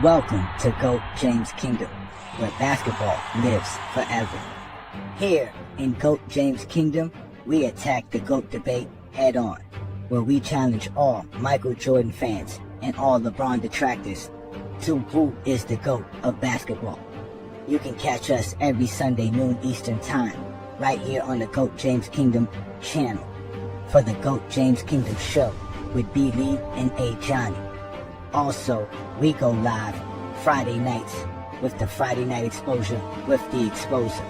Welcome to GOAT James Kingdom, where basketball lives forever. Here in GOAT James Kingdom, we attack the GOAT debate head on, where we challenge all Michael Jordan fans and all LeBron detractors to who is the GOAT of basketball. You can catch us every Sunday noon Eastern Time, right here on the GOAT James Kingdom channel, for the GOAT James Kingdom show with B. Lee and A. Johnny. Also, we go live Friday nights with the Friday Night Exposure with the Exposer,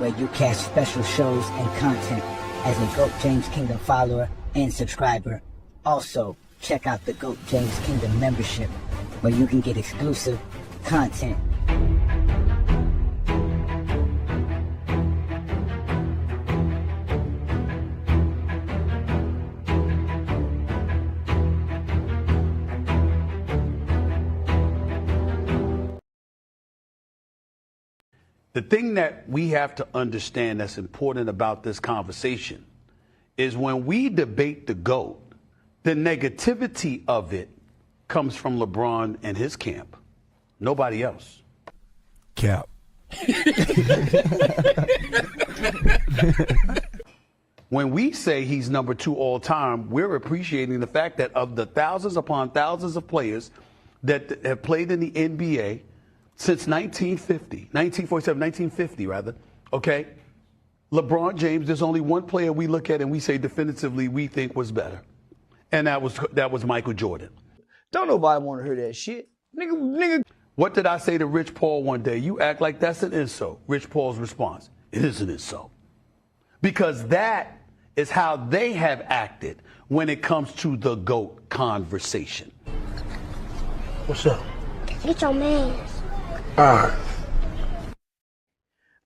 where you catch special shows and content as a GOAT James Kingdom follower and subscriber. Also, check out the GOAT James Kingdom membership, where you can get exclusive content. The thing that we have to understand that's important about this conversation is when we debate the GOAT, the negativity of it comes from LeBron and his camp. Nobody else. Cap. When we say he's number 2 all time, we're appreciating the fact that of the thousands upon thousands of players that have played in the NBA since 1950 rather, okay? LeBron James, there's only one player we look at and we say definitively we think was better. And that was Michael Jordan. Don't nobody want to hear that shit. Nigga. What did I say to Rich Paul one day? You act like that's an insult. Rich Paul's response, it is an insult. Because that is how they have acted when it comes to the GOAT conversation. What's up? Get your man. All right.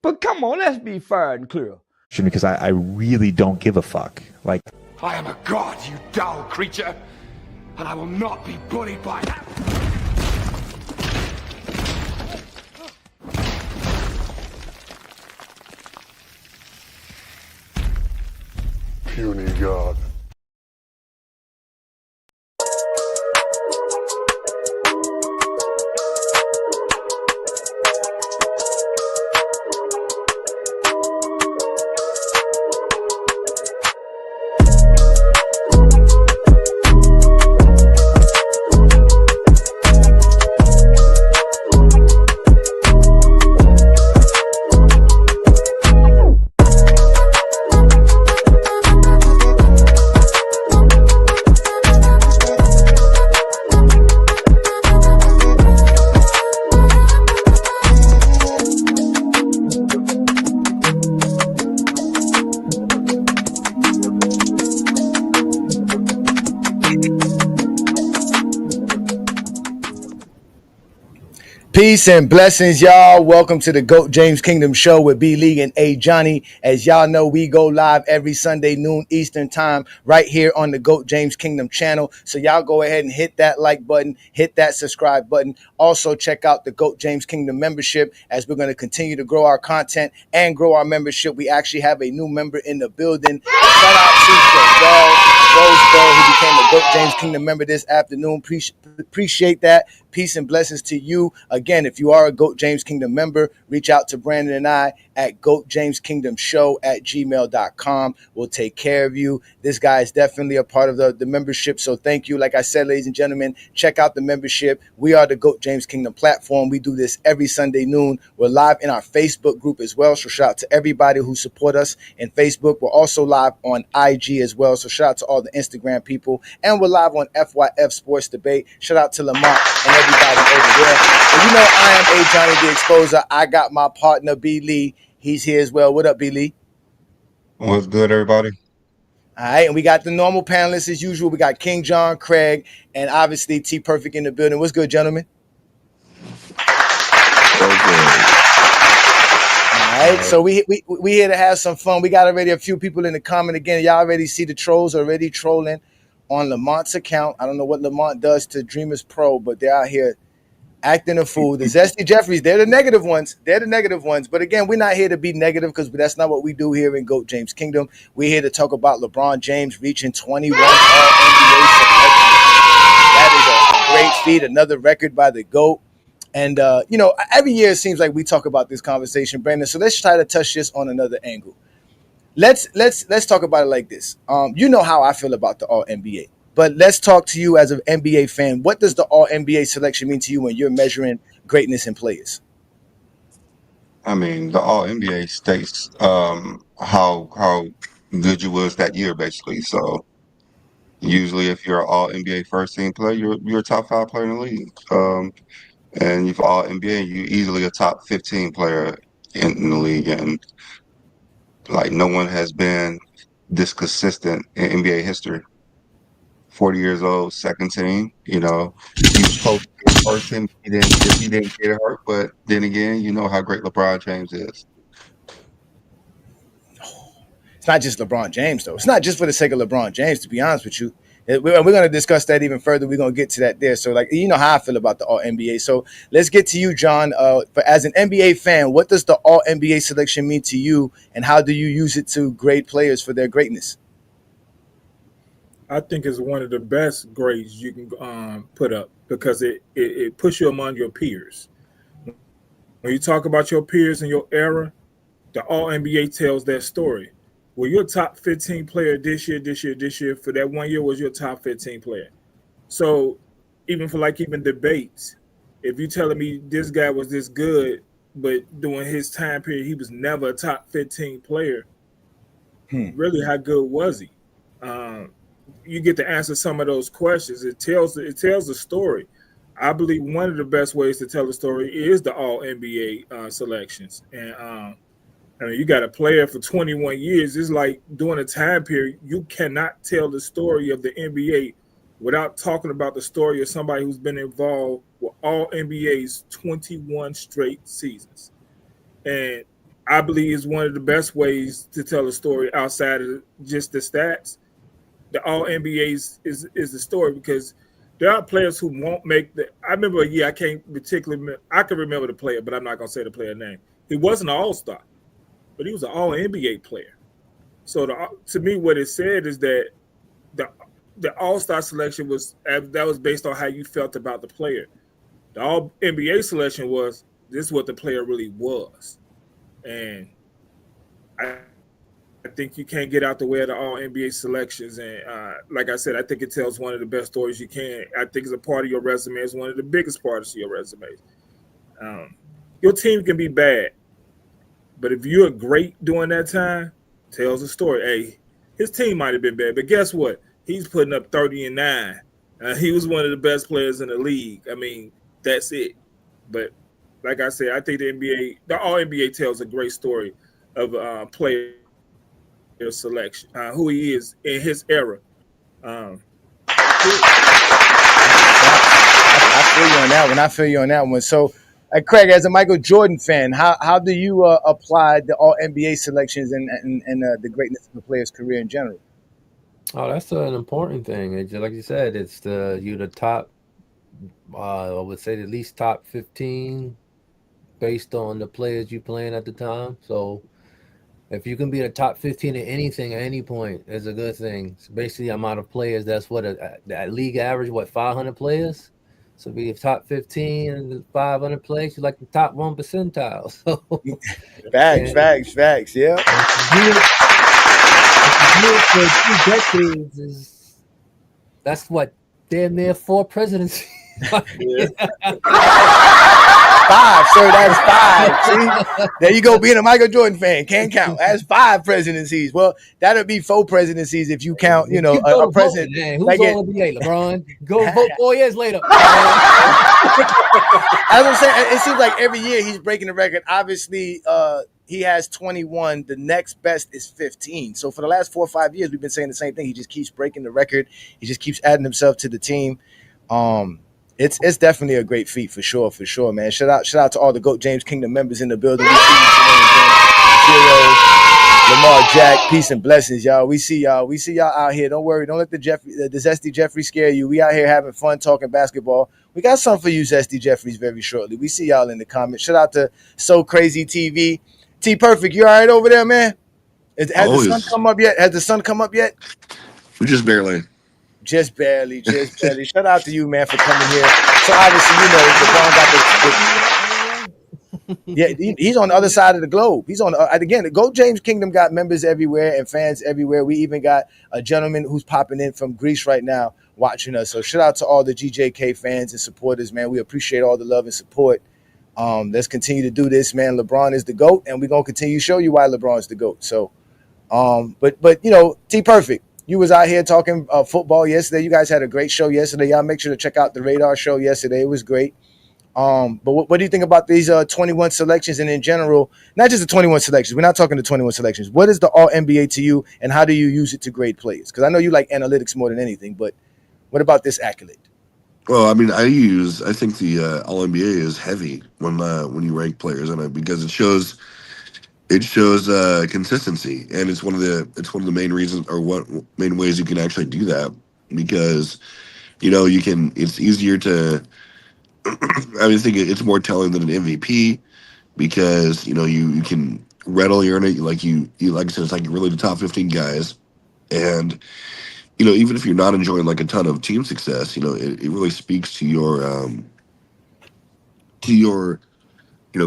But come on, let's be fair and clear. Because I really don't give a fuck. Like, I am a god, you dull creature, and I will not be bullied by that. Puny God. Peace and blessings, y'all. Welcome to the GOAT James Kingdom show with B. Lee and A. Johnny. As y'all know, we go live every Sunday noon Eastern time right here on the GOAT James Kingdom channel. So y'all go ahead and hit that like button, hit that subscribe button. Also check out the GOAT James Kingdom membership as we're going to continue to grow our content and grow our membership. We actually have a new member in the building. Shout out to Joel Roseboro, who became a GOAT James Kingdom member this afternoon. Appreciate that. Peace and blessings to you. Again, if you are a GOAT James Kingdom member, reach out to Brandon and I at goatjameskingdomshow@gmail.com. We'll take care of you. This guy is definitely a part of the membership. So thank you. Like I said, ladies and gentlemen, check out the membership. We are the GOAT James Kingdom platform. We do this every Sunday noon. We're live in our Facebook group as well. So shout out to everybody who support us in Facebook. We're also live on IG as well. So shout out to all the Instagram people. And we're live on FYF Sports Debate. Shout out to Lamont and everybody over there. And you know, I am A. Johnny the Exposer. I got my partner B. Lee. He's here as well. What up, B. Lee? What's good, everybody? All right, and we got the normal panelists as usual. We got King John, Craig, and obviously T Perfect in the building. What's good, gentlemen? All right, so we here to have some fun. We got already a few people in the comment again. Y'all already see the trolls already trolling on Lamont's account. I don't know what Lamont does to Dreamers Pro, but they're out here acting a fool. The Zesty Jeffries, they're the negative ones. They're the negative ones. But again, we're not here to be negative because that's not what we do here in GOAT James Kingdom. We're here to talk about LeBron James reaching 21 All-NBA selections. That is a great feat, another record by the GOAT. And every year it seems like we talk about this conversation, Brandon. So let's try to touch this on another angle. Let's talk about it like this. You know how I feel about the All NBA, but let's talk to you as an NBA fan. What does the All NBA selection mean to you when you're measuring greatness in players? I mean, the All NBA states how good you was that year, basically. So usually, if you're an All NBA first team player, you're a top 5 player in the league. And if All NBA, you're easily a top 15 player in the league. And like no one has been this consistent in NBA history. 40 years old, second team. He was supposed to be first team if he didn't get hurt. But then again, you know how great LeBron James is. It's not just LeBron James, though. It's not just for the sake of LeBron James, to be honest with you. We're going to discuss that even further. We're going to get to that there. So, you know how I feel about the All NBA. So let's get to you, John. As an NBA fan, what does the All NBA selection mean to you, and how do you use it to grade players for their greatness? I think it's one of the best grades you can put up because it puts you among your peers. When you talk about your peers in your era, the All NBA tells that story. Well, your top 15 player this year, for that 1 year was your top 15 player. So even for even debates, if you're telling me this guy was this good, but during his time period, he was never a top 15 player, really, how good was he? You get to answer some of those questions. It tells the story. I believe one of the best ways to tell the story is the All NBA selections. And you got a player for 21 years. It's like during a time period, you cannot tell the story of the NBA without talking about the story of somebody who's been involved with all NBA's 21 straight seasons. And I believe it's one of the best ways to tell a story outside of just the stats. The All NBA's is the story because there are players who won't make the. I remember a year I can remember the player, but I'm not going to say the player name. He wasn't an All-Star, but he was an All NBA player. So to me, what it said is that the All-Star selection was based on how you felt about the player. The All NBA selection was this is what the player really was, and I think you can't get out the way of the All NBA selections. And like I said, I think it tells one of the best stories you can. I think it's a part of your resume. It's one of the biggest parts of your resume. Your team can be bad, but if you're great during that time, tells a story. Hey, his team might have been bad, but guess what? He's putting up 30 and 9. He was one of the best players in the league. I mean, that's it. But like I said, I think the All NBA tells a great story of player selection, who he is in his era. I feel you on that one. So, Craig, as a Michael Jordan fan, how do you apply the All NBA selections and the greatness of a player's career in general? Oh, that's an important thing. It's, like you said, it's the top. I would say at least top 15, based on the players you playing at the time. So, if you can be the top 15 at anything at any point, it's a good thing. So basically, the amount of players. That's what that league average. 500 players. So be top 15 and 500 players, you're like the top 1 percentile. So facts. Yeah. For 2 decades that's what damn near 4 presidencies. Five, sir. That's 5. See, there you go. Being a Michael Jordan fan can't count. That's 5 presidencies. Well, that'll be 4 presidencies if you count. A president. Man, who's on NBA? LeBron. Go vote 4 years later. As I'm saying, it seems like every year he's breaking the record. Obviously, he has 21. The next best is 15. So for the last 4 or 5 years, we've been saying the same thing. He just keeps breaking the record. He just keeps adding himself to the team. It's definitely a great feat for sure, man. Shout out to all the GOAT James Kingdom members in the building. We see you, Zero, Lamar, Jack, peace and blessings, y'all. We see y'all out here. Don't worry, don't let the Zesty Jeffrey scare you. We out here having fun talking basketball. We got something for you, Zesty Jeffries, very shortly. We see y'all in the comments. Shout out to So Crazy TV. T Perfect, you all right over there, man? Has the sun come up yet? We just barely. Just barely, just barely. Shout out to you, man, for coming here. So obviously, LeBron got yeah, he's on the other side of the globe. He's on again. The GOAT James Kingdom got members everywhere and fans everywhere. We even got a gentleman who's popping in from Greece right now watching us. So shout out to all the GJK fans and supporters, man. We appreciate all the love and support. Let's continue to do this, man. LeBron is the GOAT, and we're gonna continue to show you why LeBron is the GOAT. So, but T Perfect. You was out here talking football yesterday. You guys had a great show yesterday. Y'all make sure to check out the Radar show yesterday. It was great. But what do you think about these 21 selections and in general, not just the 21 selections? We're not talking the 21 selections. What is the All NBA to you, and how do you use it to grade players? Because I know you like analytics more than anything, but what about this accolade? Well, I mean, I think the All NBA is heavy when you rank players on it because it shows consistency, and it's one of the main reasons or main ways you can actually do that because it's easier to I think it's more telling than an MVP because you can readily earn it like you like I said, it's like you're really the top 15 guys, and even if you're not enjoying like a ton of team success, it really speaks to your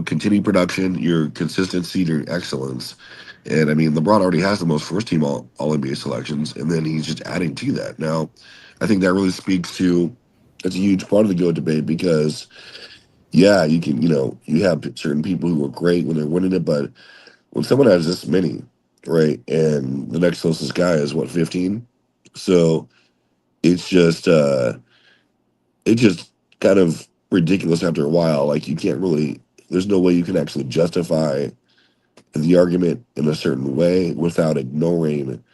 continued production, your consistency, your excellence. And I mean, LeBron already has the most first team all NBA selections, and then he's just adding to that. Now, I think that really speaks to it's a huge part of the GOAT debate because yeah, you can, you have certain people who are great when they're winning it, but when someone has this many, right, and the next closest guy is what, 15? So it's just kind of ridiculous after a while. Like you can't really, there's no way you can actually justify the argument in a certain way without ignoring,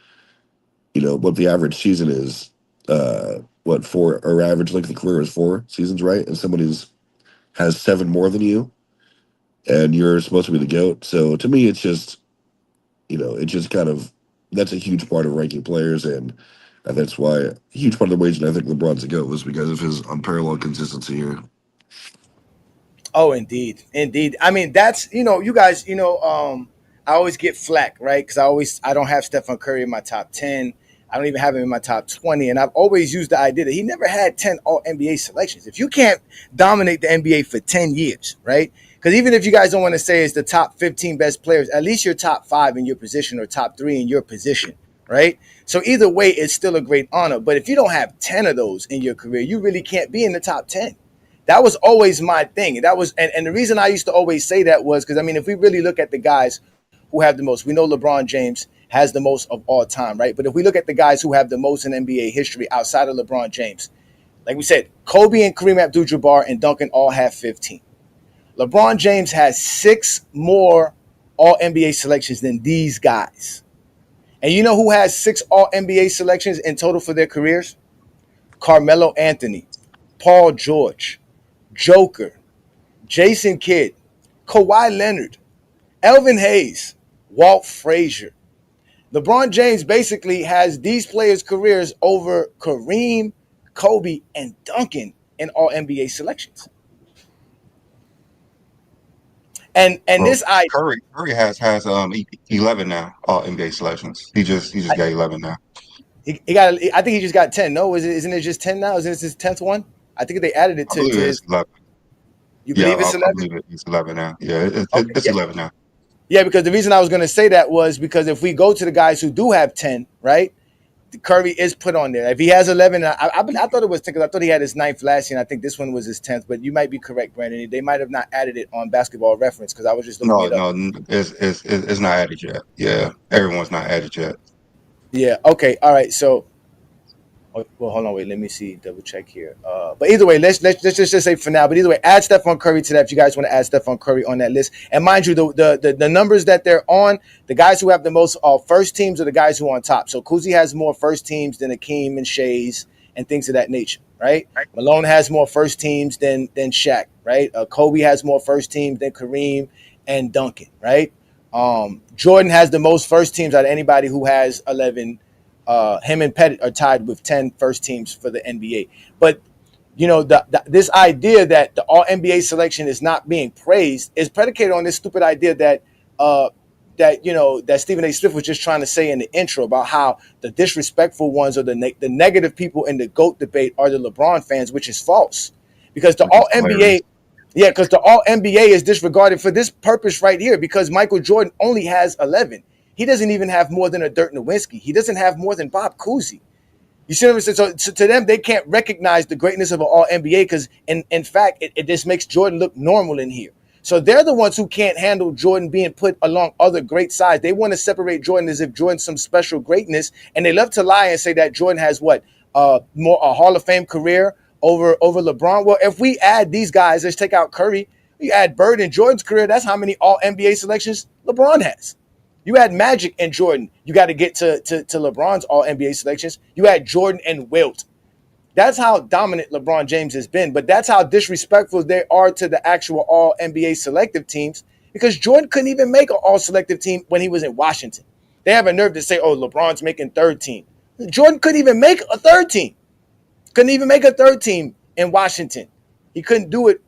what the average season is. What four or average length of career is 4 seasons, right? And somebody's has 7 more than you, and you're supposed to be the GOAT. So to me, it's just, it's just kind of that's a huge part of ranking players, and that's why a huge part of the reason I think LeBron's the GOAT was because of his unparalleled consistency here. Oh, indeed. I mean, that's you guys. I always get flack, right? Because I don't have Stephen Curry in my top 10. I don't even have him in my top 20. And I've always used the idea that he never had 10 All NBA selections. If you can't dominate the NBA for 10 years, right? Because even if you guys don't want to say it's the top 15 best players, at least you're top 5 in your position or top 3 in your position, right? So either way, it's still a great honor. But if you don't have 10 of those in your career, you really can't be in the top 10. That was always my thing. And the reason I used to always say that was because, I mean, if we really look at the guys who have the most, we know LeBron James has the most of all time, right? But if we look at the guys who have the most in NBA history outside of LeBron James, like we said, Kobe and Kareem Abdul-Jabbar and Duncan all have 15. LeBron James has 6 more All-NBA selections than these guys. And you know who has 6 All-NBA selections in total for their careers? Carmelo Anthony, Paul George, Joker, Jason Kidd, Kawhi Leonard, Elvin Hayes, Walt Frazier. LeBron James basically has these players' careers over Kareem, Kobe, and Duncan in all NBA selections. And this Curry has 11 now all NBA selections. He just got 11 now. He got. I think he just got 10. No, isn't it just 10 now? Isn't this his 10th one? I think they added it to his. 11. You believe it's 11? I believe it's 11 now. Yeah, it's 11 now. Yeah, because the reason I was going to say that was because if we go to the guys who do have 10, right, Curry is put on there. If he has 11, I thought it was 10 because I thought he had his 9th last year, and I think this one was his 10th. But you might be correct, Brandon. They might have not added it on Basketball Reference because I was just looking it up. No, it's not added yet. Yeah, everyone's not added yet. Yeah. Okay. All right. So. Well, hold on, wait. Let me see. Double check here. But either way, let's just say for now. But either way, add Stephon Curry to that if you guys want to add Stephon Curry on that list. And mind you, the numbers that they're on, the guys who have the most first teams are the guys who are on top. So Kuzi has more first teams than Hakeem and Shays and things of that nature, right? Malone has more first teams than Shaq, right? Kobe has more first teams than Kareem and Duncan, right? Jordan has the most first teams out of anybody who has 11. Him and Pettit are tied with 10 first teams for the NBA. But, this idea that the All-NBA selection is not being praised is predicated on this stupid idea that that Stephen A. Smith was just trying to say in the intro about how the disrespectful ones or the negative people in the GOAT debate are the LeBron fans, which is false. Because the All NBA, because the All NBA is disregarded for this purpose right here. Because Michael Jordan only has 11. He doesn't even have more than a Dirk Nowitzki. He doesn't have more than Bob Cousy. You see what I'm saying? So to them, they can't recognize the greatness of an All NBA because, in fact, it just makes Jordan look normal in here. So they're the ones who can't handle Jordan being put along other great sides. They want to separate Jordan as if Jordan's some special greatness, and they love to lie and say that Jordan has more a Hall of Fame career over LeBron. Well, if we add these guys, let's take out Curry, you add Bird and Jordan's career, that's how many All NBA selections LeBron has. You add Magic and Jordan, you got to get to LeBron's All NBA selections. You add Jordan and Wilt. That's how dominant LeBron James has been, but that's how disrespectful they are to the actual All NBA selective teams because Jordan couldn't even make an All selective team when he was in Washington. They have a nerve to say, oh, LeBron's making third team. Jordan couldn't even make a third team. Couldn't even make a third team in Washington. He couldn't do it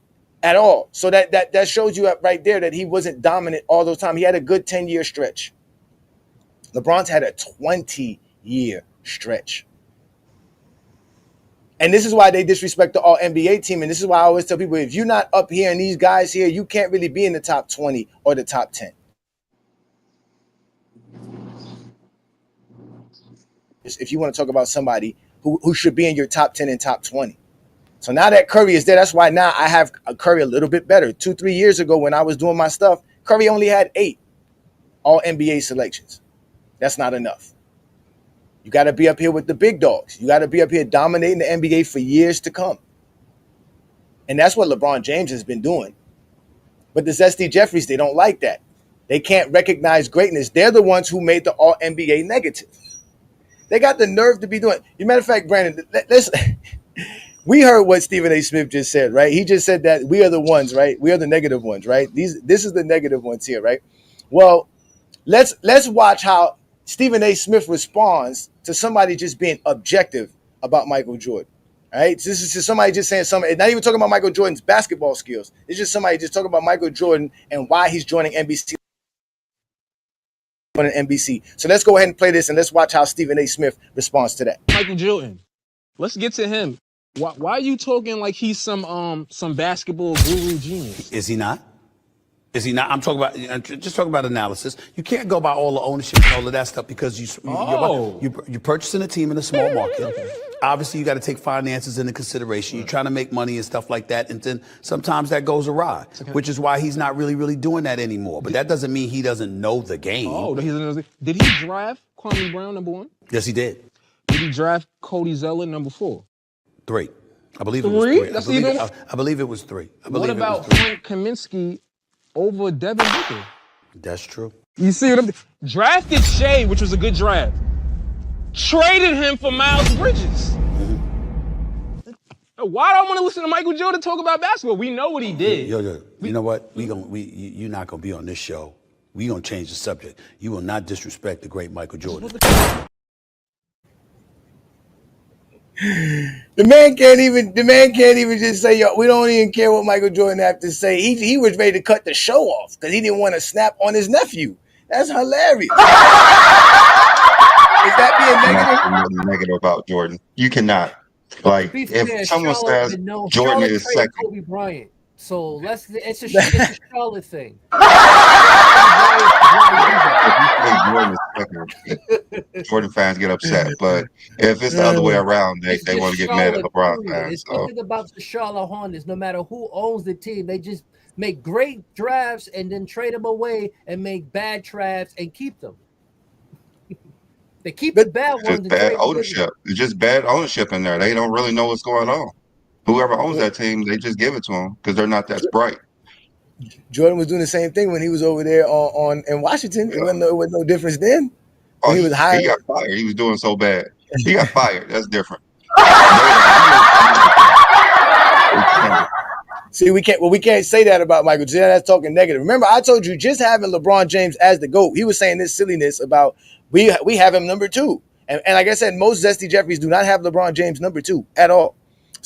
at all. So that shows you right there that he wasn't dominant all those time. He had a good 10-year stretch. LeBron's had a 20-year stretch. And this is why they disrespect the All NBA team. And this is why I always tell people, if you're not up here and these guys here, you can't really be in the top 20 or the top 10. If you want to talk about somebody who should be in your top 10 and top 20. So now that Curry is there, that's why now I have Curry a little bit better. 2-3 years ago when I was doing my stuff, Curry only had 8 All NBA selections. That's not enough. You got to be up here with the big dogs. You got to be up here dominating the NBA for years to come. And that's what LeBron James has been doing. But the Zesty Jeffries, they don't like that. They can't recognize greatness. They're the ones who made the All NBA negative. They got the nerve to be doing it. As a matter of fact, Brandon, we heard what Stephen A. Smith just said, right? He just said that we are the ones, right? We are the negative ones, right? This is the negative ones here, right? Well, let's watch how Stephen A. Smith responds to somebody just being objective about Michael Jordan. All right. So this is just somebody just saying something, not even talking about Michael Jordan's basketball skills. It's just somebody just talking about Michael Jordan and why he's joining NBC. So let's go ahead and play this and let's watch how Stephen A. Smith responds to that. Michael Jordan. Let's get to him. Why are you talking like he's some basketball guru genius? Is he not? Is he not? I'm talking about just talking about analysis. You can't go by all the ownership and all of that stuff because you're purchasing a team in a small market. Okay. Obviously, you got to take finances into consideration. You're trying to make money and stuff like that, and then sometimes that goes awry, which is why he's not really doing that anymore. But that doesn't mean he doesn't know the game. Oh, did he draft Kwame Brown number 1? Yes, he did. Did he draft Cody Zeller number 4? 3. I believe it was 3. That's I believe it was 3. What about Frank Kaminsky over Devin Booker? That's true. You see what I'm drafted Shea, which was a good draft. Traded him for Miles Bridges. Mm-hmm. Why do I want to listen to Michael Jordan talk about basketball? We know what he did. Yo, you know what? You're not gonna be on this show. We gonna change the subject. You will not disrespect the great Michael Jordan. The man can't even just say, yo, we don't even care what Michael Jordan have to say. He was ready to cut the show off because he didn't want to snap on his nephew. That's hilarious. Is that being negative about Jordan? You cannot. Like, if someone says Jordan is second. Kobe Bryant. So it's a Charlotte thing. Jordan fans get upset, but if it's the other way around, they want to get mad at LeBron fans. It's nothing about the Charlotte Hornets. No matter who owns the team, they just make great drafts and then trade them away and make bad drafts and keep them. They keep the bad ones. Just bad ownership. It's just bad ownership in there. They don't really know what's going on. Whoever owns that team, they just give it to them because they're not that bright. Jordan was doing the same thing when he was over there in Washington. Yeah. It was no difference then. He was hired. He got fired. He was doing so bad. He got fired. That's different. See, we can't say that about Michael Jordan. That's talking negative. Remember, I told you just having LeBron James as the GOAT, he was saying this silliness about we have him number 2. And like I said, most Zesty Jeffries do not have LeBron James number 2 at all.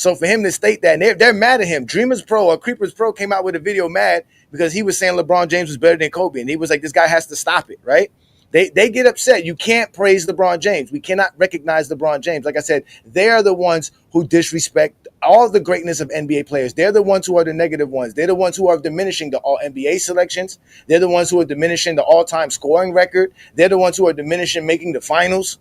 So for him to state that, and they're mad at him. Dreamers Pro or Creepers Pro came out with a video mad because he was saying LeBron James was better than Kobe. And he was like, this guy has to stop it, right? They get upset. You can't praise LeBron James. We cannot recognize LeBron James. Like I said, they are the ones who disrespect all the greatness of NBA players. They're the ones who are the negative ones. They're the ones who are diminishing the all-NBA selections. They're the ones who are diminishing the all-time scoring record. They're the ones who are diminishing making the finals.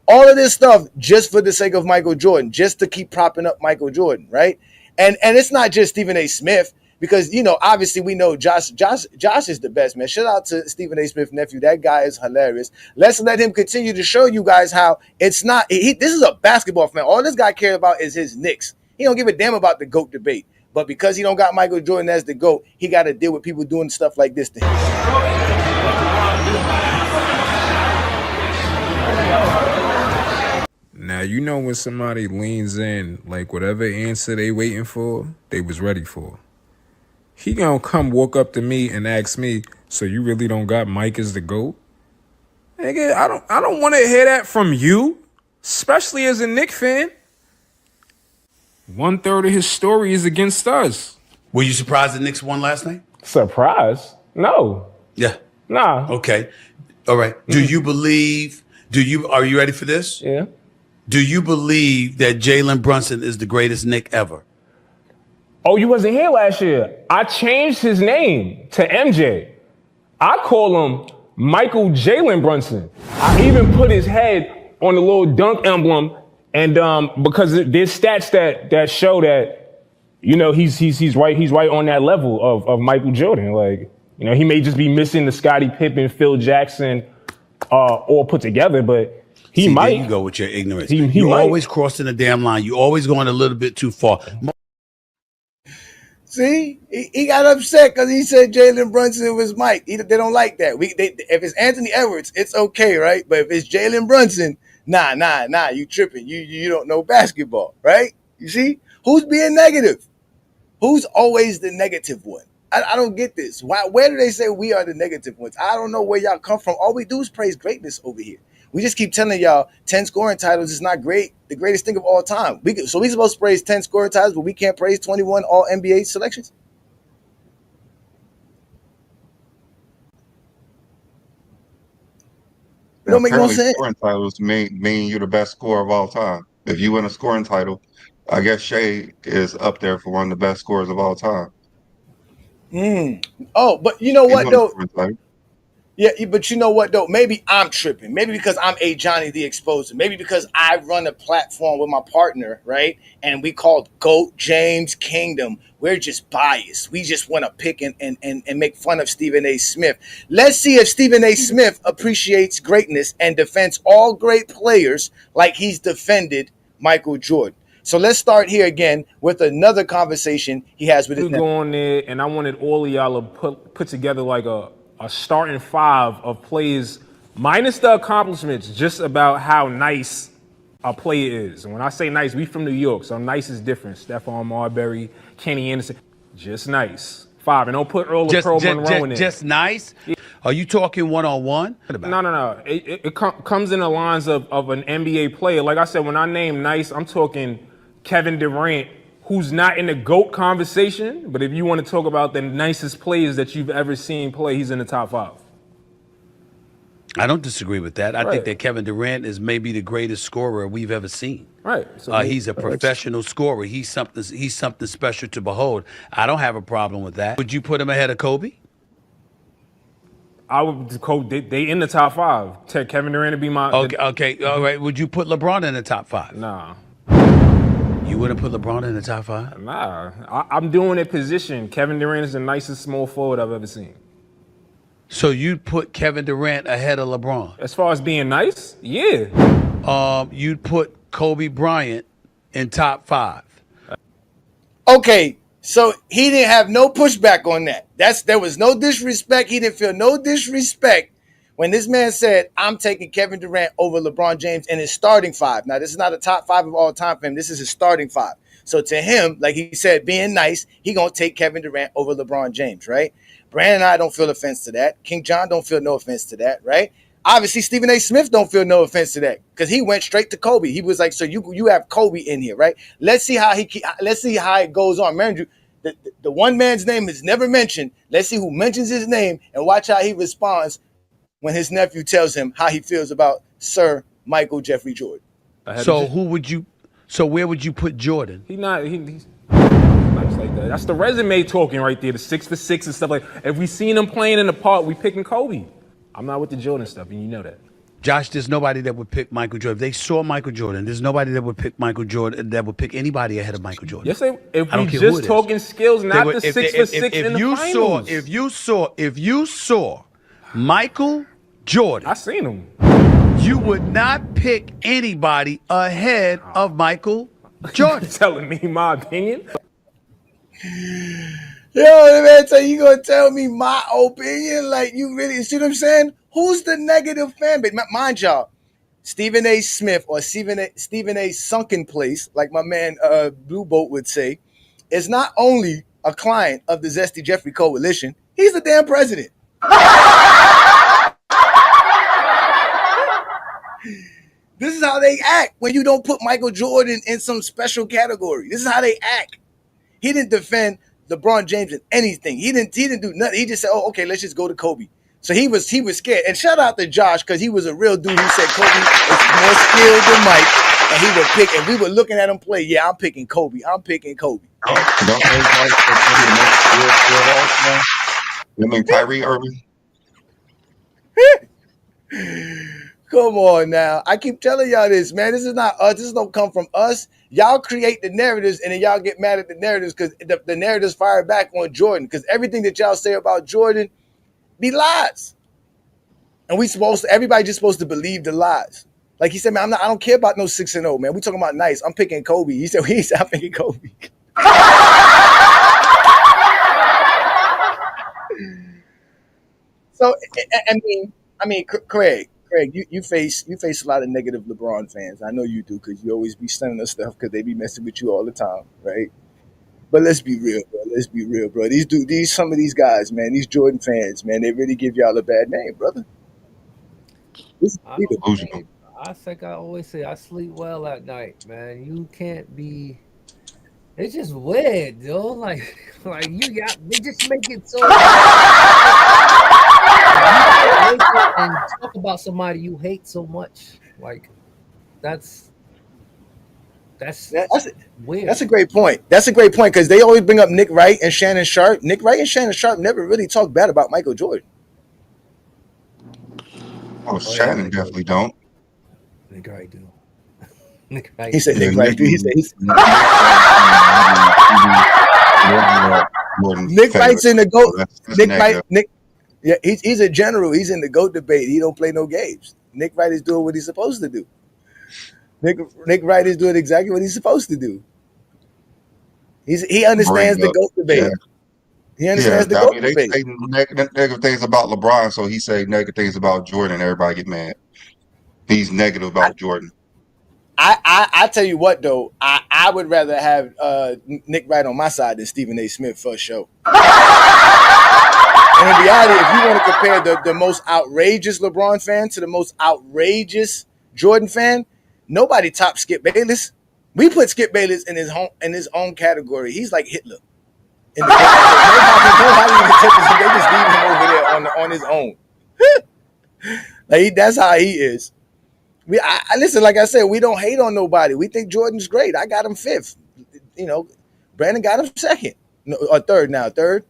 All of this stuff just for the sake of Michael Jordan, just to keep propping up Michael Jordan, right? And it's not just Stephen A. Smith. Because, obviously we know Josh is the best, man. Shout out to Stephen A. Smith, nephew. That guy is hilarious. Let's let him continue to show you guys how it's not. This is a basketball fan. All this guy cares about is his Knicks. He don't give a damn about the GOAT debate. But because he don't got Michael Jordan as the GOAT, he got to deal with people doing stuff like this to him. Now, when somebody leans in, like whatever answer they waiting for, they was ready for. He gonna come walk up to me and ask me, so you really don't got Mike as the GOAT? Nigga, I don't want to hear that from you, especially as a Knicks fan. 1/3 of his story is against us. Were you surprised the Knicks won last night? Surprised? No. Yeah. Nah. Okay. All right. Are you ready for this? Yeah. Do you believe that Jalen Brunson is the greatest Knick ever? Oh, you wasn't here last year. I changed his name to MJ. I call him Michael Jalen Brunson. I even put his head on the little dunk emblem, and because there's stats that show that, he's right on that level of Michael Jordan. Like, he may just be missing the Scottie Pippen, Phil Jackson, all put together, but he might. There you go with your ignorance. He might. Always crossing the damn line. You always going a little bit too far. See, he got upset because he said Jalen Brunson was Mike. They don't like that. If it's Anthony Edwards, it's okay, right? But if it's Jalen Brunson, nah, you tripping. You don't know basketball, right? You see? Who's being negative? Who's always the negative one? I don't get this. Where do they say we are the negative ones? I don't know where y'all come from. All we do is praise greatness over here. We just keep telling y'all 10 scoring titles is not great, the greatest thing of all time. So we supposed to praise 10 scoring titles, but we can't praise 21 all NBA selections? It don't make no sense. Scoring titles mean you're the best scorer of all time. If you win a scoring title, I guess Shea is up there for one of the best scorers of all time. Oh, but you know what though? Yeah, but you know what though? Maybe I'm tripping. Maybe because I'm A. Johnny the Exposer. Maybe because I run a platform with my partner, right? And we called GOAT James Kingdom. We're just biased. We just want to pick and make fun of Stephen A. Smith. Let's see if Stephen A. Smith appreciates greatness and defends all great players like he's defended Michael Jordan. So let's start here again with another conversation he has with his nephew. Go on there, and I wanted all of y'all to put together like a starting five of players, minus the accomplishments, just about how nice a player is. And when I say nice, we from New York, so nice is different. Stephon Marbury, Kenny Anderson, just nice. 5, and don't put Earl of Pearl Monroe in there. Just nice? Yeah. Are you talking one-on-one? No. It comes in the lines of an NBA player. Like I said, when I name nice, I'm talking Kevin Durant, who's not in the GOAT conversation, but if you want to talk about the nicest players that you've ever seen play, he's in the top 5. I don't disagree with that. I think that Kevin Durant is maybe the greatest scorer we've ever seen. Right. So he's a professional scorer. He's something special to behold. I don't have a problem with that. Would you put him ahead of Kobe? I would. They in the top 5. Kevin Durant to be my. Okay. All right. Would you put LeBron in the top 5? Nah. You wouldn't put LeBron in the top 5? Nah. I'm doing it position. Kevin Durant is the nicest small forward I've ever seen. So you'd put Kevin Durant ahead of LeBron? As far as being nice? Yeah. You'd put Kobe Bryant in top 5? Okay. So he didn't have no pushback on that. There was no disrespect. He didn't feel no disrespect when this man said, I'm taking Kevin Durant over LeBron James in his starting 5. Now, this is not a top 5 of all time for him. This is his starting 5. So to him, like he said, being nice, he going to take Kevin Durant over LeBron James, right? Brandon and I don't feel offense to that. King John don't feel no offense to that, right? Obviously, Stephen A. Smith don't feel no offense to that because he went straight to Kobe. He was like, "So you have Kobe in here, right? Let's see how it goes on." Remember, the one man's name is never mentioned. Let's see who mentions his name and watch how he responds when his nephew tells him how he feels about Sir Michael Jeffrey Jordan. So where would you put Jordan? He's nice like that. That's the resume talking right there, the 6 for 6 and stuff like that. If we seen him playing in the park, we picking Kobe. I'm not with the Jordan stuff, and you know that. Josh, there's nobody that would pick Michael Jordan. If they saw Michael Jordan, there's nobody that would pick Michael Jordan that would pick anybody ahead of Michael Jordan. Yes, if we just talking skills, not the 6 for 6 in the finals. If you saw Michael Jordan, I seen him. You would not pick anybody ahead of Michael Jordan. Telling me my opinion. Yo, man, so you gonna tell me my opinion? Like, you really see what I'm saying? Who's the negative fan base? Mind y'all, Stephen A. Smith or Stephen A. Sunken Place, like my man Blue Boat would say, is not only a client of the Zesty Jeffrey Coalition, he's the damn president. This is how they act when you don't put Michael Jordan in some special category. This is how they act. He didn't defend LeBron James in anything. He didn't do nothing. He just said, "Oh, okay, let's just go to Kobe." So he was scared. And shout out to Josh because he was a real dude who said Kobe is more skilled than Mike, and he would pick. And we were looking at him play. Yeah, I'm picking Kobe. I'm picking Kobe. You mean Kyrie Irving? Come on now. I keep telling y'all this, man. This is not us. This don't come from us. Y'all create the narratives and then y'all get mad at the narratives because the narratives fire back on Jordan because everything that y'all say about Jordan be lies. And everybody just supposed to believe the lies. Like he said, man, I don't care about no 6-0, man. We talking about nice. I'm picking Kobe. He said, I'm picking Kobe. So, I mean, Craig, you face a lot of negative LeBron fans. I know you do because you always be sending us stuff because they be messing with you all the time, right? But let's be real, bro. Some of these guys, man, these Jordan fans, man, they really give y'all a bad name, brother. I think I always say I sleep well at night, man. You can't be. It's just weird, yo. Like they just make it so. And talk about somebody you hate so much, like that's weird. That's a great point. That's a great point because they always bring up Nick Wright and Shannon Sharp. Nick Wright and Shannon Sharp never really talk bad about Michael Jordan. Oh, Shannon definitely don't. Nick Wright do. Nick Wright. He said Nick Wright. He said Nick Wright's in the GOAT. Yeah, he's a general. He's in the GOAT debate. He don't play no games. Nick Wright is doing what he's supposed to do. Nick Wright is doing exactly what he's supposed to do. He understands the GOAT debate. Yeah. He understands the GOAT debate. They say negative things about LeBron, so he say negative things about Jordan. Everybody get mad. He's negative about Jordan. I tell you what though, I would rather have Nick Wright on my side than Stephen A. Smith for sure. And in reality, if you want to compare the most outrageous LeBron fan to the most outrageous Jordan fan, nobody tops Skip Bayless. We put Skip Bayless in his own category. He's like Hitler. Nobody even touches him. They just leave him over there on his own. That's how he is. I listen, like I said, we don't hate on nobody. We think Jordan's great. I got him 5th. Brandon got him 2nd. No, or 3rd now. 3rd?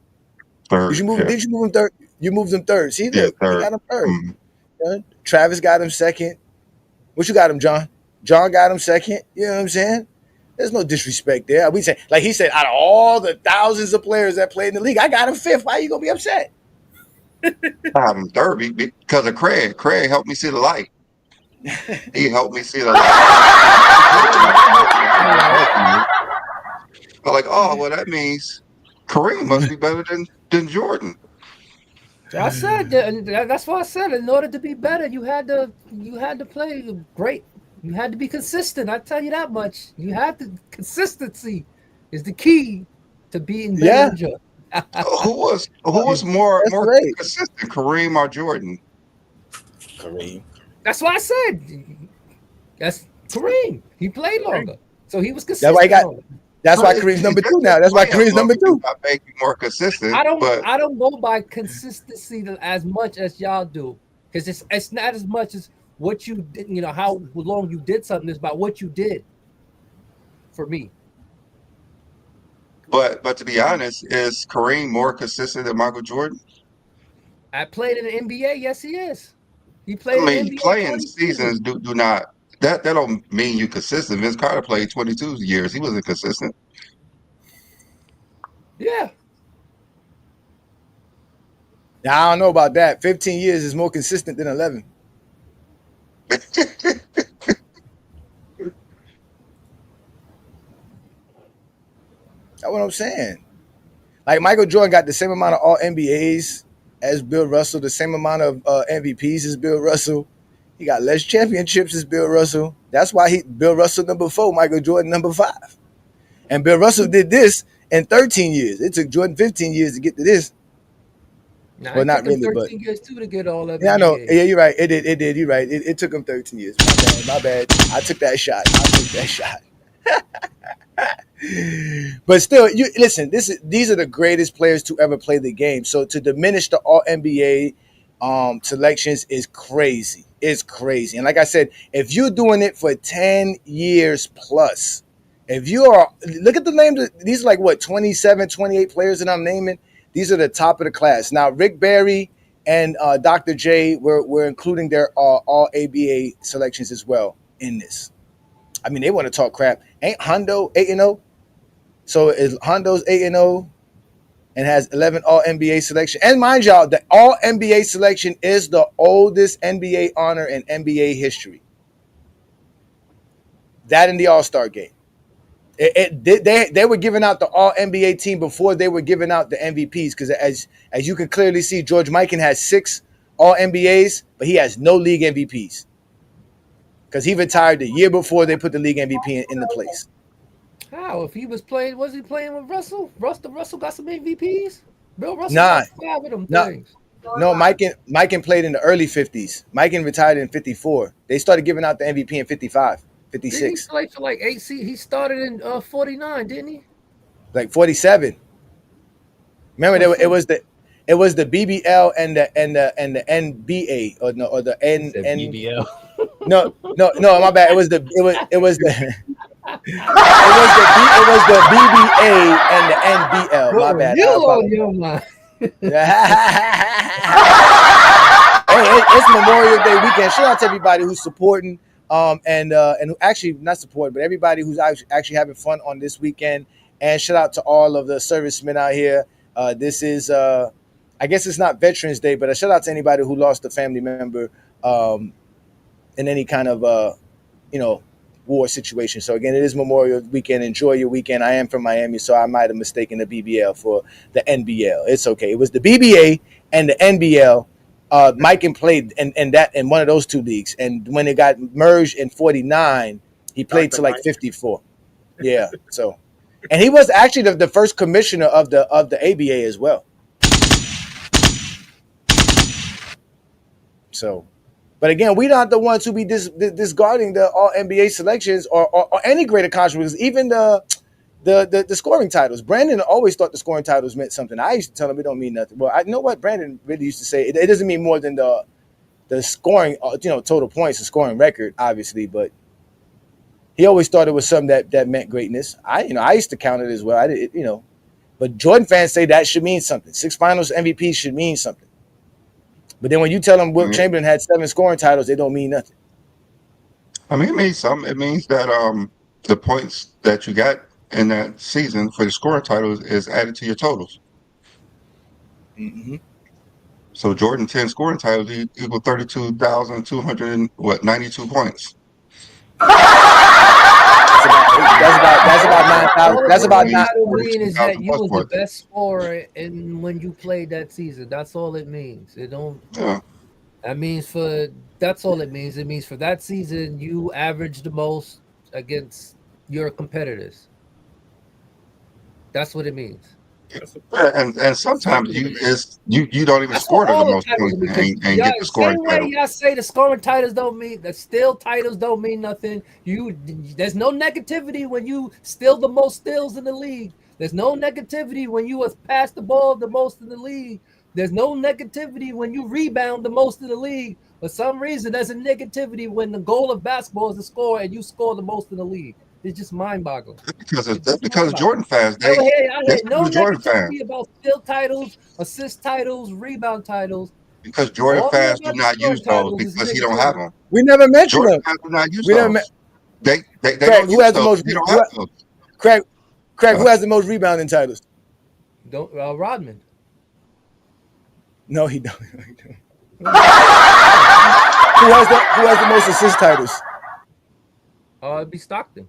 Did you move him 3rd? You moved him 3rd. See, look, he got him 3rd. Mm-hmm. Travis got him 2nd. What you got him, John? John got him 2nd. You know what I'm saying? There's no disrespect there. We say, like he said, out of all the thousands of players that played in the league, I got him 5th. Why are you gonna be upset? I have him 3rd because of Craig. Craig helped me see the light. He helped me see the light. I'm like, oh, well, that means Kareem must be better than Jordan. I said that's why I said in order to be better, you had to play great. You had to be consistent. I tell you that much. You had to consistency is the key to being better. Who was more consistent, Kareem or Jordan? Kareem. That's why I said that's Kareem. He played longer, so he was That's consistent. why he got. longer. That's why Kareem's number 2 now. That's why Kareem's number 2. Make you more consistent. I don't But go by consistency as much as y'all do, because it's not as much as what you did. You know how long you did something. It's about what you did. For me. But to be honest, is Kareem more consistent than Michael Jordan? I played in the NBA. Yes, he is. He played in the NBA playing 22. seasons do not that don't mean you consistent. Vince Carter played 22 years. He wasn't consistent. Yeah. Now I don't know about that. 15 years is more consistent than 11. That's what I'm saying. Like Michael Jordan got the same amount of all NBAs as Bill Russell, the same amount of MVPs as Bill Russell. He got less championships as Bill Russell. That's why Bill Russell number 4, Michael Jordan number 5. And Bill Russell did this in 13 years. It took Jordan 15 years to get to this. Now, well, not really, 13 but years too to get all that. Yeah, I know. Yeah, you're right. It did. You're right. It took him 13 years. My bad. I took that shot. But still, you listen. These are the greatest players to ever play the game. So to diminish the All NBA selections is crazy. It's crazy. And like I said, if you're doing it for 10 years plus, if you are, look at the names. These are like what 27, 28 players that I'm naming. These are the top of the class. Now, Rick Barry and Dr. J, we're including their All ABA selections as well in this. I mean, they want to talk crap. Ain't Hondo 8-0? So is Hondo's 8-0 and has 11 All NBA selection. And mind y'all, the All NBA selection is the oldest NBA honor in NBA history. That in the All-Star game. They were giving out the All NBA team before they were giving out the MVPs, because as you can clearly see, George Mikan has 6 All NBAs, but he has no league MVPs because he retired the year before they put the league MVP in the place. How? If he was playing, was he playing with Russell? Russell got some MVPs. Bill Russell got 5 of them things. No, Mikan played in the early 50s. Mikan retired in 54. They started giving out the MVP in 55. 56. Didn't he play for like 8 seasons? He started in 49, didn't he? Like 47. Remember, it was the BBL and the NBA or the BBL. No, my bad. It was the BBA and the NBL. My bad. You on your mind. Hey, it's Memorial Day weekend. Shout out to everybody who's supporting. And who actually not supporting, but everybody who's actually having fun on this weekend. And shout out to all of the servicemen out here. This is, I guess it's not Veterans Day, but a shout out to anybody who lost a family member in any kind of, war situation. So again, it is Memorial Weekend. Enjoy your weekend. I am from Miami, so I might have mistaken the BBL for the NBL. It's okay. It was the BBA and the NBL. Mikan played in one of those 2 leagues, and when it got merged in 49, he played to like 54. Yeah, so, and he was actually the first commissioner of the ABA as well. So, but again, we're not the ones who be discarding the All NBA selections or any greater controversies, even the scoring titles. Brandon always thought the scoring titles meant something. I used to tell him it don't mean nothing. Well, I know what Brandon really used to say. It doesn't mean more than the scoring, total points, the scoring record, obviously. But he always thought it was something that meant greatness. I used to count it as well. But Jordan fans say that should mean something. 6 Finals MVPs should mean something. But then when you tell them Wilt Chamberlain had 7 scoring titles, they don't mean nothing. I mean, it means something. It means that the points that you got in that season for the scoring titles is added to your totals. Mm-hmm. So Jordan 10 scoring titles equal 32,292 points. That's about 9,000. That's about 9,000. What it means is that you was the best scorer when you played that season. That's all it means. It don't. Yeah. That's all it means. It means for that season you averaged the most against your competitors. That's what it means. And sometimes you don't even That's score what to the all the most titles points mean. Because and y'all, get the scoring same way title. y'all say the scoring titles don't mean that still titles don't mean nothing. There's no negativity when you steal the most steals in the league. There's no negativity when you pass the ball the most in the league. There's no negativity when you rebound the most in the league. For some reason, there's a negativity when the goal of basketball is to score and you score the most in the league. It's just mind-boggling. That's because of Jordan fans. I That's had no the Jordan fans. negativity about steal titles, assist titles, rebound titles. Because Jordan All fans do about the not scoring use those titles is because he don't have negativity. them. We never mentioned Jordan them. fans do not use We never those. They Craig, don't who use has the those. most? They don't have those. Craig, who has the most rebounding titles? Rodman. No, he don't. No, he don't. Who has the most assist titles? It'd be Stockton.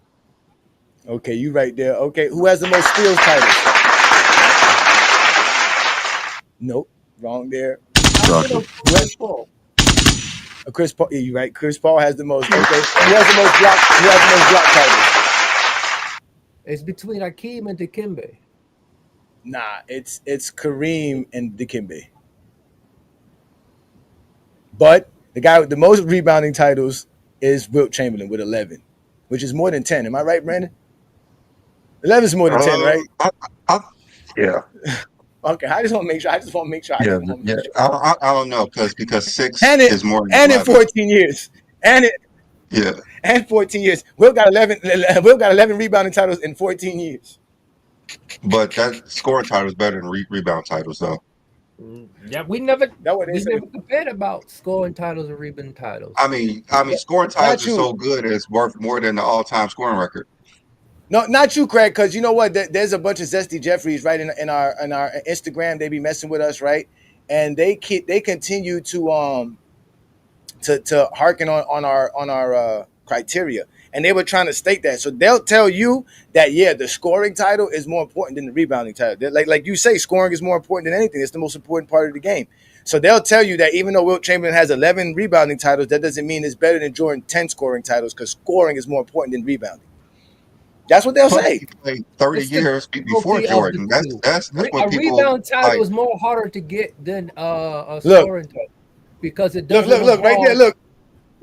Okay, you right there. Okay, who has the most steals titles? Nope, wrong there. Chris Paul. Chris Paul, yeah, you right. Chris Paul has the most. Okay, who has the most block? Who has the most block titles? It's between Hakeem and Dikembe. Nah, it's Kareem and Dikembe. But the guy with the most rebounding titles is Wilt Chamberlain with 11, which is more than 10. Am I right, Brandon? 11 is more than 10, right? Yeah. Okay, I just want to make sure. Yeah. I don't know because 6 and is more than and 11. in 14 years. And 14 years. Will got 11 rebounding titles in 14 years. But that scoring title is better than rebound titles, though. Yeah, we never compared about scoring titles and rebounding titles. I mean, scoring titles are so good it's worth more than the all-time scoring record. No, not you, Craig, because you know what? There's a bunch of Zesty Jeffries right in our Instagram. They be messing with us, right? And they continue to harken on our criteria, and they were trying to state that. So they'll tell you that the scoring title is more important than the rebounding title. Like you say, scoring is more important than anything. It's the most important part of the game. So they'll tell you that even though Wilt Chamberlain has 11 rebounding titles, that doesn't mean it's better than Jordan 10 scoring titles, because scoring is more important than rebounding. That's what they'll say. He played 30 years before Jordan. That's when people rebound title is more harder to get than a Look. scoring title because it doesn't Look right there. Look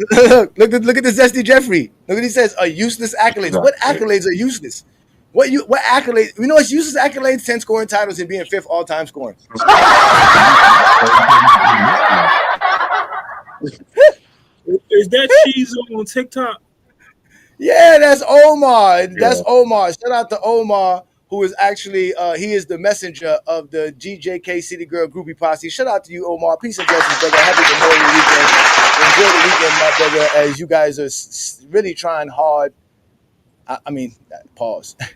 at the Zesty Jeffrey. Look what he says. Useless accolades. What accolades are useless? What accolades? You know what's useless accolades? 10 scoring titles and being 5th all-time scoring. Is that cheese on TikTok? Yeah, that's Omar. That's Omar. Shout out to Omar, who is actually he is the messenger of the GJK City Girl Groupie Posse. Shout out to you, Omar. Peace and blessings, brother. Happy Memorial Weekend. Enjoy the weekend, my brother, as you guys are really trying hard. I mean, pause. Really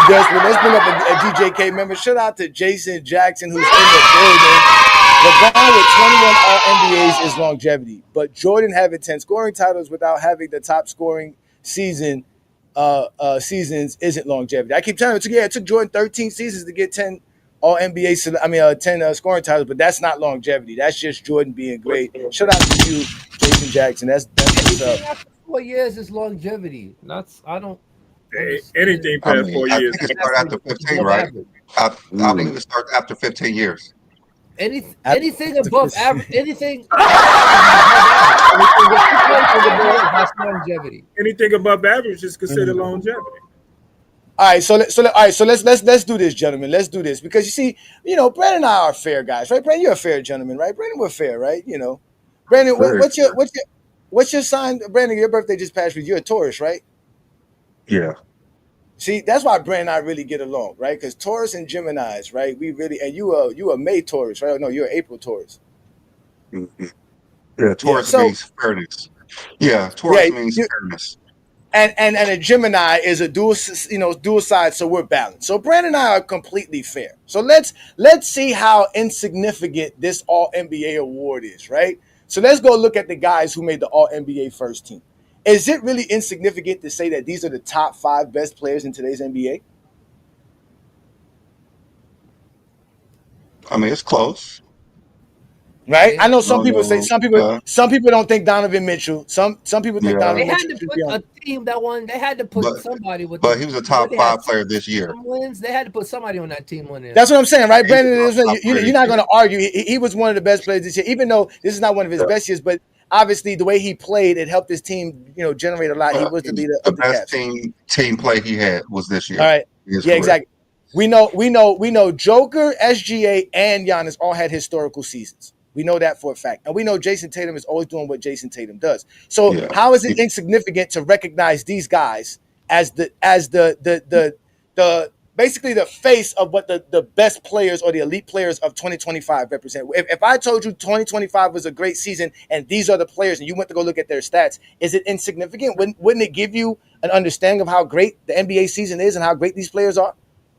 desperate. Let's bring up a GJK member. Shout out to Jason Jackson, who's in the building. LeBron with 21 All-NBAs is longevity, but Jordan having 10 scoring titles without having the top scoring seasons isn't longevity. I keep telling you, it took Jordan 13 seasons to get 10 All-NBA, 10 scoring titles, but that's not longevity. That's just Jordan being great. Shout out to you, Jason Jackson. That's what's up. After 4 years is longevity. Anything past 4 years. I think it started after 15, right? I think it starts after 15 years. Anything above average, anything that's longevity. Anything above average is considered longevity. All right, so let's do this, gentlemen. Let's do this because you see, Brandon and I are fair guys, right? Brandon, you're a fair gentleman, right? Brandon, we're fair, right? Brandon, what's your sign? Brandon, your birthday just passed. You're a Taurus, right? Yeah. See, that's why Brandon and I really get along, right? Because Taurus and Geminis, right? We really, and you are May Taurus, right? No, you're April Taurus. Mm-hmm. Yeah, Taurus means fairness. Yeah, Taurus means fairness. And a Gemini is a dual side, so we're balanced. So Brandon and I are completely fair. So let's see how insignificant this All-NBA award is, right? So let's go look at the guys who made the All-NBA first team. Is it really insignificant to say that these are the top 5 best players in today's NBA? I mean, it's close. Right? I know some No, people say no. some people don't think Donovan Mitchell. Some people think Yeah. Donovan They had Mitchell to should put be on. a team that won. They had to put But somebody with. but he was a top they had 5 player this year. some wins. They had to put somebody on that team winning. That's what I'm saying, right, He was Brandon? a top player You're this not going year. to argue. He was one of the best players this year, even though this is not one of his Yeah. best years. But obviously, the way he played, it helped his team, generate a lot. He was the leader The of the best Cavs. team play he had was this year. All right, He is yeah, correct. exactly. We know. Joker, SGA, and Giannis all had historical seasons. We know that for a fact, and we know Jason Tatum is always doing what Jason Tatum does. So, Yeah. how is it insignificant to recognize these guys as the basically the face of what the best players or the elite players of 2025 represent? If I told you 2025 was a great season and these are the players, and you went to go look at their stats, is it insignificant? Wouldn't it give you an understanding of how great the NBA season is and how great these players are?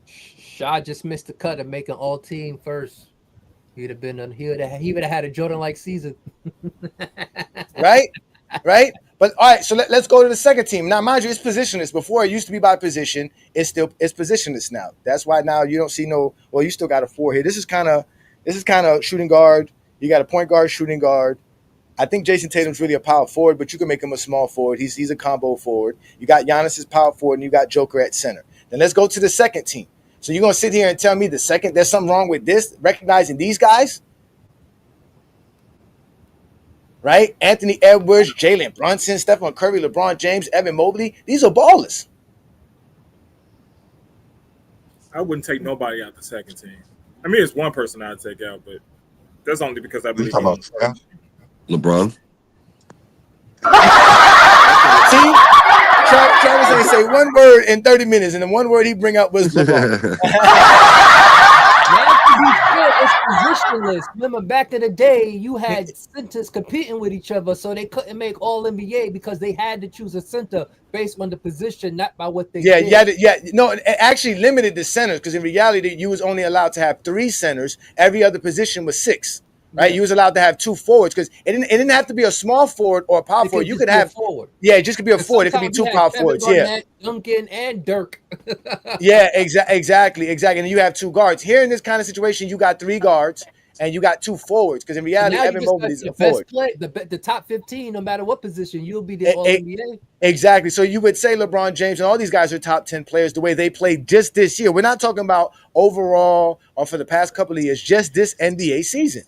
Shaw just missed the cut of making all team first. He would have had a Jordan-like season. Right? But all right, so let's go to the second team. Now, mind you, it's positionless. Before it used to be by position, it's positionless now. That's why now you don't see you still got a 4 here. This is kind of shooting guard. You got a point guard, shooting guard. I think Jason Tatum's really a power forward, but you can make him a small forward. He's a combo forward. You got Giannis's power forward, and you got Joker at center. Then let's go to the second team. So you're going to sit here and tell me there's something wrong with this, recognizing these guys? Right? Anthony Edwards, Jalen Brunson, Stephen Curry, LeBron James, Evan Mobley. These are ballers. I wouldn't take nobody out the second team. I mean, it's one person I'd take out, but that's only because I believe. Talking about Steph? LeBron. See? Travis ain't say one word in 30 minutes, and the one word he bring up was LeBron. It's positionless. Remember, back in the day, you had centers competing with each other, so they couldn't make all NBA because they had to choose a center based on the position, not by what they did. No, it actually limited the centers because in reality, you was only allowed to have 3 centers. Every other position was 6. Right, you was allowed to have 2 forwards because it didn't have to be a small forward or a power forward. You could have forward. Yeah, it just could be a forward. It could be 2 power forwards. Garnett, Duncan, and Dirk. Yeah, exactly. And you have 2 guards. Here in this kind of situation, you got 3 guards and you got 2 forwards because in reality, Evan Mobley is a forward. The top 15, no matter what position, you'll be the All-NBA. Exactly. So you would say LeBron James and all these guys are top 10 players the way they played just this year. We're not talking about overall or for the past couple of years, just this NBA season.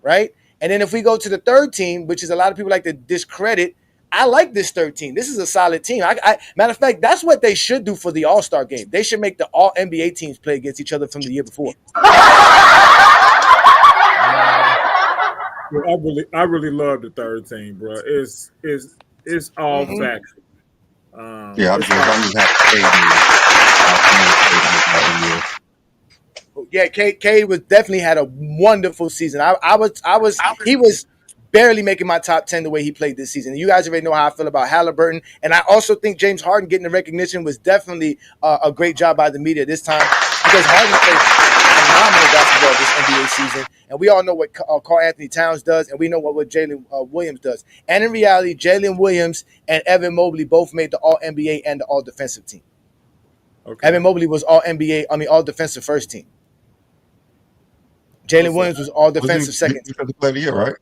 Right? And then if we go to the third team, which is a lot of people like to discredit, I like this third team. This is a solid team. Matter of fact, that's what they should do for the All-Star game. They should make the all NBA teams play against each other from the year before. I really love the third team, bro. It's all factual. Yeah, I'm just happy. Yeah, Cade was definitely had a wonderful season. He was barely making my top 10 the way he played this season. And you guys already know how I feel about Halliburton. And I also think James Harden getting the recognition was definitely a great job by the media this time because Harden played phenomenal basketball this NBA season. And we all know what Karl Anthony Towns does, and we know what Jalen Williams does. And in reality, Jalen Williams and Evan Mobley both made the All-NBA and the All-Defensive team. Okay. Evan Mobley was All-Defensive first team. Jalen Williams was All-Defensive second. Defensive player of the year, right?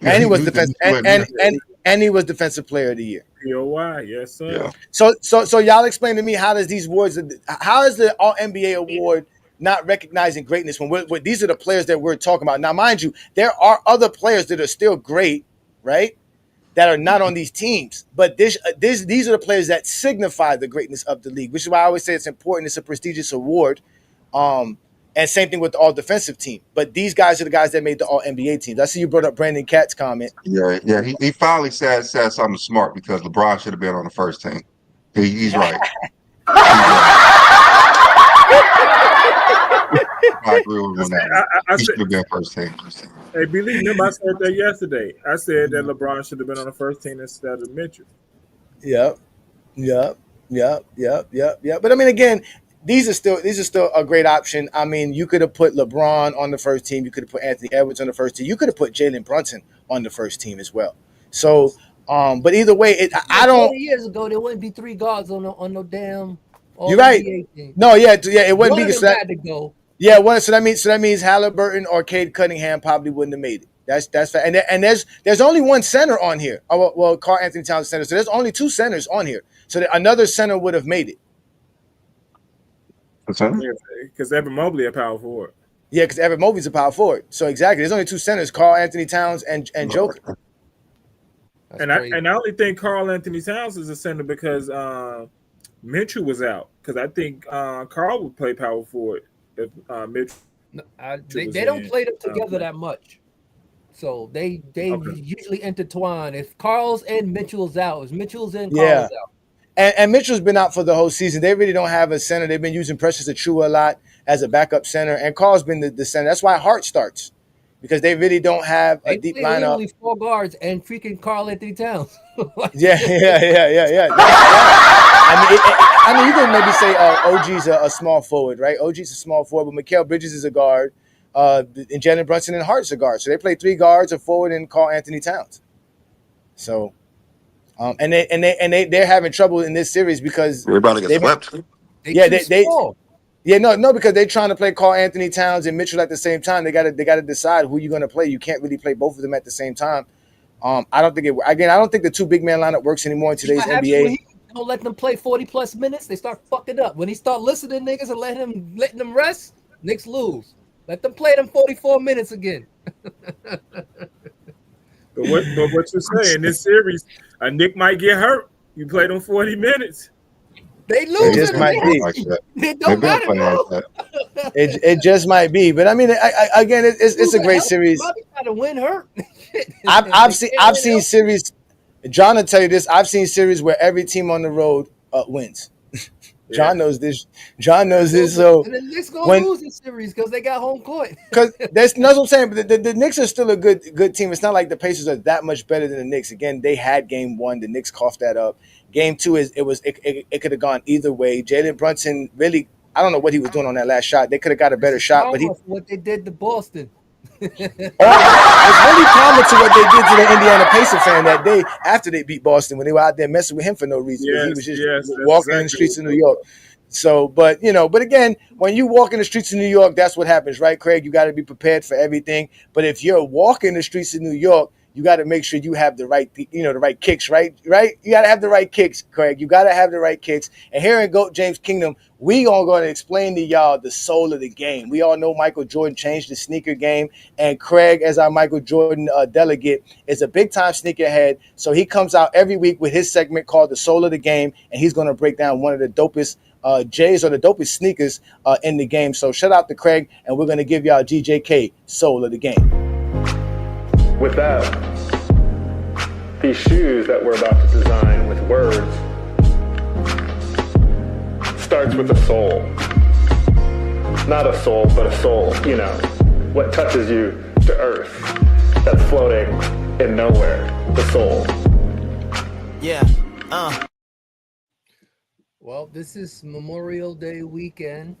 And he was defensive, and he was Defensive Player of the Year. POY, yes, sir. Yeah. So y'all explain to me how is the All-NBA award not recognizing greatness when these are the players that we're talking about? Now, mind you, there are other players that are still great, right? That are not on these teams, but these are the players that signify the greatness of the league, which is why I always say it's important. It's a prestigious award. And same thing with the all-defensive team. But these guys are the guys that made the all-NBA teams. I see you brought up Brandon Katz's comment. Yeah. He finally said something smart because LeBron should have been on the first team. He's right. I agree with him on that. He should have been first team. Hey, believe me, I said that yesterday. I said that LeBron should have been on the first team instead of Mitchell. Yep. But I mean, again, these are still a great option. I mean, you could have put LeBron on the first team. You could have put Anthony Edwards on the first team. You could have put Jalen Brunson on the first team as well. So, but either way, I don't. 20 years ago, there wouldn't be 3 guards on no damn. You're right. Team. No, yeah, it wouldn't One be. of them had to go. Yeah, so that means Halliburton or Cade Cunningham probably wouldn't have made it. That's and there's only one center on here. Oh, well, Karl Anthony Towns center. So there's only 2 centers on here. So another center would have made it. Because Evan Mobley a power forward. Yeah, because Evan Mobley's a power forward. So exactly, there's only 2 centers: Karl Anthony Towns and Joker. And I only think Karl Anthony Towns is a center because Mitchell was out. Because I think Karl would play power forward if Mitchell. They don't play them together that much, so they usually intertwine. If Karl's and Mitchell's out, if Mitchell's in, Karl's out. And Mitchell's been out for the whole season. They really don't have a center. They've been using Precious Achiuwa a lot as a backup center, and Karl's been the center. That's why Hart starts, because they really don't have a deep lineup. Only 4 guards and freaking Karl Anthony Towns. Yeah. I mean, you can maybe say OG's a small forward, right? OG's a small forward, but Mikal Bridges is a guard, and Jalen Brunson and Hart's a guard. So they play 3 guards, a forward, and Karl Anthony Towns. So, and they're having trouble in this series because we're about to get swept. Because they're trying to play Karl Anthony Towns and Mitchell at the same time. They got to decide who you're going to play. You can't really play both of them at the same time. I don't think the 2 big man lineup works anymore in today's NBA. Don't let them play 40+ minutes. They start fucking up. When he start listening to niggas and letting them rest, Knicks lose. Let them play them 44 minutes again. But what you say in this series, a Nick might get hurt. You play them 40 minutes. They lose. It just might be. It don't matter. It just might be. But I mean, again, it's a great series. Bobby got to win hurt. I've seen series. John will tell you this. I've seen series where every team on the road wins. John knows this. So and the Knicks gonna lose this series because they got home court. Because that's what I'm saying. But the Knicks are still a good team. It's not like the Pacers are that much better than the Knicks. Again, they had game 1. The Knicks coughed that up. Game 2 it could have gone either way. Jalen Brunson really, I don't know what he was doing on that last shot. They could have got a better shot, but what they did to Boston. It's really common to what they did to the Indiana Pacers fan that day after they beat Boston when they were out there messing with him for no reason. He was just walking in the streets of New York. So, but again, when you walk in the streets of New York, that's what happens, right, Craig? You got to be prepared for everything. But if you're walking the streets of New York, you got to make sure you have the right, the right kicks, right? You got to have the right kicks, Craig. You got to have the right kicks. And here in GOAT James Kingdom, we are going to explain to y'all the soul of the game. We all know Michael Jordan changed the sneaker game, and Craig, as our Michael Jordan delegate, is a big-time sneakerhead. So he comes out every week with his segment called The Soul of the Game, and he's going to break down one of the dopest J's or the dopest sneakers in the game. So shout out to Craig, and we're going to give y'all GJK, Soul of the Game. With that, these shoes that we're about to design with words starts with a soul. Not a soul, but a soul, what touches you to earth that's floating in nowhere, the soul. Well, this is Memorial Day weekend.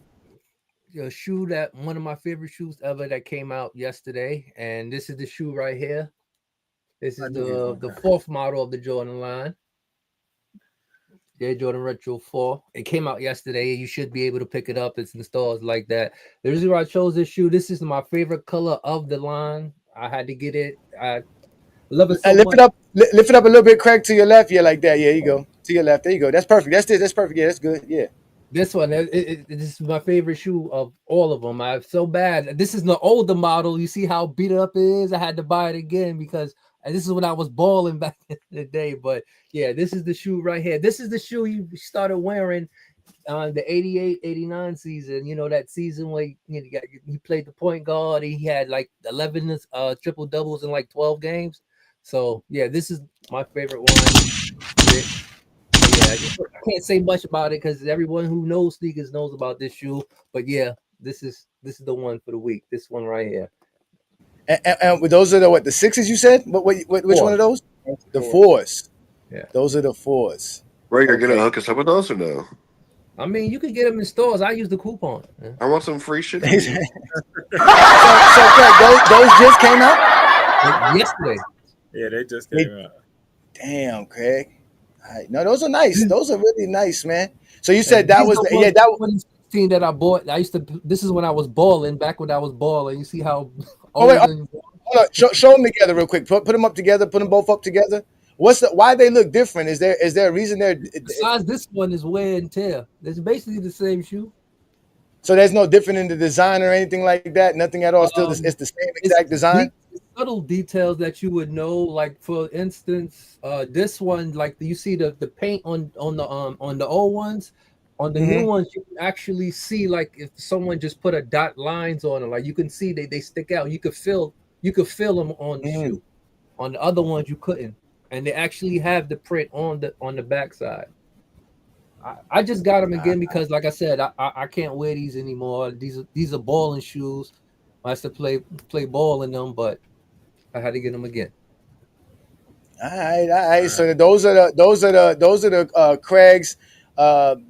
A shoe that one of my favorite shoes ever that came out yesterday, and this is the shoe right here. This is the 4th model of the Jordan line. Jordan Retro 4. It came out yesterday. You should be able to pick it up. It's in the stores like that. The reason why I chose this shoe, this is my favorite color of the line. I had to get it. I love it so much. Lift it up a little bit, Craig, to your left. Yeah, like that. Yeah, you go. To your left. There you go. That's perfect. That's perfect. Yeah, that's good. Yeah. This one, this is my favorite shoe of all of them. I'm so bad. This is the older model. You see how beat up it is? I had to buy it again because this is when I was balling back in the day. But yeah, this is the shoe right here. This is the shoe he started wearing the 88-89 season. That season where he played the point guard. He had like 11 triple doubles in like 12 games. So yeah, this is my favorite one. I can't say much about it because everyone who knows sneakers knows about this shoe. But yeah, this is the one for the week. This one right here. And those are the 6s you said? Which one of those? The 4s. Yeah, those are the 4s. Ray, you're gonna hook us up with those or no? I mean, you can get them in stores. I use the coupon. Yeah. I want some free shit. so Craig, those just came out yesterday. Yeah, they just came out. Damn, Craig. All right. No, those are nice. Those are really nice, man. So you said that was that was team that I bought. This is when I was balling. Back when I was balling. You see how? Show them together real quick. Put them up together. Put them both up together. Why they look different? Is there a reason there? Besides, this one is wear and tear. It's basically the same shoe. So there's no different in the design or anything like that. Nothing at all. Still, it's the same exact design. Subtle details that you would know, like for instance, this one, like you see the paint on the old ones. On the new ones, you can actually see like if someone just put a dot lines on it, like you can see they stick out. You could feel them on the shoe. On the other ones, you couldn't, and they actually have the print on the backside. I just got them again because, like I said, I can't wear these anymore. These are balling shoes. I used to play ball in them, but I had to get them again. All right. So those are the Craig's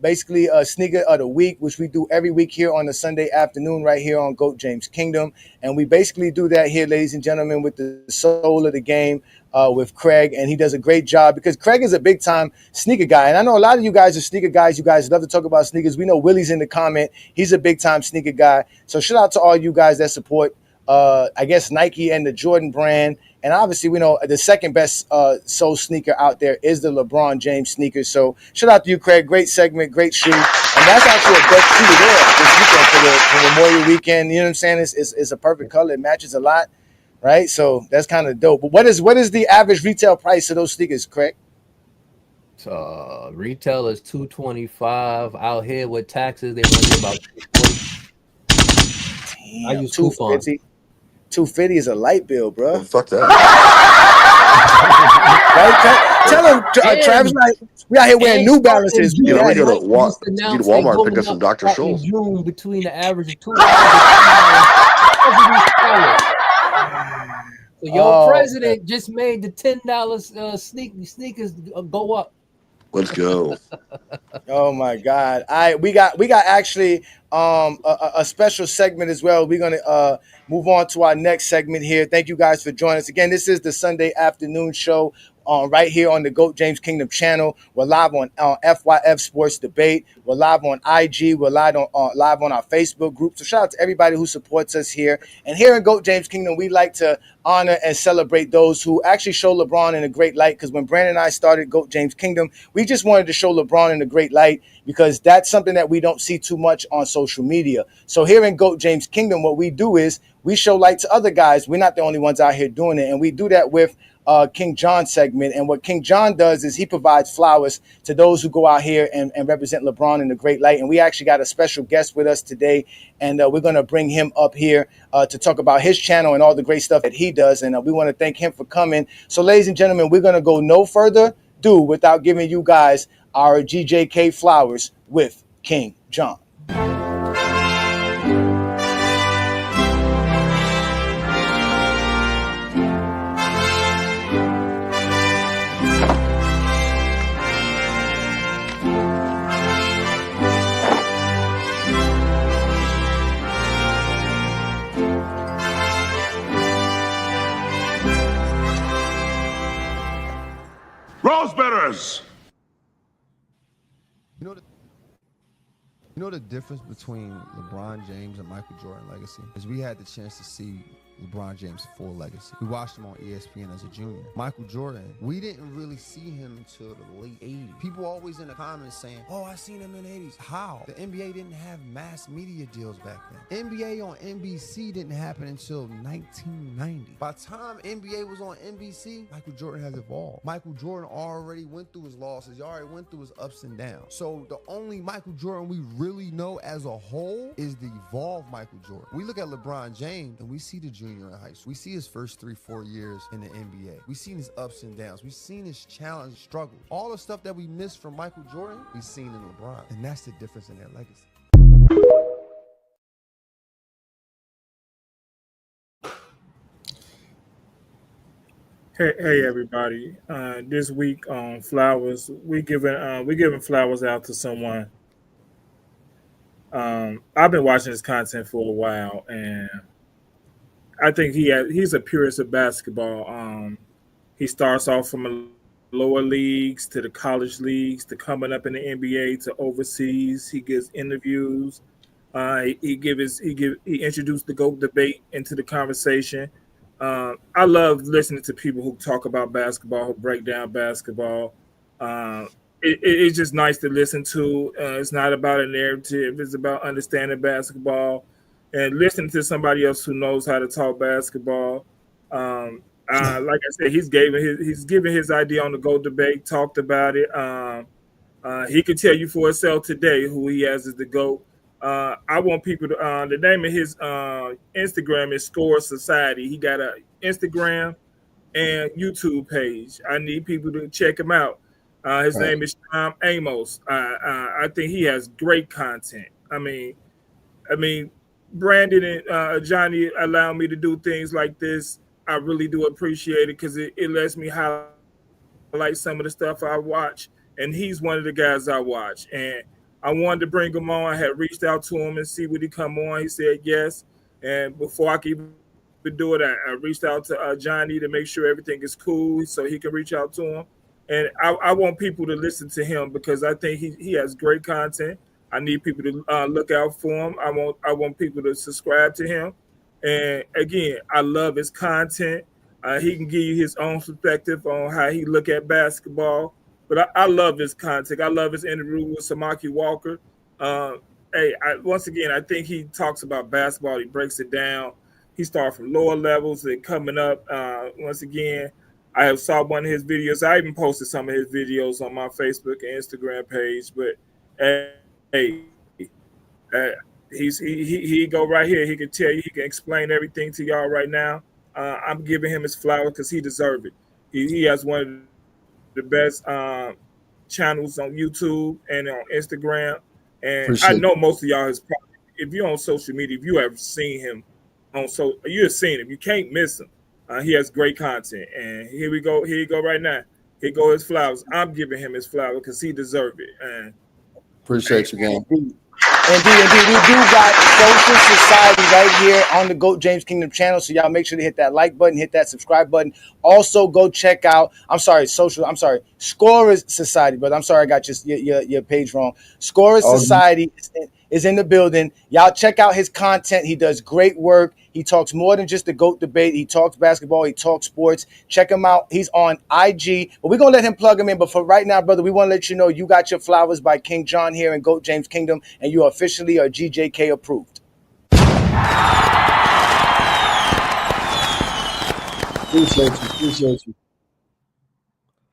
basically sneaker of the week, which we do every week here on the Sunday afternoon right here on GOAT James Kingdom. And we basically do that here, ladies and gentlemen, with the soul of the game with Craig. And he does a great job because Craig is a big time sneaker guy. And I know a lot of you guys are sneaker guys. You guys love to talk about sneakers. We know Willie's in the comment. He's a big time sneaker guy. So shout out to all you guys that support I guess Nike and the Jordan brand. And obviously, we know the second best soul sneaker out there is the LeBron James sneaker. So shout out to you, Craig. Great segment, great shoe. And that's actually a best shoe to wear this weekend for Memorial Weekend. You know what I'm saying? It's a perfect color. It matches a lot, right? So that's kind of dope. But what is the average retail price of those sneakers, Craig? Retail is $225. Out here with taxes, they run about $240. I use coupons. $250 is a light bill, bro. Fuck that. Right? Tell him, Travis, we out here wearing New Balances. We go to Walmart and pick up some Dr. Scholl's. Between the average of $2. So your president just made the $10 sneakers go up. Let's go. Oh my God. We got actually a special segment as well. We're gonna move on to our next segment here. Thank you guys for joining us. Again, this is the Sunday afternoon show right here on the GOAT James Kingdom channel. We're live on FYF Sports Debate. We're live on IG. We're live on our Facebook group. So shout out to everybody who supports us here. And here in GOAT James Kingdom, we like to honor and celebrate those who actually show LeBron in a great light. Because when Brandon and I started GOAT James Kingdom, we just wanted to show LeBron in a great light because that's something that we don't see too much on social media. So here in GOAT James Kingdom, what we do is we show light to other guys. We're not the only ones out here doing it. And we do that with King John segment. And what King John does is he provides flowers to those who go out here and represent LeBron in a great light. And we actually got a special guest with us today. And we're going to bring him up here to talk about his channel and all the great stuff that he does. And we want to thank him for coming. So ladies and gentlemen, we're going to go no further ado without giving you guys our GJK flowers with King John. Rosebetters! You know the difference between LeBron James and Michael Jordan legacy is we had the chance to see LeBron James' full legacy. We watched him on ESPN as a junior. Michael Jordan, we didn't really see him until the late 80s. People always in the comments saying, oh, I seen him in the 80s. How? The NBA didn't have mass media deals back then. NBA on NBC didn't happen until 1990. By the time NBA was on NBC, Michael Jordan has evolved. Michael Jordan already went through his losses. He already went through his ups and downs. So the only Michael Jordan we really know as a whole is the evolved Michael Jordan. We look at LeBron James and we see the junior in high school. We see his first 3-4 years in the NBA. We've seen his ups and downs. We've seen his challenge, struggle. All the stuff that we missed from Michael Jordan, we've seen in LeBron. And that's the difference in their legacy. Hey everybody. This week on Flowers, we're giving flowers out to someone. I've been watching his content for a while, and I think he's a purist of basketball. He starts off from the lower leagues to the college leagues to coming up in the NBA to overseas. He gives interviews. He introduced the GOAT debate into the conversation. I love listening to people who talk about basketball, who break down basketball. It's just nice to listen to. It's not about a narrative. It's about understanding basketball and listening to somebody else who knows how to talk basketball. Like I said, he's given his idea on the GOAT debate, talked about it. He could tell you for himself today who he has as the GOAT. I want people to. The name of his Instagram is Score Society. He got a Instagram and YouTube page. I need people to check him out. His name is Sean Amos. I think he has great content. I mean, Brandon and Johnny allow me to do things like this. I really do appreciate it because it lets me highlight some of the stuff I watch. And he's one of the guys I watch. And I wanted to bring him on. I had reached out to him and see would he come on. He said yes. And before I could even do it, I reached out to Johnny to make sure everything is cool so he can reach out to him. And I want people to listen to him because I think he has great content. I need people to look out for him. I want people to subscribe to him. And again, I love his content. He can give you his own perspective on how he look at basketball. But I love his content. I love his interview with Samaki Walker. Once again, I think he talks about basketball. He breaks it down. He started from lower levels and coming up. Once again, I have saw one of his videos. I even posted some of his videos on my Facebook and Instagram page. But he go right here. He can tell you. He can explain everything to y'all right now. I'm giving him his flowers because he deserves it. He has one of the best channels on YouTube and on Instagram. And I know most of y'all has probably, if you're on social media, if you ever seen him you have seen him. You can't miss him. He has great content. And here we go. Here you go right now. Here go his flowers. I'm giving him his flowers because he deserves it. And appreciate you, gang. Indeed. We do got Social Society right here on the GOAT James Kingdom channel. So y'all make sure to hit that like button, hit that subscribe button. Also go check out, Scorers Society, brother. I'm sorry, I got your page wrong. Scorers Society is in the building. Y'all check out his content. He does great work. He talks more than just the GOAT debate. He talks basketball. He talks sports. Check him out. He's on IG. But we're going to let him plug him in. But for right now, brother, we want to let you know you got your flowers by King John here in GOAT James Kingdom, and you officially are GJK approved. Appreciate you.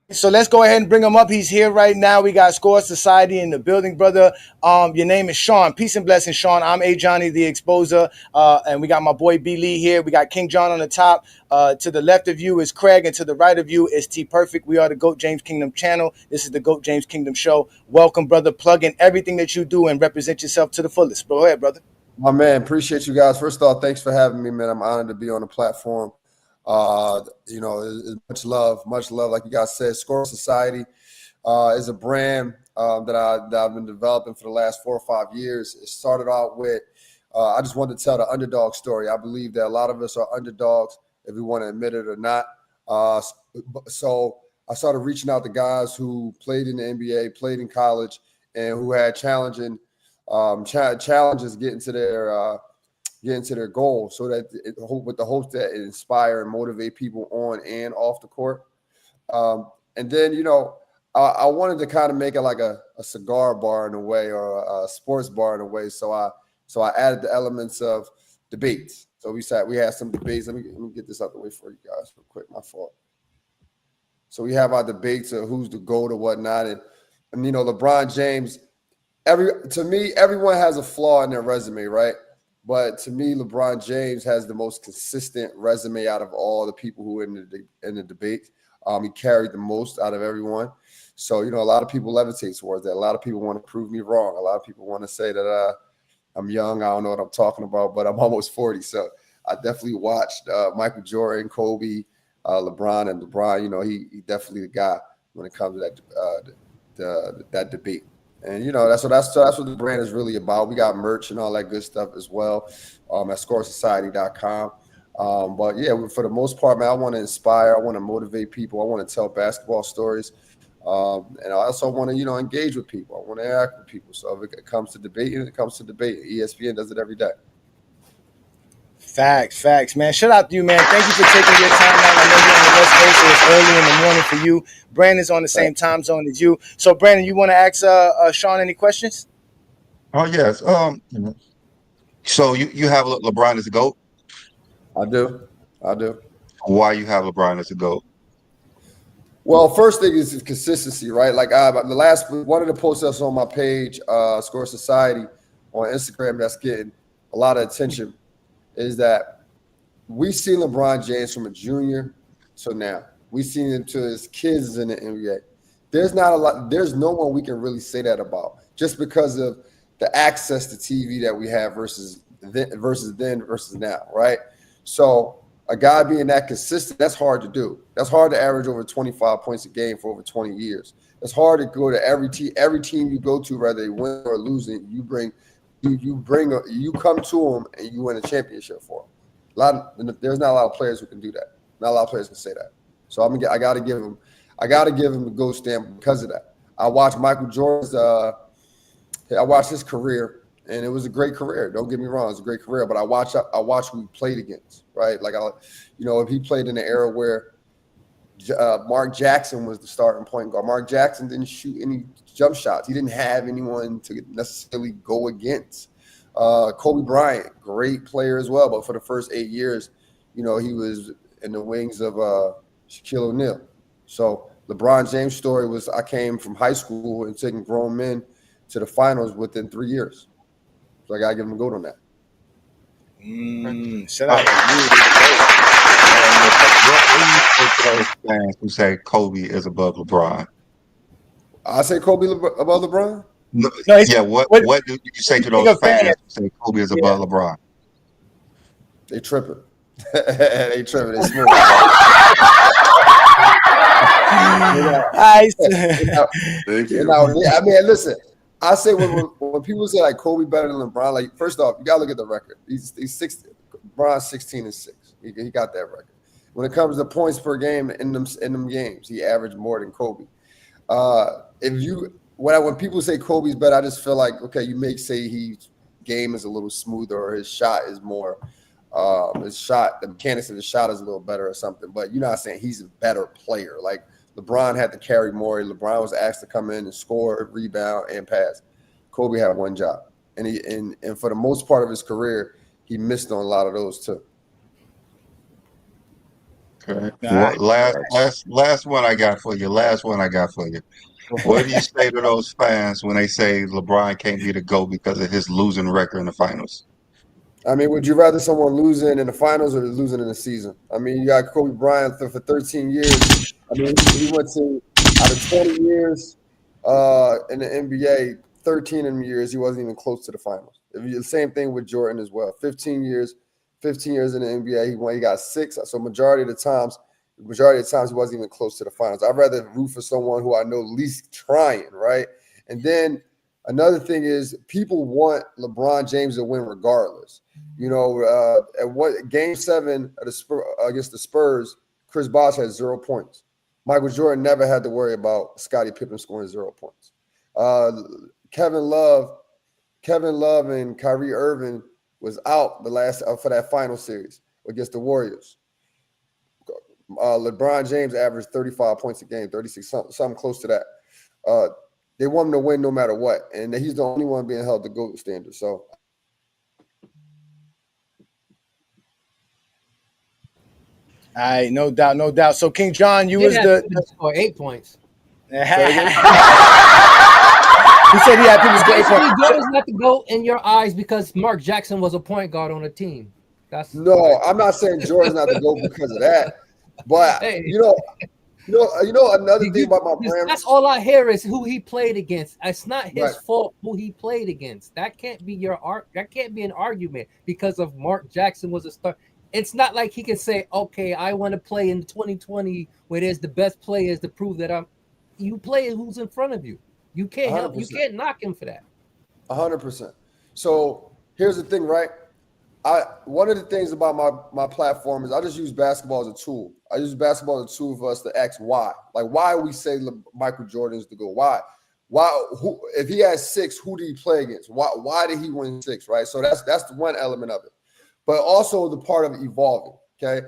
So let's go ahead and bring him up. He's here right now. We got Score Society in the building, brother. Your name is Sean. Peace and blessings, Sean. I'm A. Johnny, the Exposer. And we got my boy B. Lee here. We got King John on the top. To the left of you is Craig, and to the right of you is T Perfect. We are the GOAT James Kingdom channel. This is the GOAT James Kingdom show. Welcome, brother. Plug in everything that you do and represent yourself to the fullest. Go ahead, brother. My man, appreciate you guys. First of all, thanks for having me, man. I'm honored to be on the platform. Much love. Like you guys said, Score Society is a brand that I've been developing for the last 4 or 5 years. It started out with, I just wanted to tell the underdog story. I believe that a lot of us are underdogs, if we want to admit it or not. So I started reaching out to guys who played in the NBA, played in college, and who had challenges getting to their goal, so that with the hopes that it inspire and motivate people on and off the court. And then, I wanted to kind of make it like a cigar bar in a way, or a sports bar in a way. So I added the elements of debates. So we had some debates. Let me get this out the way for you guys real quick. My fault. So we have our debates of who's the GOAT or whatnot. And LeBron James, to me, everyone has a flaw in their resume, right? But to me, LeBron James has the most consistent resume out of all the people who are in the debate. He carried the most out of everyone. So, a lot of people levitate towards that. A lot of people want to prove me wrong. A lot of people want to say that I'm young. I don't know what I'm talking about, but I'm almost 40. So I definitely watched Michael Jordan, Kobe, LeBron, and LeBron. He definitely the guy when it comes to that debate. And that's what the brand is really about. We got merch and all that good stuff as well at scoresociety.com. But yeah, for the most part, man, I want to inspire, I want to motivate people, I want to tell basketball stories, and I also want to engage with people. I want to interact with people. So if it comes to debating, ESPN does it every day. Facts, man. Shout out to you, man. Thank you for taking your time out. I know you're on the West Coast, so it's early in the morning for you. Brandon's on the same time zone as you. So, Brandon, you want to ask Sean any questions? Oh yes. So you have LeBron as a GOAT? I do. Why you have LeBron as a GOAT? Well, first thing is consistency, right? Like the last one of the posts that's on my page, Score Society on Instagram, that's getting a lot of attention, is that we see LeBron James from a junior to now. We seen him to his kids in the NBA. There's no one we can really say that about, just because of the access to TV that we have versus now, right? So a guy being that consistent, that's hard to do. That's hard to average over 25 points a game for over 20 years. It's hard to go to every team you go to, whether they win or losing. You come to them and you win a championship for them. There's not a lot of players who can do that. Not a lot of players can say that. So I got to give him the GOAT stamp because of that. I watched Michael Jordan's. I watched his career. And it was a great career. Don't get me wrong, it was a great career. But I watched who he played against, right? Like, if he played in an era where Mark Jackson was the starting point guard. Mark Jackson didn't shoot any jump shots. He didn't have anyone to necessarily go against. Kobe Bryant, great player as well. But for the first 8 years, he was in the wings of Shaquille O'Neal. So LeBron James' story was, I came from high school and taking grown men to the finals within 3 years. So I gotta give him a GOAT on that. Shout out to those fans who say Kobe is above LeBron? I say Kobe above LeBron. No, yeah. What do you say to those fans who say Kobe is above LeBron? They tripping. They tripping. They smooth. I mean, listen. I say when people say like Kobe better than LeBron, like, first off, you gotta look at the record. He's 60. LeBron's 16-6. He got that record. When it comes to points per game in them games, he averaged more than Kobe. When people say Kobe's better, I just feel like, okay, you may say his game is a little smoother or his shot is more the mechanics of the shot is a little better or something. But you're not saying he's a better player. Like, LeBron had to carry more. LeBron was asked to come in and score, rebound, and pass. Kobe had one job, and for the most part of his career, he missed on a lot of those too. Okay. Last one I got for you. What do you say to those fans when they say LeBron can't be the GOAT because of his losing record in the finals? I mean, would you rather someone losing in the finals or losing in the season? I mean, you got Kobe Bryant for 13 years. I mean, he went to, out of 20 years in the NBA, 13 of them years, he wasn't even close to the finals. The same thing with Jordan as well. 15 years in the NBA, he got 6. So majority of the times, he wasn't even close to the finals. I'd rather root for someone who I know least trying, right? And then another thing is, people want LeBron James to win regardless. At Game 7 against the Spurs, Chris Bosh had 0 points. Michael Jordan never had to worry about Scottie Pippen scoring 0 points. Kevin Love and Kyrie Irving was out the last for that final series against the Warriors. LeBron James averaged 35 points a game, 36, something close to that. They want him to win no matter what, and he's the only one being held to GOAT standard. So, all right, no doubt. So, King John, you was score 8 points. He said he had people score 8 points. Jordan's not the GOAT in your eyes because Mark Jackson was a point guard on a team. I'm not saying Jordan's not the GOAT because of that, but hey. Another thing about my brand. That's all I hear is who he played against. It's not his fault who he played against. That can't be that can't be an argument because of Mark Jackson was a star. It's not like he can say, okay, I want to play in 2020 where there's the best players to prove that you play who's in front of you. You can't help. You can't knock him for that. 100%. So here's the thing, right? One of the things about my platform is I just use basketball as a tool. I use basketball as a tool for us to ask why. Like, why we say Michael Jordan is the GOAT? Why? If he has 6, who did he play against? Why did he win 6? Right. So that's the one element of it. but also the part of evolving. Okay.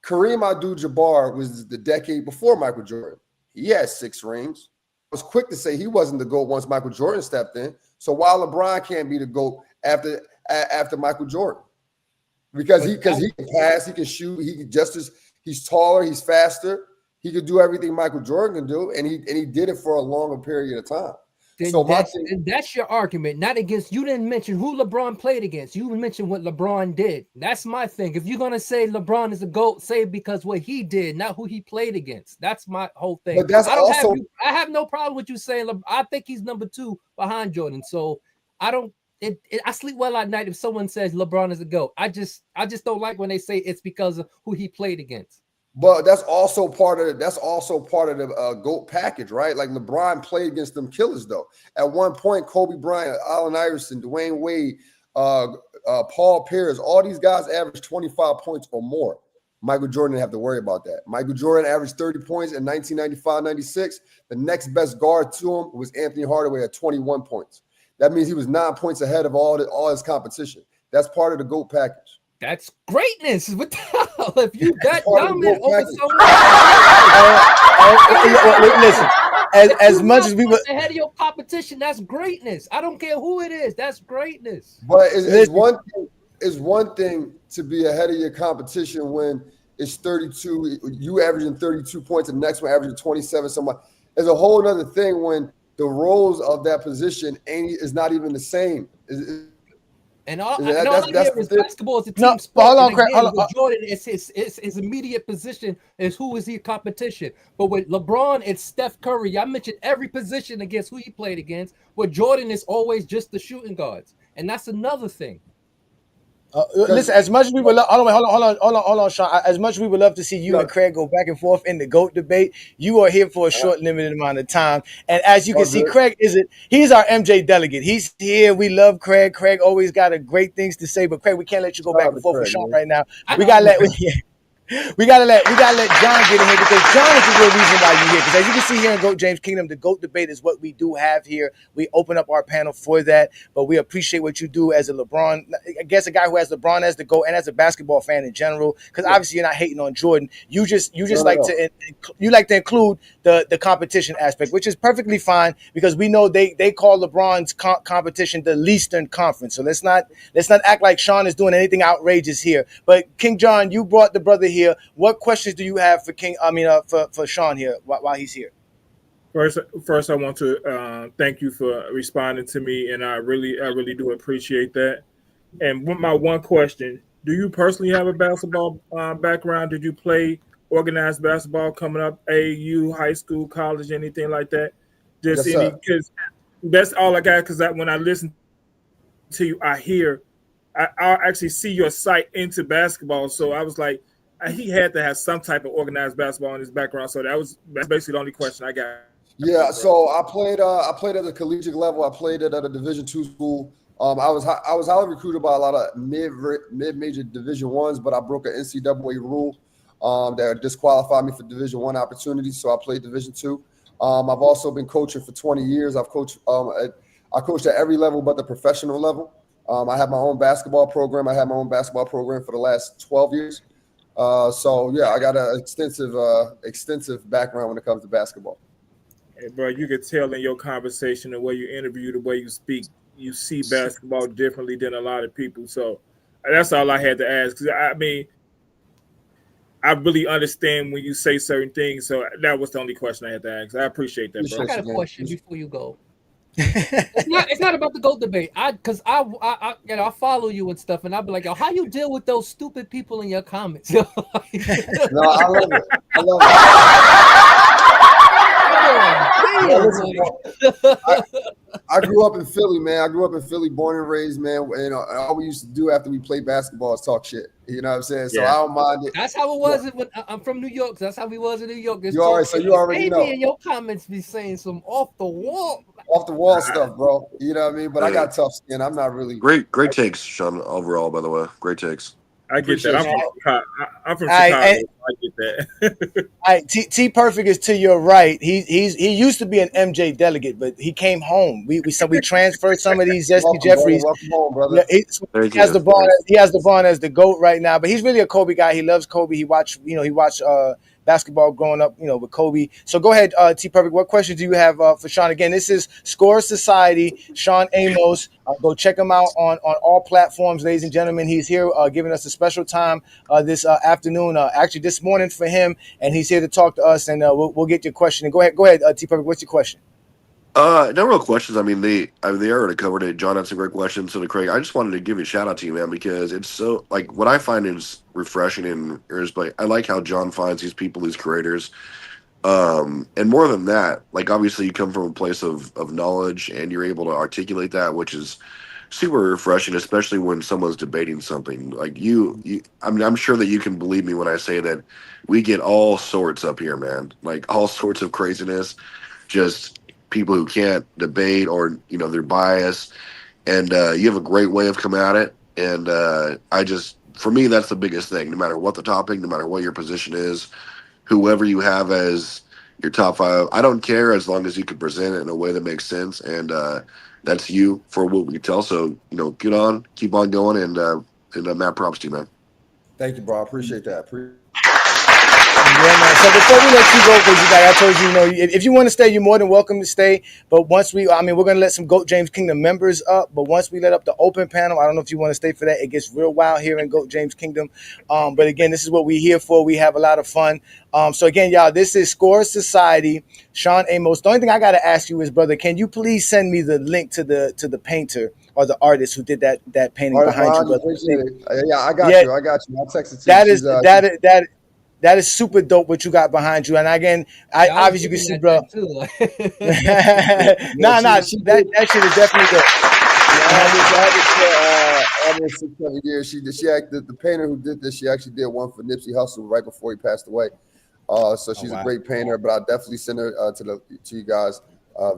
Kareem Abdul-Jabbar was the decade before Michael Jordan. He had 6 rings. I was quick to say he wasn't the GOAT once Michael Jordan stepped in. So why LeBron can't be the GOAT after Michael Jordan? Because he can pass, he can shoot, he's taller, he's faster, he could do everything Michael Jordan can do, and he did it for a longer period of time. Then So that's your argument, not against. You didn't mention who LeBron played against. You mentioned what LeBron did. That's my thing. If you're gonna say LeBron is a GOAT, say it because what he did, not who he played against. That's my whole thing. But that's I have no problem with you saying. I think he's number 2 behind Jordan. So I don't. I sleep well at night if someone says LeBron is a GOAT. I just don't like when they say it's because of who he played against. But that's also part of the GOAT package, right? Like LeBron played against them killers, though. At one point, Kobe Bryant, Allen Iverson, Dwayne Wade, Paul Pierce, all these guys averaged 25 points or more. Michael Jordan didn't have to worry about that. Michael Jordan averaged 30 points in 1995-96. The next best guard to him was Anthony Hardaway at 21 points. That means he was 9 points ahead of all his competition. That's part of the GOAT package. That's greatness. What the hell? If you that dominant over someone, listen. As much as we were ahead of your competition, that's greatness. I don't care who it is. That's greatness. But it's one thing to be ahead of your competition when it's 32. You averaging 32 points, and the next one averaging 27. Somebody. There's a whole other thing when the roles of that position is not even the same. And all I hear is basketball is a team sport. Jordan, it's his immediate position is who is he competition. But with LeBron, it's Steph Curry. I mentioned every position against who he played against. With Jordan, it's always just the shooting guards, and that's another thing. Listen, as much as we would love, hold on, Sean. As much as we would love to see you and Craig go back and forth in the GOAT debate, you are here for a short, limited amount of time. And as you can see, Craig he's our MJ delegate. He's here. We love Craig. Craig always got great things to say. But Craig, we can't let you go back and forth with Sean right now. We gotta let John get in here because John is the real reason why you're here. Because as you can see here in GOAT James Kingdom, the GOAT debate is what we do have here. We open up our panel for that, but we appreciate what you do as a LeBron, I guess a guy who has LeBron as the GOAT and as a basketball fan in general. Because obviously you're not hating on Jordan. You just like to include the competition aspect, which is perfectly fine because we know they call LeBron's competition the Eastern Conference. So let's not act like Sean is doing anything outrageous here. But King John, you brought the brother here. What questions do you have for for Sean here while he's here? First, I want to thank you for responding to me, and I really do appreciate that. And my one question: do you personally have a basketball background? Did you play organized basketball coming up, AAU, high school, college, anything like that? Just yes, any, because that's all I got. Because when I listen to you, I actually see your sight into basketball. So I was like, he had to have some type of organized basketball in his background. So that's basically the only question I got. Yeah, so I played at the collegiate level. I played at a Division II school. I was highly recruited by a lot of mid-major Division Ones, but I broke an NCAA rule that disqualified me for Division I opportunities. So I played Division II. I've also been coaching for 20 years. I've coached. I coached at every level but the professional level. I have my own basketball program. I had my own basketball program for the last 12 years. So yeah, I got an extensive background when it comes to basketball. Hey, bro, you could tell in your conversation, the way you interview, the way you speak, you see basketball differently than a lot of people. So that's all I had to ask. 'Cause I mean, I really understand when you say certain things. So that was the only question I had to ask. I appreciate that, bro. I got a question before you go. It's not about the GOAT debate. Because I follow you and stuff, and I'll be like, yo, how you deal with those stupid people in your comments? No, I love it. I love it. I grew up in Philly, man. I grew up in Philly, born and raised, man. And all we used to do after we played basketball is talk shit. You know what I'm saying? So I don't mind it. That's how it was. When I'm from New York. So that's how we was in New York. You already know. In your comments, be saying some off the wall stuff, bro. You know what I mean? But I got tough skin. I'm not really great takes, Sean. Overall, by the way, great takes. I get that. I'm from Right, Chicago. and, I get that. all right, T Perfect is to your right. He used to be an MJ delegate, but he came home. We transferred some of these Zesty Jeffries. Welcome home, brother. Yeah, he has the bond. He has the bond as the GOAT right now, but he's really a Kobe guy. He loves Kobe. He watched basketball growing up, with Kobe. So go ahead, T Perfect. What questions do you have for Sean? Again, this is Score Society. Sean Amos. Go check him out on all platforms, ladies and gentlemen. He's here giving us a special time this afternoon, actually this morning for him, and he's here to talk to us. And we'll get your question. And go ahead, T Perfect. What's your question? No real questions. I mean, they already covered it. John had some great questions. So, Craig, I just wanted to give you a shout out to you, man, because it's so like what I find is refreshing and I like how John finds these people, these creators, and more than that, like obviously you come from a place of knowledge and you're able to articulate that, which is super refreshing, especially when someone's debating something. Like you. I mean, I'm sure that you can believe me when I say that we get all sorts up here, man. Like all sorts of craziness, just people who can't debate or they're biased, and you have a great way of coming at it, and for me that's the biggest thing. No matter what the topic, no matter what your position is, whoever you have as your top five, I don't care as long as you can present it in a way that makes sense, and that's you for what we can tell. So keep on going, and Matt, props to you, man. Thank you, bro. I appreciate that. Yeah, man. So before we let you go, because like I told you, if you want to stay, you're more than welcome to stay. But we're going to let some GOAT James Kingdom members up. But once we let up the open panel, I don't know if you want to stay for that. It gets real wild here in GOAT James Kingdom. But again, this is what we're here for. We have a lot of fun. So again, y'all, this is Score Society. Sean Amos. The only thing I got to ask you is, brother, can you please send me the link to the painter or the artist who did that painting behind you, brother? Yeah, I got you. I'll text it to you. That is super dope what you got behind you. And again, obviously you can see, bro. That shit is definitely dope. Almost 6-7 years. The painter who did this, she actually did one for Nipsey Hussle right before he passed away. So she's a great painter, but I'll definitely send her to you guys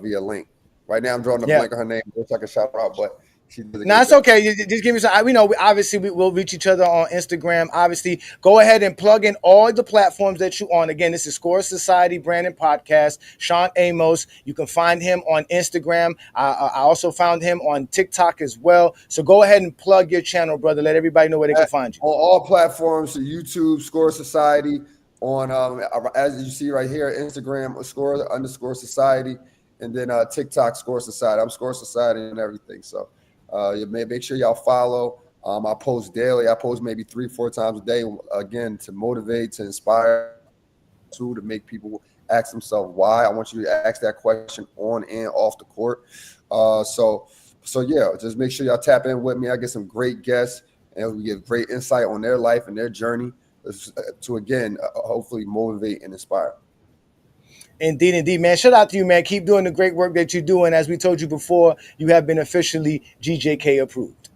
via link. Right now I'm drawing a blank on her name. Wish I could shout her out, but it's okay. Just give me some. Obviously, we'll reach each other on Instagram. Obviously, go ahead and plug in all the platforms that you're on. Again, this is Score Society Brandon Podcast. Sean Amos. You can find him on Instagram. I also found him on TikTok as well. So go ahead and plug your channel, brother. Let everybody know where they can find you. On all platforms, so YouTube, Score Society. On as you see right here, Instagram, Score_Society, and then TikTok, Score Society. I'm Score Society and everything. So. You may make sure y'all follow. I post daily. I post maybe 3-4 times a day, again, to motivate, to inspire, to make people ask themselves why. I want you to ask that question on and off the court. So yeah, just make sure y'all tap in with me. I get some great guests, and we get great insight on their life and their journey to, again, hopefully motivate and inspire. Indeed, man. Shout out to you, man. Keep doing the great work that you're doing. As we told you before, you have been officially GJK approved.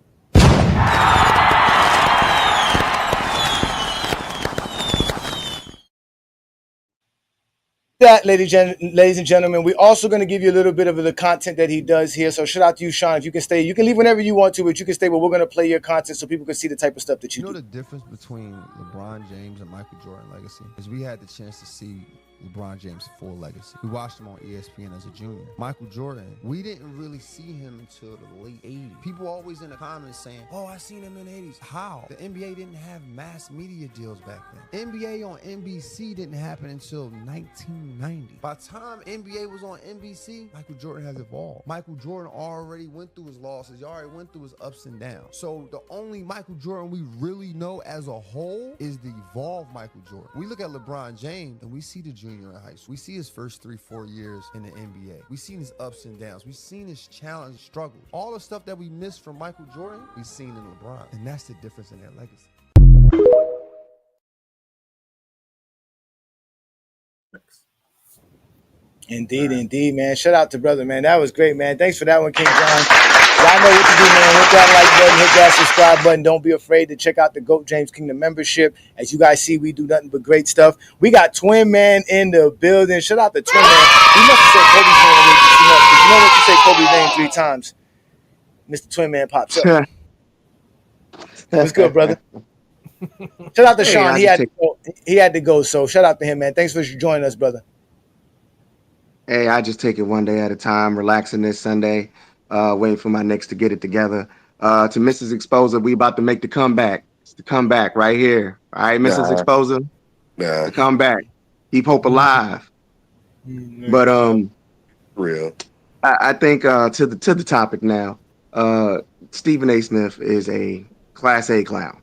That, ladies and gentlemen, we're also going to give you a little bit of the content that he does here. So shout out to you, Sean. If you can stay, you can leave whenever you want to, but you can stay. But we're going to play your content so people can see the type of stuff that you do. The difference between LeBron James and Michael Jordan legacy is we had the chance to see LeBron James' full legacy. We watched him on ESPN as a junior. Michael Jordan, we didn't really see him until the late 80s. People always in the comments saying, oh, I seen him in the 80s. How? The NBA didn't have mass media deals back then. NBA on NBC didn't happen until 1990. By the time NBA was on NBC, Michael Jordan has evolved. Michael Jordan already went through his losses. He already went through his ups and downs. So the only Michael Jordan we really know as a whole is the evolved Michael Jordan. We look at LeBron James and we see the junior in high school. We see his first 3-4 years in the NBA. We've seen his ups and downs. We've seen his challenge, struggle. All the stuff that we missed from Michael Jordan, we've seen in LeBron. And that's the difference in their legacy. Indeed, man. Shout out to brother, man. That was great, man. Thanks for that one, King John. Y'all know what to do, man. Hit that like button, hit that subscribe button. Don't be afraid to check out the GOAT James Kingdom membership. As you guys see, we do nothing but great stuff. We got Twin Man in the building. Shout out to Twin Man. He must have said Kobe's name way too much. Because you know what, you say Kobe's name 3 times, Mr. Twin Man pops up. What's good, brother? Shout out to Hey, Sean. I He just had take to go. He had to go. So shout out to him, man. Thanks for joining us, brother. Hey, I just take it one day at a time, relaxing this Sunday, waiting for my Knicks to get it together. To Mrs. Exposer, we about to make the comeback. It's the comeback right here. All right, Mrs. Nah, Exposer, nah, the comeback. Keep hope alive. But real. I think to the topic now. Stephen A. Smith is a Class A clown.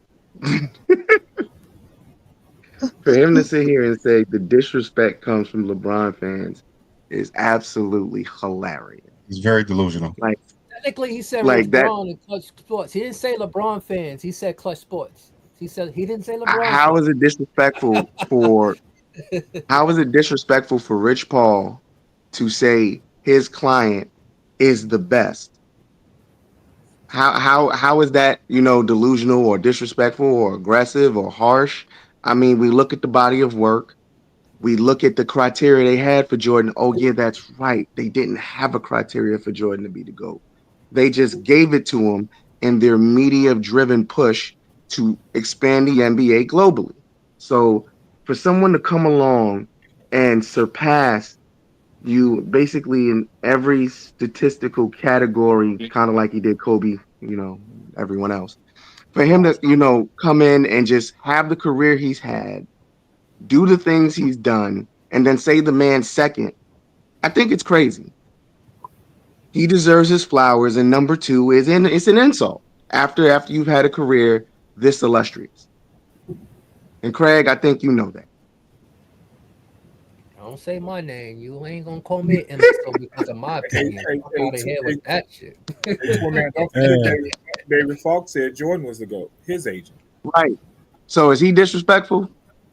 For him to sit here and say the disrespect comes from LeBron fans is absolutely hilarious. He's very delusional. Like Technically, he said like that. LeBron and Clutch Sports. He didn't say LeBron fans. He said Clutch Sports. He didn't say LeBron. How fans. is it disrespectful for? How is it disrespectful for Rich Paul to say his client is the best? How is that, delusional or disrespectful or aggressive or harsh? I mean, we look at the body of work. We look at the criteria they had for Jordan. Oh, yeah, that's right. They didn't have a criteria for Jordan to be the GOAT. They just gave it to him in their media-driven push to expand the NBA globally. So for someone to come along and surpass you basically in every statistical category, kind of like he did Kobe, everyone else. For him to, come in and just have the career he's had, do the things he's done, and then say the man's second, I think it's crazy. He deserves his flowers, and number two it's an insult after you've had a career this illustrious. And Craig, I think you know that. Don't say my name. You ain't gonna call me an insult because of my opinion. I'm out of here with that shit. David Falk said Jordan was the GOAT. His agent. Right. So is he disrespectful?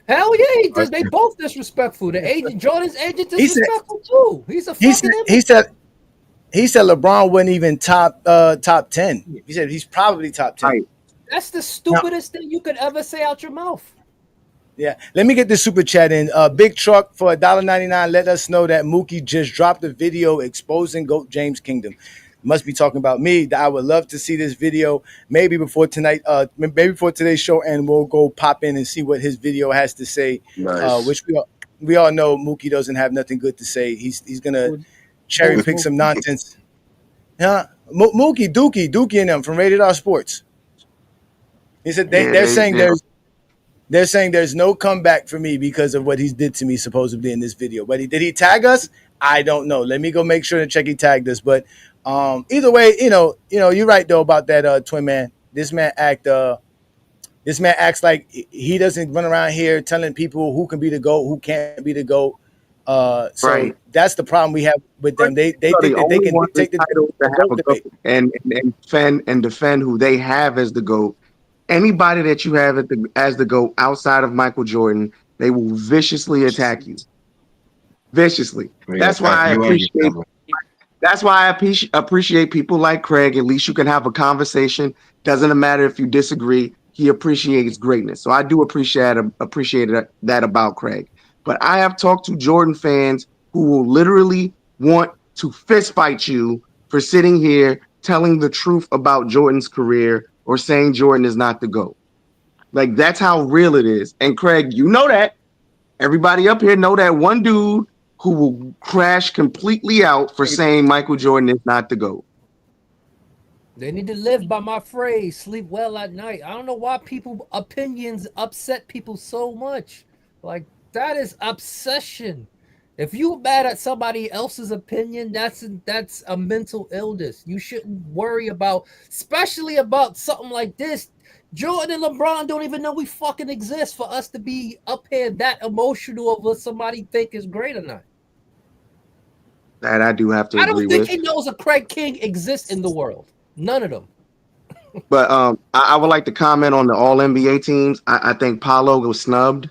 Hell yeah, he does. They both disrespectful. The agent, Jordan's agent, disrespectful too. He's a fucking. He said LeBron wasn't even top 10. He said he's probably top 10. Right. That's the stupidest thing you could ever say out your mouth. Yeah, let me get this super chat in. Big Truck for $1.99. Let us know that Mookie just dropped a video exposing GOAT James Kingdom. Must be talking about me. I would love to see this video maybe before tonight, maybe before today's show, and we'll go pop in and see what his video has to say. Nice. Which we all know Mookie doesn't have nothing good to say. He's gonna cherry pick some nonsense. Yeah, Mookie, Dookie, and them from Rated R Sports. He said they're saying there's no comeback for me because of what he did to me supposedly in this video. But did he tag us? I don't know. Let me go make sure to check he tagged us. But either way, you're right though about that twin man. This man acts like he doesn't run around here telling people who can be the GOAT, who can't be the GOAT. So Right. that's the problem we have with them. They think that they can take the title to have a GOAT and defend who they have as the GOAT. Anybody that you have as the GOAT outside of Michael Jordan, they will viciously attack you. Viciously. That's why I appreciate. That's why I appreciate people like Craig. At least you can have a conversation. Doesn't matter if you disagree. He appreciates greatness. So I do appreciate that about Craig. But I have talked to Jordan fans who will literally want to fist fight you for sitting here telling the truth about Jordan's career or saying Jordan is not the GOAT. Like, that's how real it is. And Craig, you know that. Everybody up here know that one dude who will crash completely out for saying Michael Jordan is not the GOAT. They need to live by my phrase, sleep well at night. I don't know why people opinions upset people so much. Like, that is obsession. If you mad at somebody else's opinion, that's a mental illness. You shouldn't worry about, especially about something like this. Jordan and LeBron don't even know we fucking exist for us to be up here that emotional of what somebody think is great or not. That I do have to I agree don't think with. he knows a Craig King exists in the world. None of them. But I would like to comment on the All NBA teams. I think Paolo was snubbed.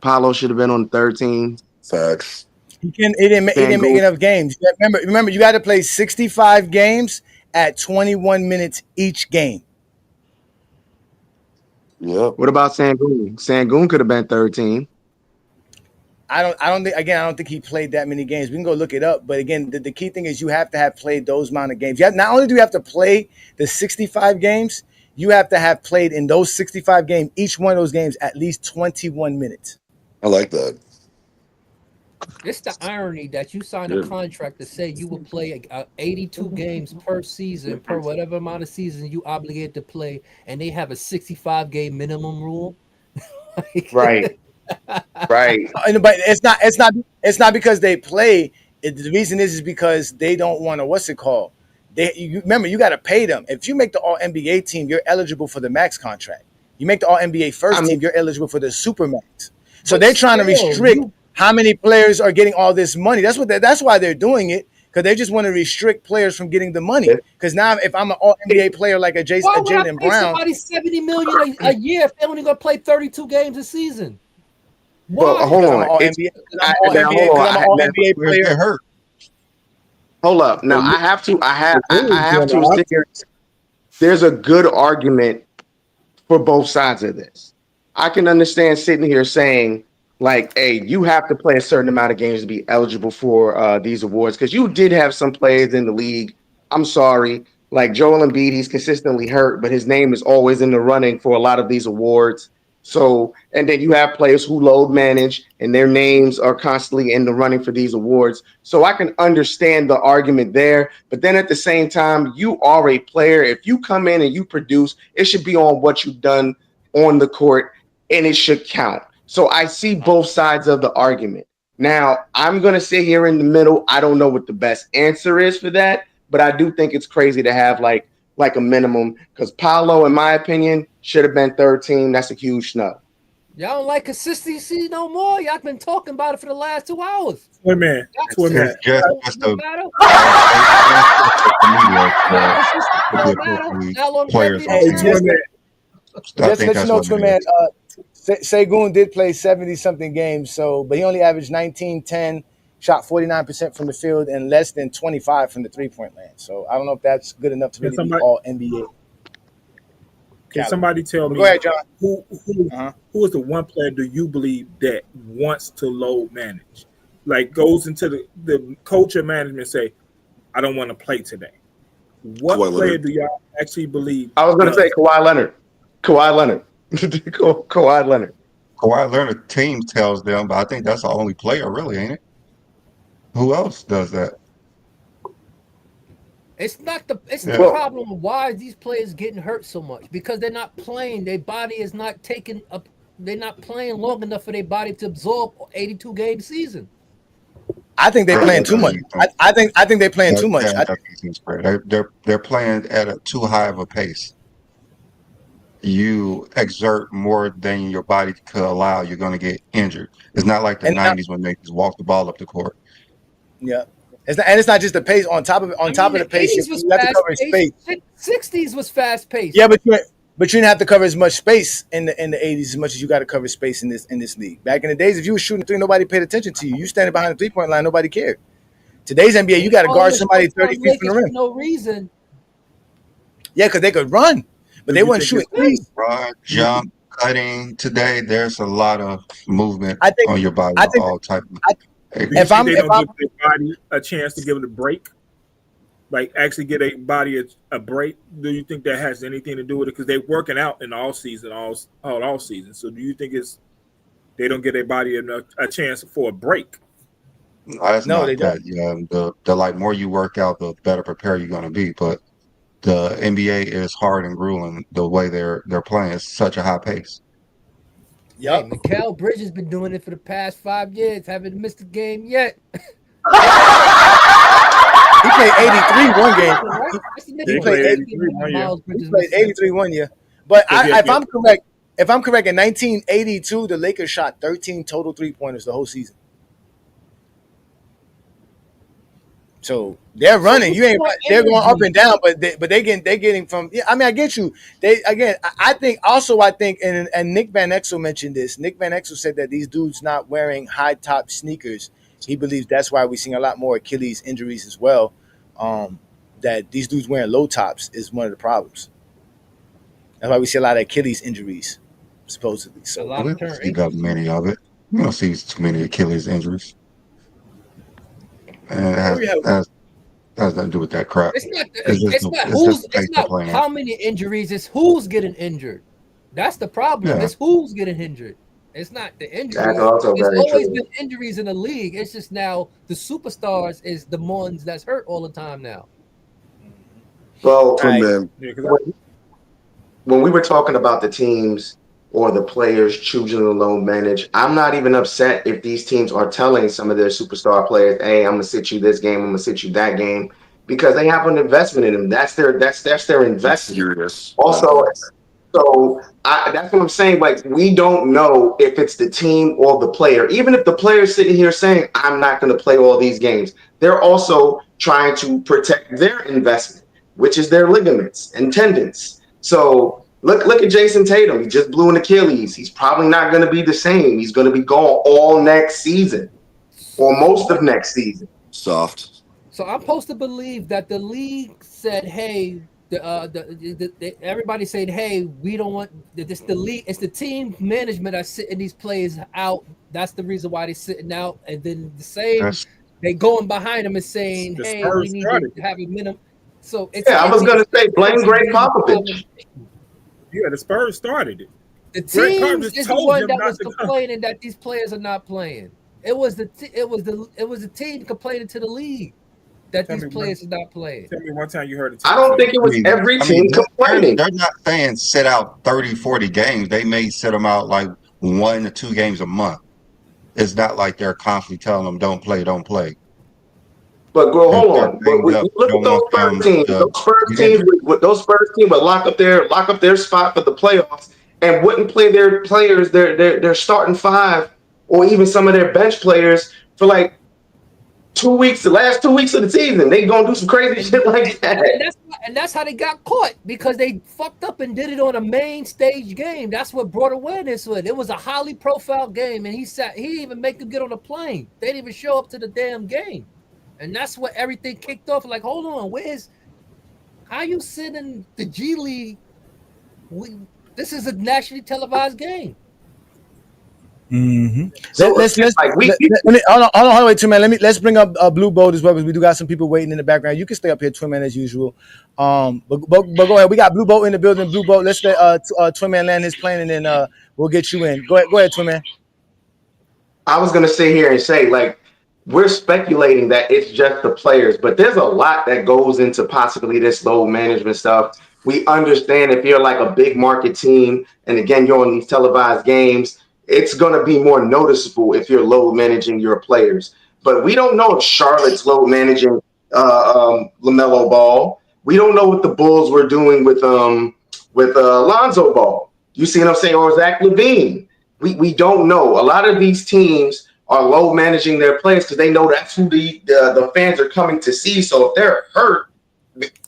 Paolo should have been on the third team. Facts. He didn't make enough games. Remember, you got to play 65 games at 21 minutes each game. Yep. What about Sangoon? Sangoon could have been third team. I don't think he played that many games. We can go look it up, but again, the key thing is you have to have played those amount of games. Not only do you have to play the 65 games, you have to have played in those 65 games, each one of those games, at least 21 minutes. I like that. It's the irony that you sign a contract to say you will play 82 games per season, per whatever amount of seasons you obligated to play, and they have a 65-game minimum rule. Right. Right. But it's not because they play. The reason is because they don't want to. What's it called? Remember, you got to pay them. If you make the All NBA team, you're eligible for the max contract. You make the All NBA first team, you're eligible for the super max. So they're trying to restrict how many players are getting all this money. That's why they're doing it, because they just want to restrict players from getting the money. Because now, if I'm an All NBA player like a Jaylen Brown, somebody $70 million a year if they only gonna play 32 games a season. Well, hold on. I'm an All NBA player. Hurt. Hold up. Now I have to sit here. There's a good argument for both sides of this. I can understand sitting here saying, like, hey, you have to play a certain amount of games to be eligible for these awards, because you did have some players in the league. I'm sorry, like Joel Embiid, he's consistently hurt, but his name is always in the running for a lot of these awards. So, and then you have players who load manage and their names are constantly in the running for these awards. So I can understand the argument there. But then at the same time, you are a player. If you come in and you produce, it should be on what you've done on the court, and it should count. So I see both sides of the argument. Now, I'm going to sit here in the middle. I don't know what the best answer is for that, but I do think it's crazy to have like a minimum, because Paolo, in my opinion, should have been third team. That's a huge snub. Y'all don't like consistency no more. Y'all been talking about it for the last 2 hours. Wait a minute. Just let you know, Twin Man, Segun did play 70-something games, but he only averaged 19, 10, shot 49% from the field, and less than 25 from the three-point land. So I don't know if that's good enough to really be all NBA. Can somebody tell me? Go ahead, John. Who is the one player do you believe that wants to load manage? Like goes into the coach or management say, I don't want to play today. What player do y'all actually believe? I was going to say Kawhi Leonard. Kawhi Leonard team tells them, but I think that's the only player really, ain't it? Who else does that? It's not the problem of why these players getting hurt so much, because they're not playing. Their body is not taking up. They're not playing long enough for their body to absorb 82 game season. I think they're playing too much. I think they're playing too much. They're playing at too high of a pace. You exert more than your body could allow, you're going to get injured. It's not like the 90s when they just walk the ball up the court. Yeah. It's not just the pace. On top of the pace, you have to cover space. 60s was fast paced. Yeah, but you didn't have to cover as much space in the 80s as much as you got to cover space in this league. Back in the days, if you were shooting three, nobody paid attention to you. You standing behind the 3-point line, nobody cared. Today's NBA, you got to guard somebody 30 feet from the rim. For no reason. Yeah, because they could run, but they weren't shooting threes. Run, jump, cutting. Today, there's a lot of movement on your body. All type. If they don't give their body a chance to give it a break, like actually get a body a break, do you think that has anything to do with it? Because they're working out in all season. So do you think they don't get their body a chance for a break? No, they don't. Yeah, the like more you work out, the better prepared you're going to be. But the NBA is hard and grueling the way they're playing. It's such a high pace. Yeah, hey, Mikal Bridges been doing it for the past 5 years. Haven't missed a game yet. He played 83 one game. He played 83 one year. But if I'm correct, in 1982, the Lakers shot 13 total 3-pointers the whole season. So they're running. They're going up and down, but they're getting from. Yeah, I mean, I get you. I think, and Nick Van Exel mentioned this. Nick Van Exel said that these dudes not wearing high top sneakers. He believes that's why we're seeing a lot more Achilles injuries as well. That these dudes wearing low tops is one of the problems. That's why we see a lot of Achilles injuries, supposedly. So we don't see that many of it. We don't see too many Achilles injuries. That has nothing to do with that crap. It's not. It's just the It's pace they're not playing how at. many injuries. It's who's getting injured. That's the problem. Yeah. It's who's getting injured. It's not the injuries. That's also There's very always true. been injuries in the league. It's just now the superstars is the ones that's hurt all the time now. Well, Man, when we were talking about the teams or the players choosing to loan manage, I'm not even upset if these teams are telling some of their superstar players, "Hey, I'm gonna sit you this game, I'm gonna sit you that game," because they have an investment in them. That's their investment. serious. Also, that's what I'm saying. Like, we don't know if it's the team or the player. Even if the player's sitting here saying, "I'm not going to play all these games," they're also trying to protect their investment, which is their ligaments and tendons. So look at Jason Tatum. He just blew an Achilles. He's probably not going to be the same. He's going to be gone all next season or most of next season. Soft. So I'm supposed to believe that the league said, "Hey." Everybody said, "Hey, we don't want this." The league, it's the team management that's sitting these players out. That's the reason why they're sitting out. And then the same, they going behind them and saying, "Hey, we need to have a minimum." So it's I was going to say, blame Greg Popovich. Yeah, the Spurs started it. The team is the one that was complaining that these players are not playing. It was the team complaining to the league that these players are not playing. Tell me one time you heard it. I don't think it was every team complaining. They're not saying sit out 30, 40 games. They may sit them out like 1 to 2 games a month. It's not like they're constantly telling them don't play. But hold on. But look at those Spurs teams. Those Spurs teams would lock up their spot for the playoffs and wouldn't play their players, their starting five, or even some of their bench players for like 2 weeks, the last 2 weeks of the season. They gonna do some crazy shit like that. And that's how they got caught, because they fucked up and did it on a main stage game. That's what brought awareness with it. It was a highly profiled game, and he didn't even make them get on a plane. They didn't even show up to the damn game. And that's what everything kicked off. Like, hold on, how you sitting the G League? This is a nationally televised game. Mm-hmm. So hold on, wait, Twin Man. Let's bring up Blue Boat as well, because we do got some people waiting in the background. You can stay up here, Twin Man, as usual. But go ahead. We got Blue Boat in the building. Blue Boat. Let's let Twin Man land his plane, and then we'll get you in. Go ahead, Twin Man. I was gonna sit here and say, like, we're speculating that it's just the players, but there's a lot that goes into possibly this load management stuff. We understand if you're like a big market team, and again, you're on these televised games, it's going to be more noticeable if you're load managing your players. But we don't know if Charlotte's load managing LaMelo Ball. We don't know what the Bulls were doing with Lonzo Ball. You see what I'm saying? Or Zach LaVine. We don't know. A lot of these teams are load managing their players because they know that's who the fans are coming to see. So if they're hurt,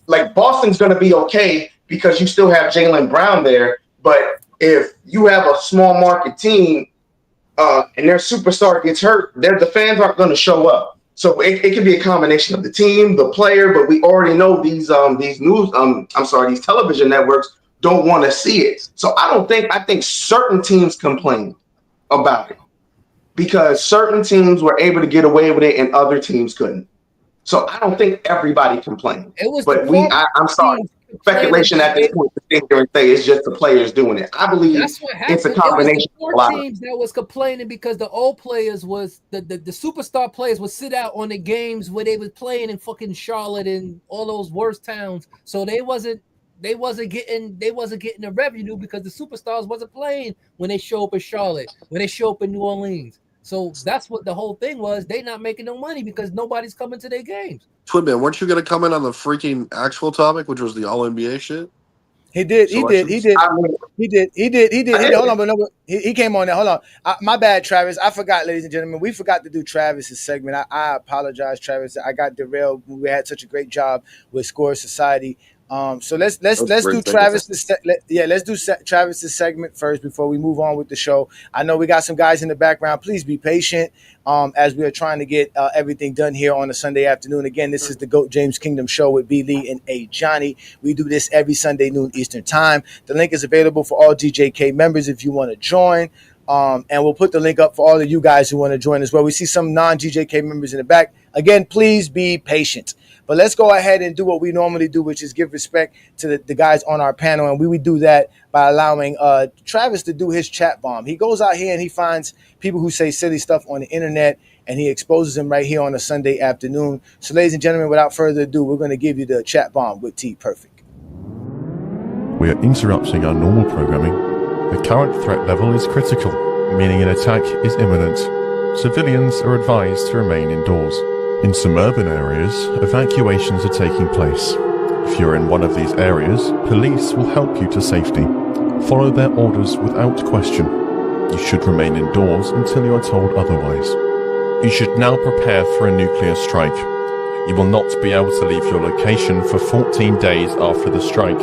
like, Boston's going to be okay because you still have Jaylen Brown there. But if you have a small market team and their superstar gets hurt, the fans aren't going to show up. So it can be a combination of the team, the player, but we already know these television networks don't want to see it. So I think certain teams complain about it because certain teams were able to get away with it and other teams couldn't. So I don't think everybody complained. I'm sorry. Speculation at this point to sit here and say it's just the players doing it. I believe it's a combination of a lot of teams that was complaining because the old players was the superstar players would sit out on the games where they was playing in fucking Charlotte and all those worst towns. So they wasn't getting the revenue because the superstars wasn't playing when they show up in Charlotte, when they show up in New Orleans. So that's what the whole thing was. They not making no money because nobody's coming to their games. Twin Man, weren't you going to comment on the freaking actual topic, which was the All NBA shit? He did. Hold on, but no, he came on there. Hold on. My bad, Travis. I forgot, ladies and gentlemen. We forgot to do Travis's segment. I apologize, Travis. I got derailed. We had such a great job with Score Society. So let's do Travis's Travis's segment first before we move on with the show. I know we got some guys in the background. Please be patient as we are trying to get everything done here on a Sunday afternoon. Again, this is the GOAT James Kingdom Show with B. Lee and A. Johnny. We do this every Sunday noon Eastern Time. The link is available for all GJK members if you want to join. And we'll put the link up for all of you guys who want to join as well. We see some non-GJK members in the back. Again, please be patient. But let's go ahead and do what we normally do, which is give respect to the guys on our panel. And we would do that by allowing Travis to do his chat bomb. He goes out here and he finds people who say silly stuff on the internet, and he exposes them right here on a Sunday afternoon. So, ladies and gentlemen, without further ado, we're going to give you the chat bomb with T Perfect. We are interrupting our normal programming. The current threat level is critical, meaning an attack is imminent. Civilians are advised to remain indoors. In some urban areas, evacuations are taking place. If you're in one of these areas, police will help you to safety. Follow their orders without question. You should remain indoors until you are told otherwise. You should now prepare for a nuclear strike. You will not be able to leave your location for 14 days after the strike.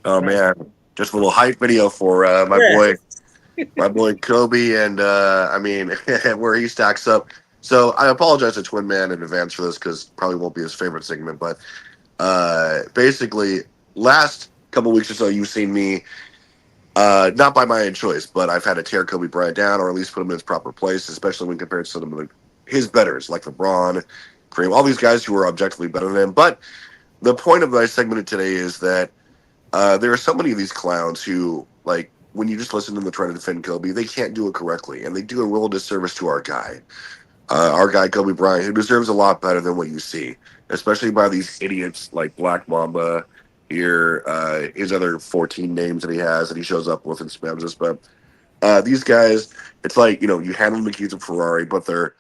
Oh man, just a little hype video for my boy Kobe, and I mean where he stacks up. So I apologize to Twin Man in advance for this because probably won't be his favorite segment, but basically last couple weeks or so you've seen me not by my own choice, but I've had to tear Kobe Bryant down or at least put him in his proper place, especially when compared to some of his betters like LeBron, Kareem, all these guys who are objectively better than him. But the point of my segment today is that there are so many of these clowns who, like, when you just listen to them try to defend Kobe, they can't do it correctly, and they do a real disservice to our guy Kobe Bryant, who deserves a lot better than what you see, especially by these idiots like Black Mamba here, his other 14 names that he has that he shows up with and spams us. But these guys, it's like, you hand them the keys of Ferrari, but they're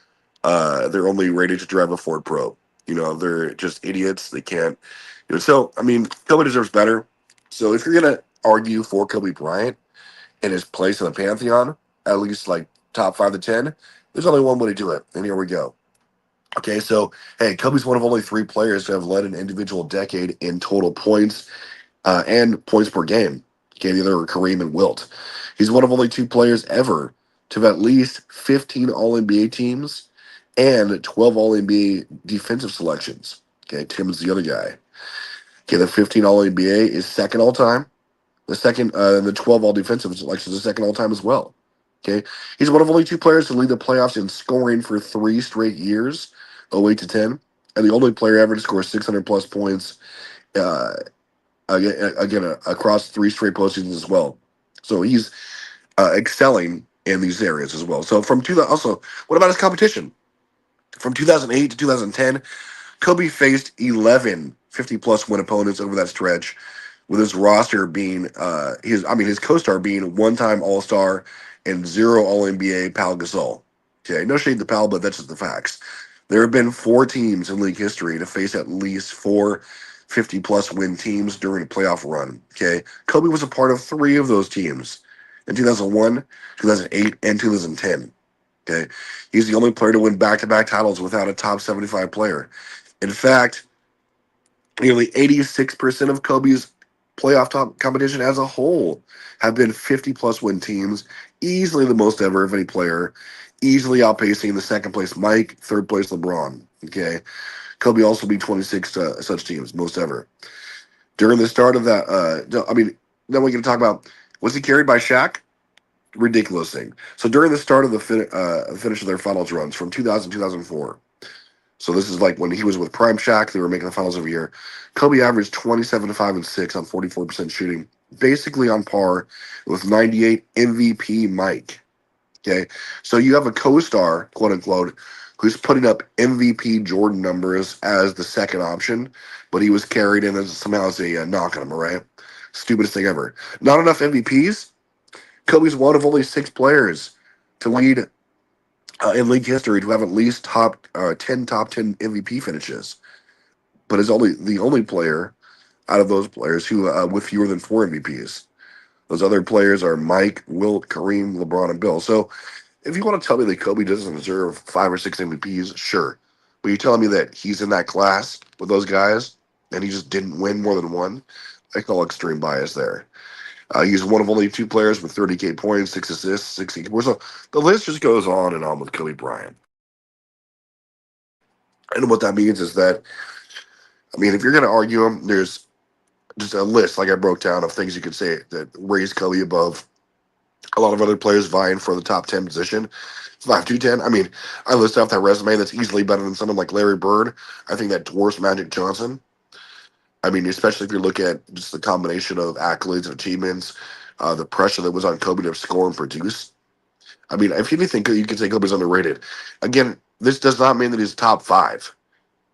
only rated to drive a Ford Pro. They're just idiots. They can't. So, I mean, Kobe deserves better. So if you're going to argue for Kobe Bryant and his place in the Pantheon, at least like top 5 to 10, there's only one way to do it. And here we go. Okay, so, hey, Kobe's one of only 3 players to have led an individual decade in total points and points per game. Okay, the other are Kareem and Wilt. He's one of only 2 players ever to have at least 15 All-NBA teams and 12 All-NBA defensive selections. Okay, Tim's the other guy. Okay, the 15 All-NBA is second all-time. The 12 All-Defensive selections is second all-time as well. Okay, he's one of only 2 players to lead the playoffs in scoring for 3 straight years, 08 to 10, and the only player ever to score 600-plus points again across 3 straight postseasons as well. So he's excelling in these areas as well. So also, what about his competition? From 2008 to 2010, Kobe faced 11 50-plus win opponents over that stretch, with his roster being his co-star being 1-time All-Star and 0 All-NBA Pal Gasol. Okay, no shade to Pal, but that's just the facts. There have been 4 teams in league history to face at least 4 50-plus win teams during a playoff run. Okay, Kobe was a part of 3 of those teams in 2001, 2008, and 2010. Okay, he's the only player to win back-to-back titles without a top 75 player. In fact, nearly 86% of Kobe's playoff top competition as a whole have been 50-plus win teams, easily the most ever of any player, easily outpacing the second place Mike, third place LeBron. Okay, Kobe also beat 26 such teams, most ever. During the start of that, then we're going to talk about, was he carried by Shaq? Ridiculous thing. So during the start of the finish of their finals runs from 2000 2004, So this is like when he was with Prime Shaq, they were making the finals every year. Kobe averaged 27, 5, and 6 on 44% shooting, basically on par with 98 MVP Mike. Okay, so you have a co-star, quote unquote, who's putting up MVP Jordan numbers as the second option, but he was carried in as somehow as a knock on him, right? Stupidest thing ever. Not enough MVPs. Kobe's one of only 6 players to lead in league history to have at least top 10 MVP finishes, but is only the only player out of those players who with fewer than 4 MVPs. Those other players are Mike, Wilt, Kareem, LeBron, and Bill. So if you want to tell me that Kobe doesn't deserve 5 or 6 MVPs, sure. But you're telling me that he's in that class with those guys and he just didn't win more than one? I call extreme bias there. He's one of only 2 players with 30K points, 6 assists, 16 points. So the list just goes on and on with Kobe Bryant. And what that means is that, I mean, if you're going to argue him, there's just a list, like I broke down, of things you could say that raise Kobe above a lot of other players vying for the top 10 position. 5 to 10. I mean, I list off that resume that's easily better than someone like Larry Bird. I think that dwarfs Magic Johnson. I mean, especially if you look at just the combination of accolades and achievements, the pressure that was on Kobe to score and produce. I mean, if anything, you could say Kobe's underrated. Again, this does not mean that he's top 5.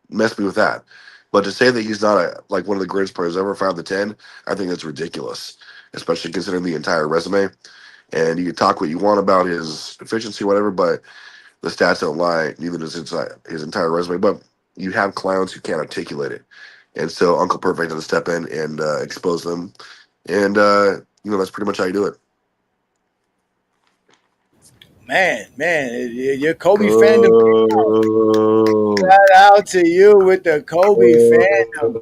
Mess me with that. But to say that he's not like one of the greatest players ever, 5 to 10, I think that's ridiculous, especially considering the entire resume. And you can talk what you want about his efficiency, whatever, but the stats don't lie. Neither does his entire resume. But you have clowns who can't articulate it. And so Uncle Perfect had to step in and expose them. And, that's pretty much how you do it. Man, your Kobe fandom. Shout out to you with the Kobe fandom.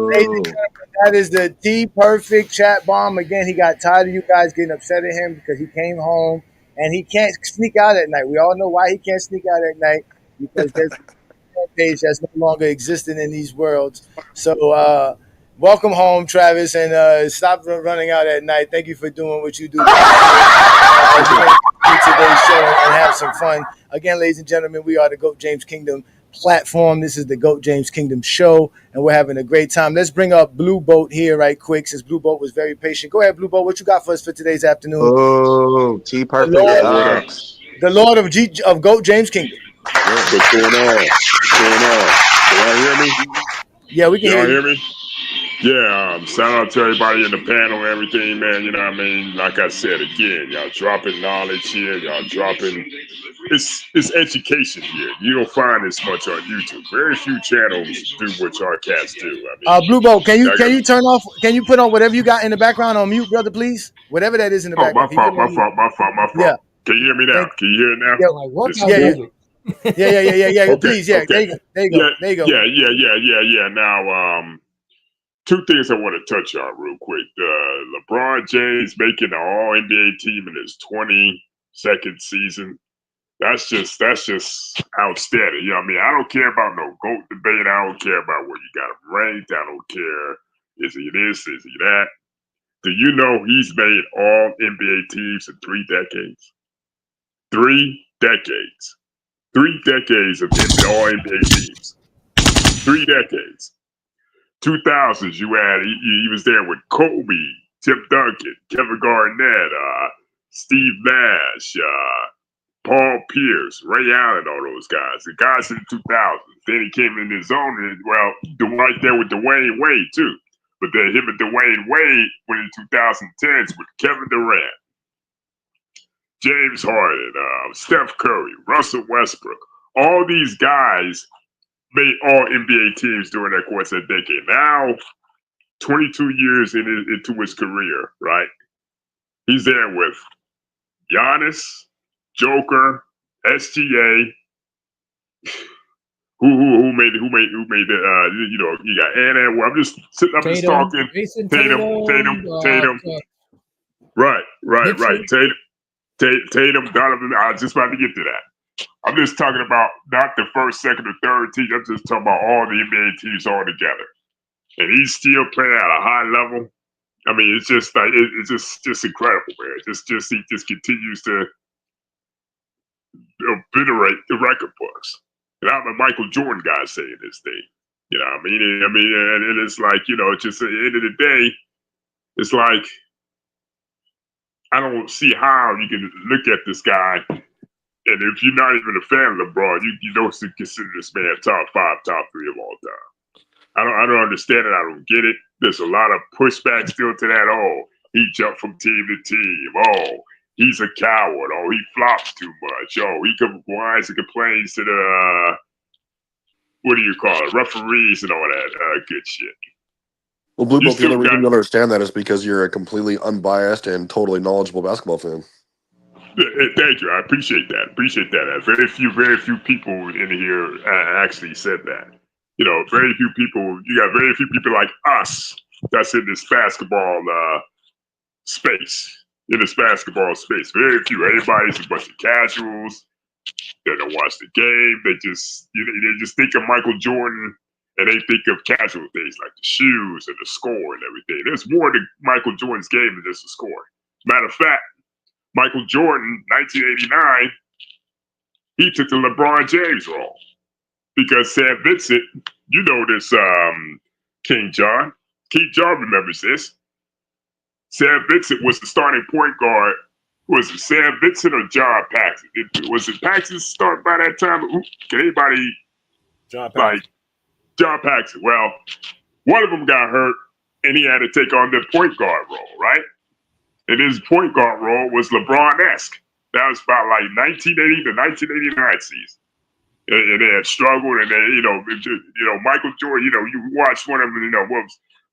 Ladies and gentlemen, that is the T-Perfect chat bomb. Again, he got tired of you guys getting upset at him because he came home and he can't sneak out at night. We all know why he can't sneak out at night, because there's a page that's no longer existing in these worlds. So welcome home, Travis, and stop running out at night. Thank you for doing what you do. Today's show and have some fun. Again, ladies and gentlemen, we are the GOAT James Kingdom platform. This is the GOAT James Kingdom show, and we're having a great time. Let's bring up Blue Boat here right quick, since Blue Boat was very patient. Go ahead, Blue Boat. What you got for us for today's afternoon? Oh, T-Perfect sucks. The Lord of GOAT James Kingdom. What's going on? What's going on? Can y'all hear me? Yeah, we can hear me. Yeah, shout out to everybody in the panel and everything, man. You know what I mean? Like I said, again, y'all dropping knowledge here. Y'all dropping... It's education here. You don't find this much on YouTube. Very few channels do what our cats do. I mean, Blue Boat, can you turn off? Can you put on whatever you got in the background on mute, brother, please? Whatever that is in the background. My fault. Yeah. Can you hear me now? Can you hear it now? Yeah. Okay, Please, yeah. okay. There you go. Yeah. Now, 2 things I want to touch on real quick. LeBron James making the All-NBA team in his 22nd season. That's just outstanding. You know what I mean? I don't care about no GOAT debate. I don't care about where you got him ranked. I don't care. Is he this? Is he that? Do you know he's made all NBA teams in 3 decades? 3 decades. 3 decades of all NBA teams. 3 decades. 2000s, you had, he was there with Kobe, Tim Duncan, Kevin Garnett, Steve Nash, Paul Pierce, Ray Allen, all those guys. The guys in the 2000s. Then he came in his own, and, right there with Dwayne Wade, too. But then him and Dwayne Wade went in 2010s with Kevin Durant, James Harden, Steph Curry, Russell Westbrook. All these guys made all NBA teams during that course of that decade. Now, 22 years into his career, right? He's there with Giannis, Joker, SGA. Who made the you got Anna. Well, I'm just talking Tatum. Right. Tatum, Donovan. I was just about to get to that. I'm just talking about not the first, second, or third team. I'm just talking about all the NBA teams all together. And he's still playing at a high level. I mean, it's just like it's just incredible, man. He just continues to obliterate the record books. And I'm a Michael Jordan guy saying this thing. You know what I mean? And it's like, just at the end of the day, it's like, I don't see how you can look at this guy, and if you're not even a fan of LeBron, you don't consider this man top 5, top 3 of all time. I don't understand it. I don't get it. There's a lot of pushback still to that. Oh, he jumped from team to team. Oh, he's a coward. Oh, he flops too much. Oh, he whines and complains to the what do you call it, referees and all that good shit. Well, Blue Bolt, the only reason you don't understand that is because you're a completely unbiased and totally knowledgeable basketball fan. Thank you. I appreciate that. Very few people in here actually said that. Very few people. You got very few people like us that's in this basketball space. Very few. Everybody's a bunch of casuals. They don't watch the game. They just think of Michael Jordan. And they think of casual things like the shoes and the score and everything. There's more to Michael Jordan's game than just the score. Matter of fact, Michael Jordan, 1989, he took the LeBron James role. Because Sam Vincent, you know this, King John. King John remembers this. Sam Vincent was the starting point guard. Was it Sam Vincent or John Paxson? Was it Paxson start by that time? Can anybody, John Paxson. John Paxson. Well, one of them got hurt, and he had to take on the point guard role, right? And his point guard role was LeBron-esque. That was about like 1980 to 1989 season. And they had struggled, and then, Michael Jordan, you watched one of them,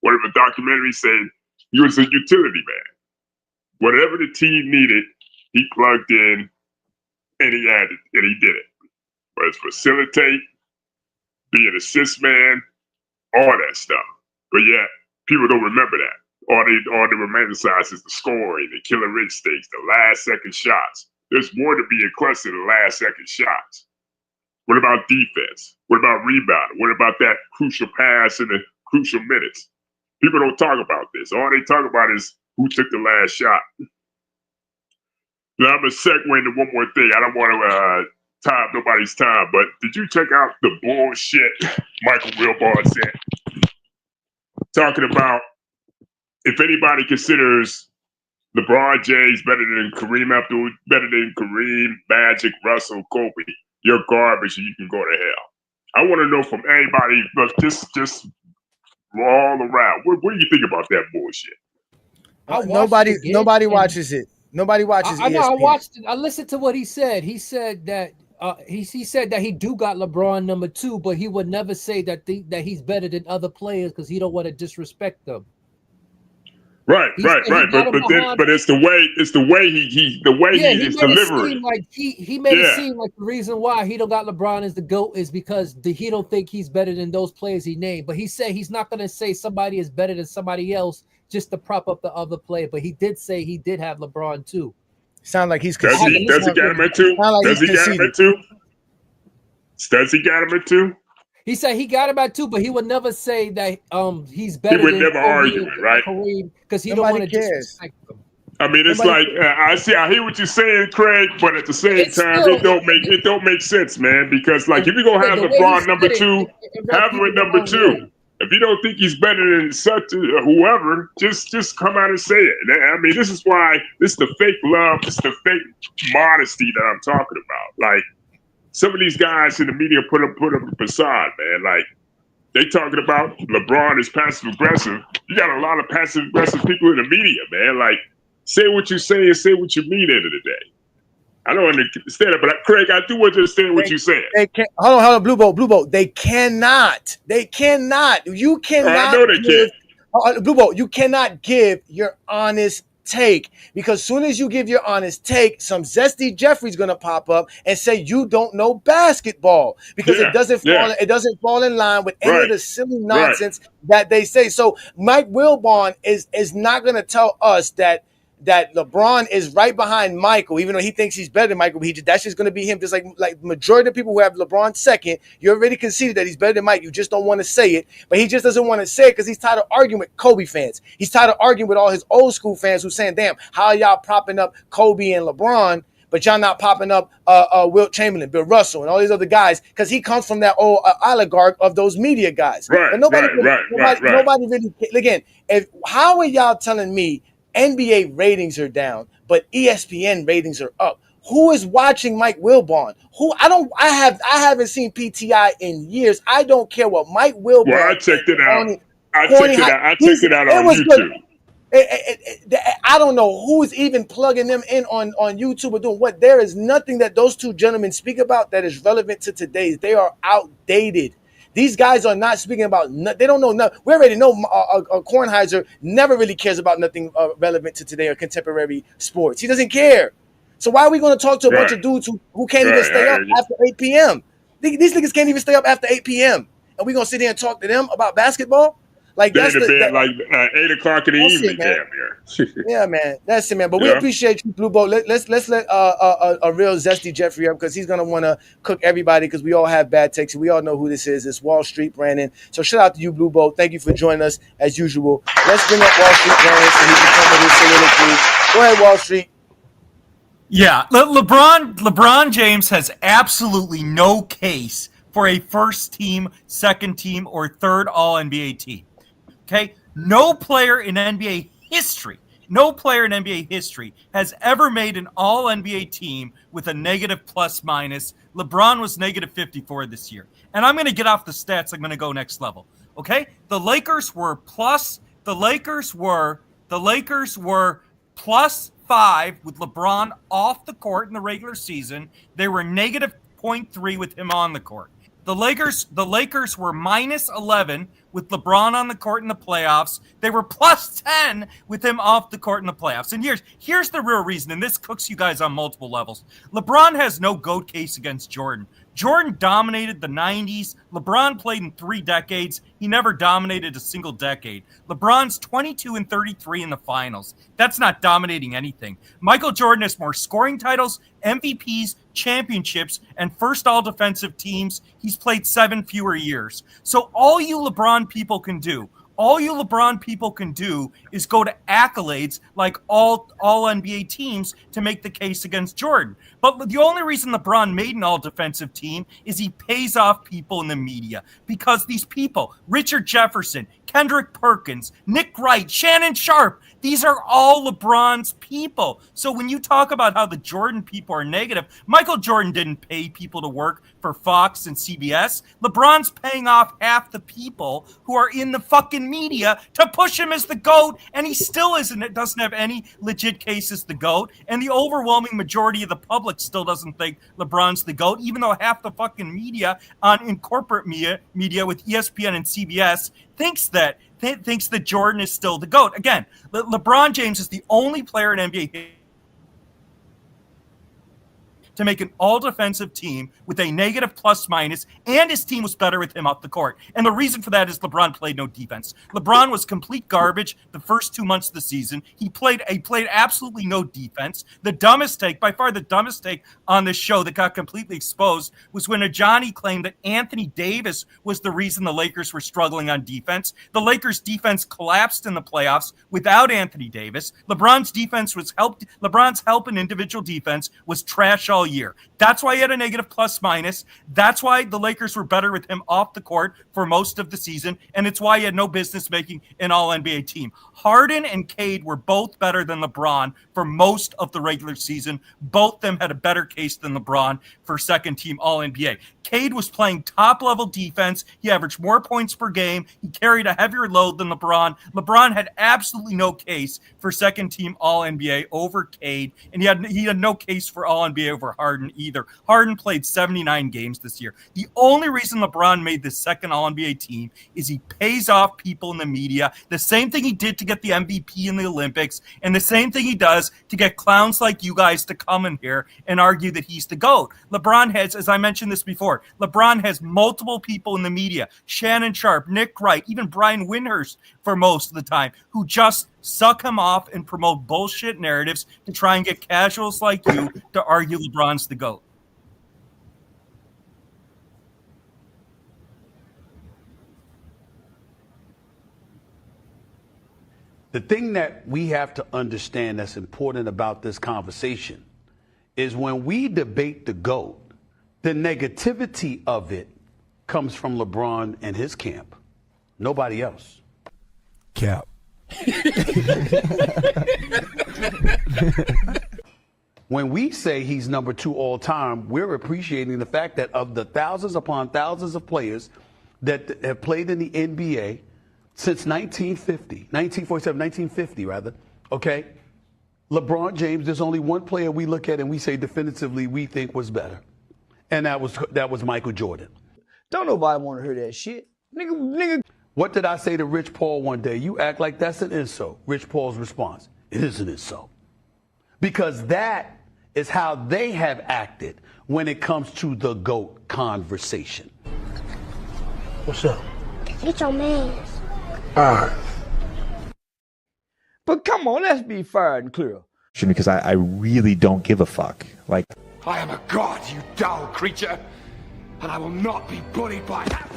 one of the documentaries saying he was a utility man. Whatever the team needed, he plugged in, and he did it. Whether it's facilitate, be an assist man, all that stuff. But yeah, people don't remember that. All they romanticize is the scoring, the killer instincts, the last second shots. There's more to being clutch than the last second shots. What about defense? What about rebounding? What about that crucial pass in the crucial minutes? People don't talk about this. All they talk about is who took the last shot. Now I'm going to segue into one more thing. I don't want to tie up nobody's time, but did you check out the bullshit Michael Wilbon said? Talking about if anybody considers LeBron James better than Kareem Abdul, better than Kareem, Magic, Russell, Kobe, you're garbage and you can go to hell. I want to know from anybody, but just all around, what do you think about that bullshit? Nobody watches it. Nobody watches I know. ESPN. I watched it. I listened to what he said. He said that he said that he do got LeBron number 2, but he would never say that that he's better than other players because he don't want to disrespect them. Right. But it's the way he is delivering. He made it seem like the reason why he don't got LeBron as the GOAT is because he don't think he's better than those players he named. But he said he's not going to say somebody is better than somebody else just to prop up the other player. But he did say he did have LeBron too. Sound like he's does he got him at 2? Does he got him at 2? Does he got him at 2? He said he got him at 2, but he would never say that he's better. He would than never argue it, right? Because he don't want to disrespect them. I mean, it's Nobody I hear what you're saying, Craig, but at the same time, it don't make sense, man. Because like, if you're gonna have LeBron number 2, have him at number 2. If you don't think he's better than such whoever, just come out and say it. I mean, this is why this is the fake love, this is the fake modesty that I'm talking about. Like, some of these guys in the media put up a facade, man. Like, they talking about LeBron is passive aggressive. You got a lot of passive aggressive people in the media, man. Like, say what you say and say what you mean at the end of the day. I don't understand it, but Craig, I do understand what you're saying. Hold on, Blue Boat. They cannot. You cannot. I know they can't. Blue Boat, you cannot give your honest take, because soon as you give your honest take, some zesty Jeffrey's gonna pop up and say you don't know basketball because it doesn't fall in line with any of the silly nonsense that they say. So Mike Wilbon is not gonna tell us that LeBron is right behind Michael, even though he thinks he's better than Michael. That's just going to be him. Just like majority of people who have LeBron second, you already conceded that he's better than Mike. You just don't want to say it. But he just doesn't want to say it because he's tired of arguing with Kobe fans. He's tired of arguing with all his old school fans who's saying, damn, how are y'all propping up Kobe and LeBron? but y'all not popping up Wilt Chamberlain, Bill Russell, and all these other guys because he comes from that old oligarch of those media guys. Right, But nobody really. Again, how are y'all telling me NBA ratings are down, but ESPN ratings are up? Who is watching Mike Wilbon? I haven't seen PTI in years. I don't care what Mike Wilbon. Well, I checked it out. I checked it out on YouTube. I don't know who's even plugging them in on YouTube or doing what. There is nothing that those two gentlemen speak about that is relevant to today's. They are outdated. These guys are not speaking about. They don't know. We already know Kornheiser never really cares about nothing relevant to today or contemporary sports. He doesn't care. So why are we going to talk to a bunch of dudes who can't even stay up after 8 p.m.? These niggas can't even stay up after 8 p.m. And we're going to sit here and talk to them about basketball? Like that's the bed like 8 o'clock in the evening, damn near. Yeah, man, that's it, man. But we appreciate you, Blue Boat. Let's let a real zesty Jeffrey up because he's gonna want to cook everybody because we all have bad takes. We all know who this is. It's Wall Street Brandon. So shout out to you, Blue Boat. Thank you for joining us as usual. Let's bring up Wall Street Brandon so he can come with his soliloquy. Go ahead, Wall Street. Yeah, LeBron James has absolutely no case for a first team, second team, or third All-NBA team. Okay? No player in NBA history has ever made an All-NBA team with a negative plus minus. LeBron was negative 54 this year. And I'm going to get off the stats. I'm going to go next level. Okay? The Lakers were plus 5 with LeBron off the court in the regular season. They were negative 0.3 with him on the court. The Lakers were minus 11 with LeBron on the court in the playoffs. They were plus 10 with him off the court in the playoffs. And here's the real reason, and this cooks you guys on multiple levels. LeBron has no GOAT case against Jordan. Jordan dominated the 90s. LeBron played in 3 decades. He never dominated a single decade. LeBron's 22-33 in the finals. That's not dominating anything. Michael Jordan has more scoring titles, MVPs, championships, and first all-defensive teams. He's played 7 fewer years. So all you LeBron people can do is go to accolades like all NBA teams to make the case against Jordan. But the only reason LeBron made an all-defensive team is he pays off people in the media because these people, Richard Jefferson, Kendrick Perkins, Nick Wright, Shannon Sharp, these are all LeBron's people. So when you talk about how the Jordan people are negative, Michael Jordan didn't pay people to work for Fox and CBS. LeBron's paying off half the people who are in the fucking media to push him as the GOAT, and he still isn't. It doesn't have any legit case as the GOAT, and the overwhelming majority of the public still doesn't think LeBron's the GOAT, even though half the fucking media in corporate media with ESPN and CBS thinks that Jordan is still the GOAT. Again, LeBron James is the only player in NBA to make an all-defensive team with a negative plus-minus, and his team was better with him off the court. And the reason for that is LeBron played no defense. LeBron was complete garbage the first 2 months of the season. He played absolutely no defense. By far the dumbest take on this show that got completely exposed was when Ajani claimed that Anthony Davis was the reason the Lakers were struggling on defense. The Lakers' defense collapsed in the playoffs without Anthony Davis. LeBron's help in individual defense was trash all year. That's why he had a negative plus minus. That's why the Lakers were better with him off the court for most of the season, and it's why he had no business making an all-NBA team. Harden and Cade were both better than LeBron for most of the regular season. Both of them had a better case than LeBron for second-team all-NBA. Cade was playing top-level defense. He averaged more points per game. He carried a heavier load than LeBron. LeBron had absolutely no case for second-team all-NBA over Cade, and he had no case for all-NBA over Harden either. Harden played 79 games this year. The only reason LeBron made the second All-NBA team is he pays off people in the media, the same thing he did to get the MVP in the Olympics, and the same thing he does to get clowns like you guys to come in here and argue that he's the GOAT. LeBron has, as I mentioned this before, LeBron has multiple people in the media, Shannon Sharp, Nick Wright, even Brian Windhurst for most of the time, who just suck him off and promote bullshit narratives to try and get casuals like you to argue LeBron's the GOAT. The thing that we have to understand that's important about this conversation is when we debate the GOAT, the negativity of it comes from LeBron and his camp. Nobody else. Cap. When we say he's number 2 all time, we're appreciating the fact that of the thousands upon thousands of players that have played in the NBA since 1950 rather, okay? LeBron James, there's only one player we look at and we say definitively we think was better. And that was Michael Jordan. Don't nobody want to hear that shit. Nigga. What did I say to Rich Paul one day? You act like that's an insult. Rich Paul's response, it is an insult. Because that is how they have acted when it comes to the GOAT conversation. What's up? Get your man. All right. But come on, let's be fair and clear. Because I really don't give a fuck. Like, I am a god, you dull creature, and I will not be bullied by that.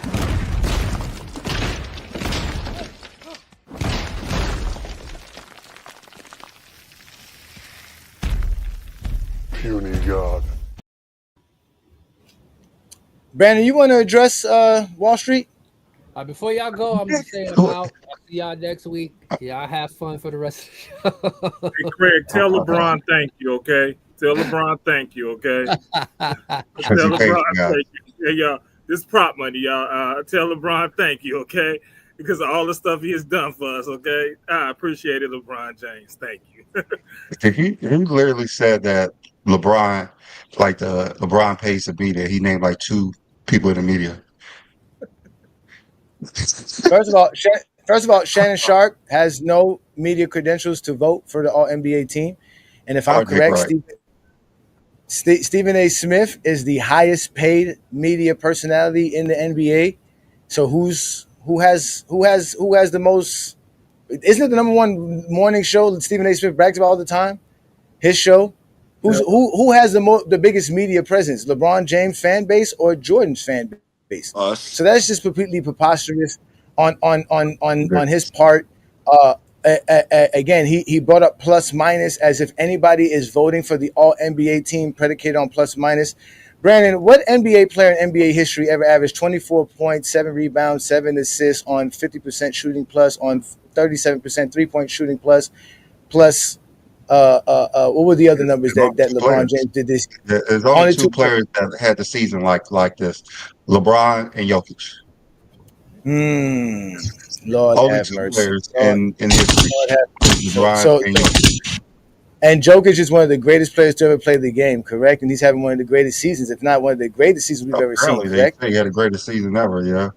Puny God. Brandon, you want to address Wall Street? Before y'all go, I'm gonna say I'm out. I'll see y'all next week. Y'all have fun for the rest of the show. Hey, Craig, tell LeBron thank you, okay? Tell LeBron thank you, okay? Tell LeBron thank you. Hey, y'all, this is prop money, y'all. Tell LeBron thank you, okay? Because of all the stuff he has done for us, okay? I appreciate it, LeBron James. Thank you. He literally said that LeBron, like the LeBron pays to be there. He named like 2 people in the media. First of all, Shannon Sharp has no media credentials to vote for the All-NBA team. And if I'm correct, Stephen A. Smith is the highest paid media personality in the NBA. So who has the most? Isn't it the number 1 morning show that Stephen A. Smith brags about all the time? His show. Who has the biggest media presence? LeBron James fan base or Jordan's fan base? Us. So that's just completely preposterous on his part. Again, he brought up plus minus as if anybody is voting for the All NBA team predicated on plus minus. Brandon, what NBA player in NBA history ever averaged 24 points, 7 rebounds, 7 assists on 50% shooting plus, on 37% 3-point shooting plus what were the other numbers that LeBron James did this? There's only 2 players that had the season like this: LeBron and Jokic. Lord only have 2 mercy. players in history. LeBron and Jokic. And Jokic is one of the greatest players to ever play the game, correct? And he's having one of the greatest seasons, if not one of the greatest seasons we've ever seen, correct? They had the greatest season ever, yeah.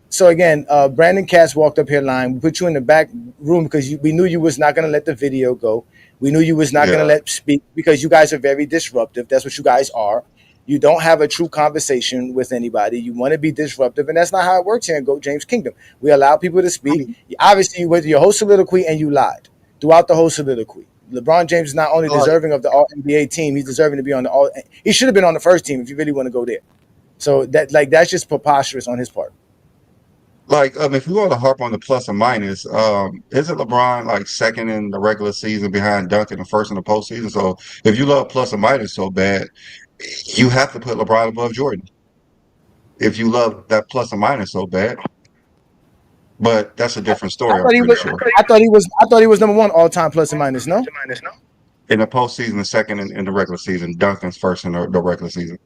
So again, Brandon Cass walked up here lying. We put you in the back room because we knew you was not going to let the video go. We knew you was not going to let speak because you guys are very disruptive. That's what you guys are. You don't have a true conversation with anybody. You want to be disruptive, and that's not how it works here in GOAT James Kingdom. We allow people to speak. Obviously, you went to your whole soliloquy and you lied throughout the whole soliloquy. LeBron James is not only deserving of the All-NBA team, he's deserving to be on the All. He should have been on the first team if you really want to go there. So that's just preposterous on his part. If you want to harp on the plus or minus, isn't LeBron like second in the regular season behind Duncan and first in the postseason? So if you love plus or minus so bad, you have to put LeBron above Jordan. If you love that plus or minus so bad, but that's a different story. I thought he was number 1 all time plus or minus. No. In the postseason, the second in the regular season. Duncan's first in the regular season.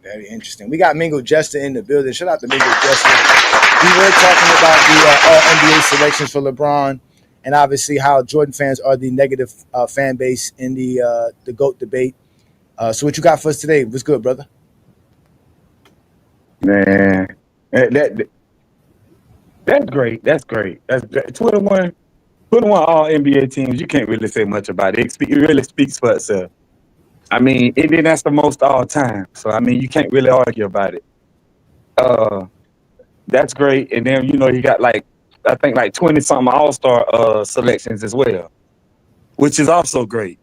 Very interesting. We got Mingo Jester in the building. Shout out to Mingo Jester. We were talking about the All-NBA selections for LeBron and obviously how Jordan fans are the negative fan base in the GOAT debate. So what you got for us today? What's good, brother? Man, that's great. That's great. That's 21 all NBA teams. You can't really say much about it. It really speaks for itself. I mean, and then that's the most all time. So I mean, you can't really argue about it. That's great. And then you got I think 20 something all-star selections as well, which is also great.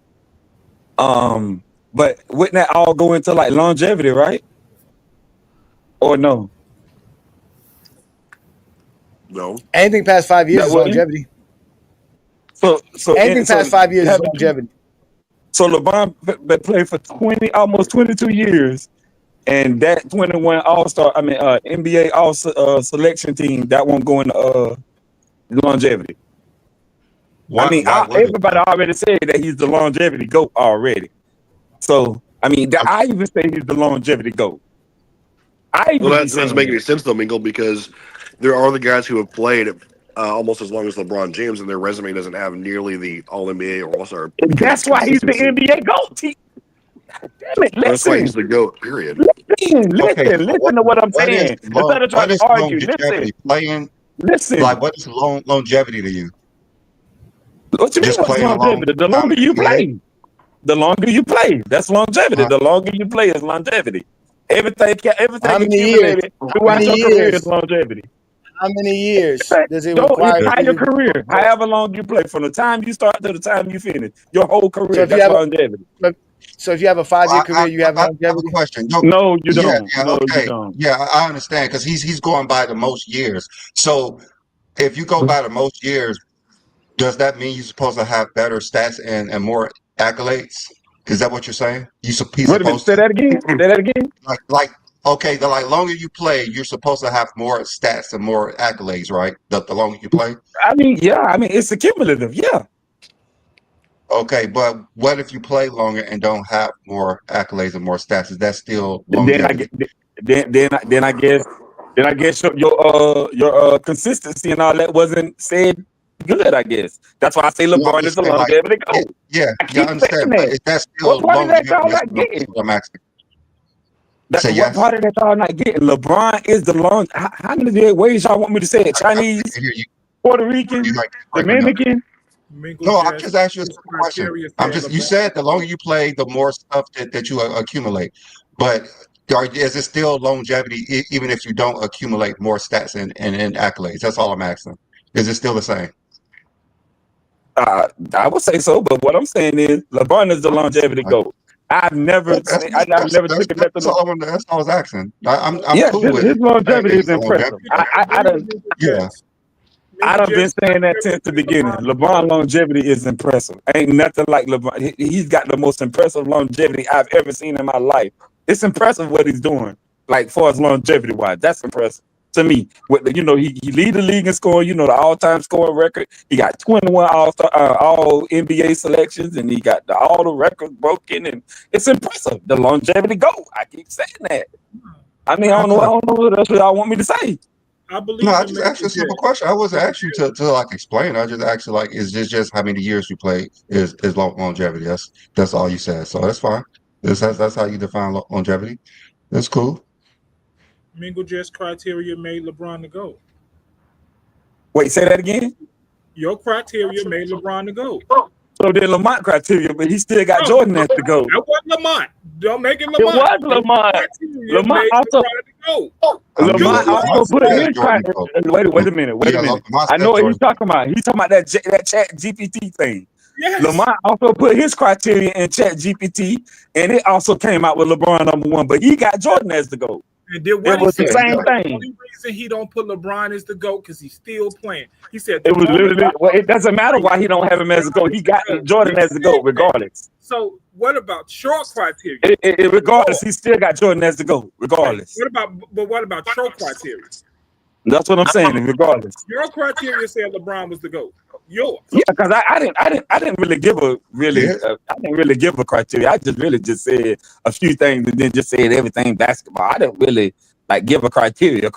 But wouldn't that all go into longevity, right? Or no? No. Anything past 5 years is longevity. So anything past 5 years is longevity. So LeBron played for almost 22 years, and that 21 All-Star, NBA All Selection team, that won't go into longevity. Everybody already said that he's the longevity GOAT already. So I even say he's the longevity GOAT. That doesn't make any sense though, Mingle, because there are the guys who have played almost as long as LeBron James, and their resume doesn't have nearly the All-NBA or All-Star. That's why he's the NBA GOAT. Damn it, listen. That's why he's the GOAT, period. Listen to what I'm saying. Instead of trying to argue, listen. Like, what is longevity to you? What you mean what's longevity? The longer you play. The longer you play. That's longevity. The longer you play is longevity. Everything accumulated throughout your career is longevity. How many years does it require? require? Your career, however long you play, from the time you start to the time you finish, your whole career. That's longevity. So if you have a 5-year career, you have longevity. I have a question. No, you don't. Yeah, No, okay. you don't. Yeah, I understand because he's going by the most years. So if you go by the most years, does that mean you're supposed to have better stats and more accolades? Is that what you're saying? He's Wait a minute. Say that again. Say that again. Okay, the longer you play, you're supposed to have more stats and more accolades, right? The longer you play. It's a cumulative. Yeah. Okay, but what if you play longer and don't have more accolades and more stats? Is that still longevity? Then I guess your consistency and all that wasn't said good. I guess that's why I say LeBron is the longevity GOAT. Yeah, I understand. But is that still longevity? That's what I'm asking. That's what part of that y'all not getting. LeBron is the long. How many ways y'all want me to say it? Chinese, Puerto Rican, Dominican. No, I'm just asking you a question. You said the longer you play, the more stuff that you accumulate. But is it still longevity even if you don't accumulate more stats and accolades? That's all I'm asking. Is it still the same? I would say so, but what I'm saying is LeBron is the longevity GOAT. I've never took it. That's all I was asking. I'm cool with his longevity is impressive. I done been saying that since the beginning. LeBron longevity is impressive. Ain't nothing like LeBron. He's got the most impressive longevity I've ever seen in my life. It's impressive what he's doing. Like, far as longevity wise, that's impressive to me. He lead the league in scoring. The all-time scoring record. He got 21 all NBA selections, and he got all the records broken. And it's impressive. The longevity GOAT. I keep saying that. I don't know what else y'all want me to say. I just asked you a simple question. I wasn't asking you to explain. I just asked you is this just how many years you play is longevity? That's all you said. So that's fine. That's how you define longevity. That's cool. Mingle just criteria made LeBron the GOAT. Wait, say that again? Your criteria made LeBron the GOAT. So then Lamont criteria, but he still got Jordan as the GOAT. That wasn't Lamont. Don't make it Lamont. It was Lamont. Lamont also put his criteria. Wait a minute. I know what he's talking about. He's talking about that Chat GPT thing. Yes. Lamont also put his criteria in Chat GPT, and it also came out with LeBron #1, but he got Jordan as the GOAT. And then it was the same thing. The only reason he don't put LeBron as the GOAT because he's still playing. He said it was literally. Well, it doesn't matter why he don't have him as the GOAT. He got Jordan as the GOAT regardless. So what about short criteria? Regardless, he still got Jordan as the GOAT regardless. What about your criteria? That's what I'm saying. Regardless, your criteria said LeBron was the GOAT. Yours, yeah, because I didn't really give a criteria. I just said a few things and then just said everything basketball. I didn't really give a criteria.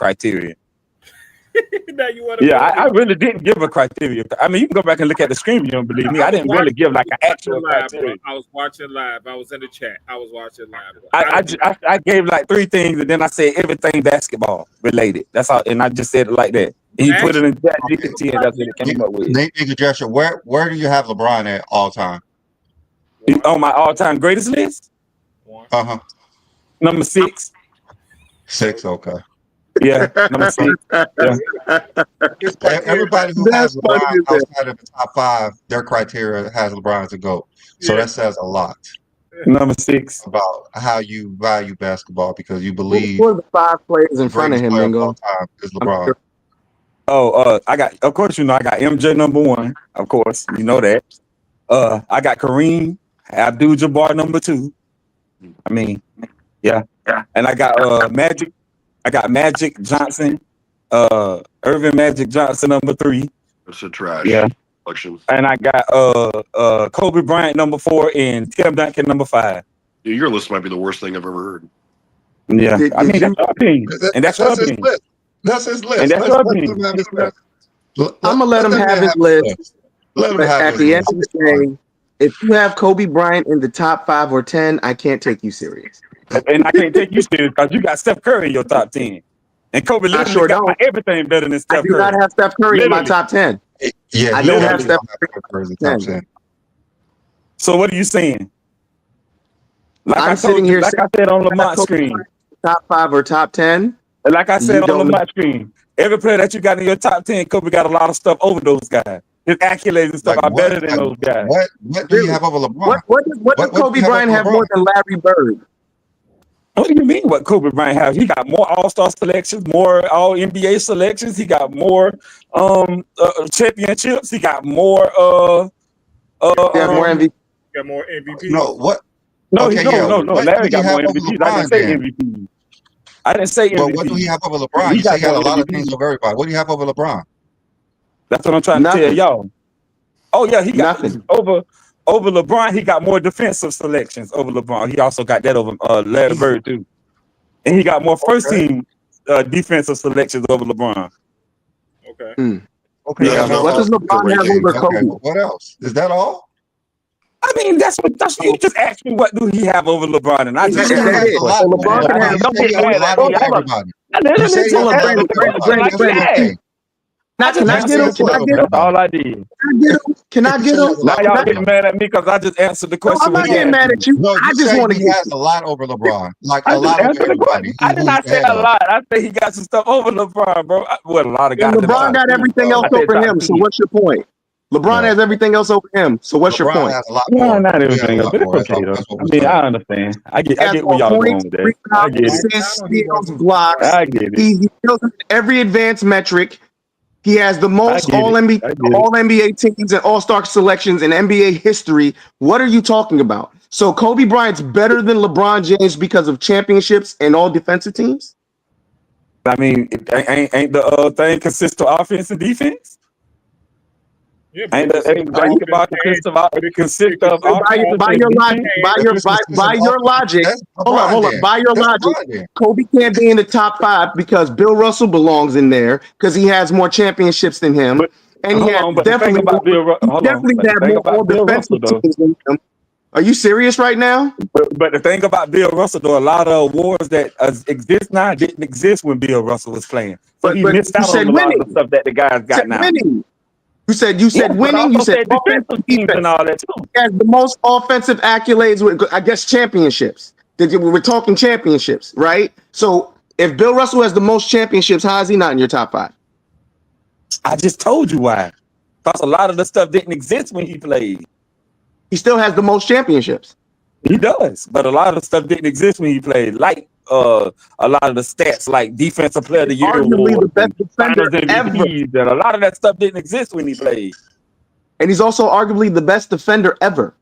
Now you want I really didn't give a criteria. You can go back and look at the screen. You don't believe me. I didn't really give an actual criteria. I was watching live. I was in the chat. I was watching live. I gave 3 things and then I said everything basketball related. That's all, and I just said it like that. And he put it in Chat GPT, and that's what it came up with. Nigga Joshua, where do you have LeBron at all time? On my all-time greatest list? Number 6. 6, okay. Yeah, number 6. Yeah. Everybody who has LeBron outside of the top 5, their criteria has LeBron as a GOAT. So that says a lot. Number 6. About how you value basketball because you believe. Who are the 5 players in front of him, Mingo? Is LeBron. I got, of course, I got MJ number 1. Of course, you know that. I got Kareem Abdul-Jabbar number 2. I mean, yeah. And I got Magic. I got Magic Johnson, Irvin Magic Johnson number 3. It's a trash selection. And I got Kobe Bryant number 4 and Tim Duncan number 5. Dude, your list might be the worst thing I've ever heard. Yeah, I mean that's your opinion, and that's your opinion. That's his list. And that's your opinion. I'm gonna let him have his list. But at the end of the day, if you have Kobe Bryant in the top 5 or 10, I can't take you serious. And I can't take you serious because you got Steph Curry in your top 10, and Kobe literally got everything better than Steph Curry. I do not have Steph Curry in my top 10. Yeah, I don't have Steph Curry in the top 10. So what are you saying? Like I'm sitting here, like I said on Lamont's screen, top 5 or top 10. Like I said on Lamont's screen, every player that you got in your top 10, Kobe got a lot of stuff over those guys. His accolades and stuff are better than those guys. What do you have over LeBron? What does Kobe Bryant have more than Larry Bird? What do you mean? What Kobe Bryant have? He got more All-Star selections, more All-NBA selections. He got more championships. He got more. More MVP. Got more MVP. No, what? No, okay, no. Larry got more MVPs. I didn't say MVP. I didn't say MVP. But what do he have over LeBron? You say he got a lot of things over everybody. What do you have over LeBron? That's what I'm trying to tell y'all. Oh yeah, he got nothing over LeBron. He got more defensive selections over LeBron. He also got that over Larry Bird too, and he got more first team defensive selections over LeBron. Okay. Okay. Yeah. What does LeBron have over Kobe? What else? Is that all? I mean, that's what you just asked me. What do he have over LeBron? And I just LeBron can have everybody. Can I get him? All I did. Can I get him? Now y'all getting mad at me because I just answered the question. I'm not getting mad at you. I just want to he has a lot over LeBron. Like a lot over everybody. I did not say a lot. I say he got some stuff over LeBron, bro. What a lot of guys. LeBron got everything else over him. So what's your point? LeBron has everything else over him. So what's your point? No, not everything else, but it's okay though. I mean, I understand. I get where y'all going with that. I get it. Steals, blocks. I get it. He kills every advanced metric. He has the most All-NBA teams and All-Star selections in NBA history. What are you talking about? So Kobe Bryant's better than LeBron James because of championships and all defensive teams? I mean, ain't the thing consist of offense and defense? Yeah, ain't the consist of by your logic. Hold on. By your logic, Kobe can't be in the top 5 because Bill Russell belongs in there because he has more championships than him, and he has definitely had more defensive teams than him. Are you serious right now? But the thing about Bill Russell, though, a lot of awards that exist now didn't exist when Bill Russell was playing. So he missed out on a lot of stuff that the guys got now. You said winning. You said defensive teams and all that too. He has the most offensive accolades with, I guess, championships. We're talking championships, right? So if Bill Russell has the most championships, how is he not in your top 5? I just told you why. Because a lot of the stuff didn't exist when he played. He still has the most championships. He does, but a lot of the stuff didn't exist when he played. Like a lot of the stats, like defensive player of the year, arguably the best defender ever. And a lot of that stuff didn't exist when he played. And he's also arguably the best defender ever.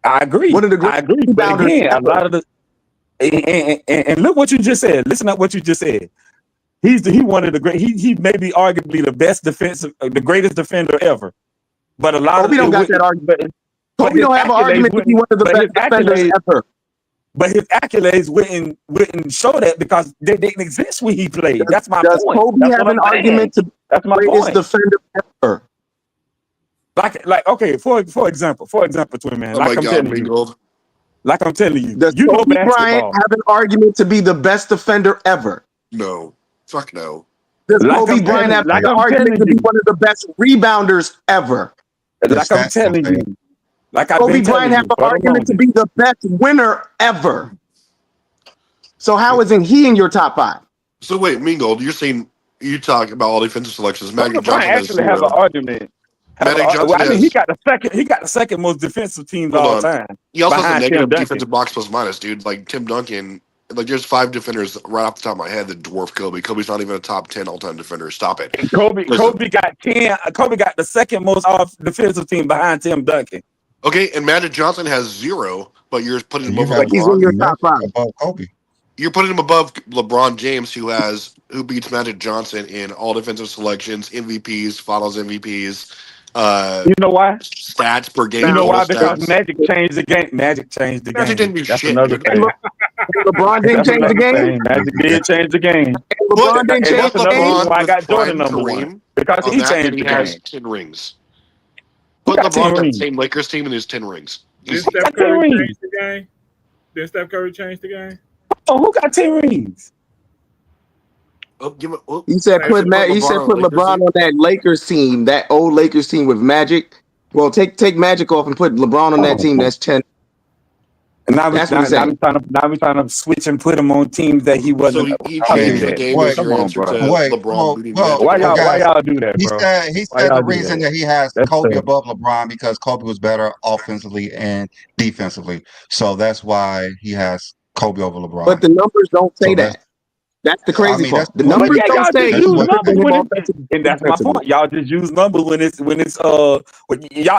I agree. One of the great But again, a lot of the and look what you just said. Listen to what you just said. He one of the great. He may be arguably the best the greatest defender ever. But a lot Kobe don't got that argument. Kobe don't have an argument to be one of the best defenders ever. But his accolades wouldn't show that because they didn't exist when he played. That's my point. Does Kobe have an argument to be the greatest defender ever? Like okay, for example, Twin Man. Like I'm telling you, does Kobe Bryant have an argument to be the best defender ever? No, fuck no. Does Kobe Bryant have an argument to be one of the best rebounders ever? Like I'm telling you. Kobe Bryant have an argument to be the best winner ever. So how isn't he in your top 5? So wait, Mingold, you're saying you talk about all defensive selections. Magic Johnson actually have an argument. He got the second most defensive teams all time. He also has a negative defensive box plus minus, dude. Like Tim Duncan Like there's 5 defenders right off the top of my head that dwarf Kobe. Kobe's not even a top 10 all-time defender. Stop it. Kobe got 10. Kobe got the second most off defensive team behind Tim Duncan. Okay, and Magic Johnson has 0, but you're putting him above But he's in LeBron. your top 5. Above Kobe. You're putting him above LeBron James, who beats Magic Johnson in all defensive selections, MVPs, Finals MVPs. You know why? Stats per game. You know why? Stats. Because Magic changed the game. Magic changed the Magic game. didn't do That's shit. another thing. LeBron didn't change the game. Magic did change the game. LeBron didn't change the game. Why I got Jordan Prime number Kareem 1 because on he that, changed and the he has game. 10 rings. Who Put got LeBron 10 on the rings? same Lakers team and his 10 rings. Did Steph Curry change the game? Did Steph Curry change the game? Oh, who got 10 rings? You said put LeBron on that Lakers team, that old Lakers team with Magic. Well, take Magic off and put LeBron on that team. That's 10. And now we're trying to switch and put him on teams that he wasn't. So he changed the game as your answer to LeBron beating Magic. Why y'all do that, bro? He said the reason that he has Kobe above LeBron because Kobe was better offensively and defensively. So that's why he has Kobe over LeBron. But the numbers don't say that. That's the crazy part. The numbers don't say and that's my point. Y'all just use numbers when it's y'all ignore a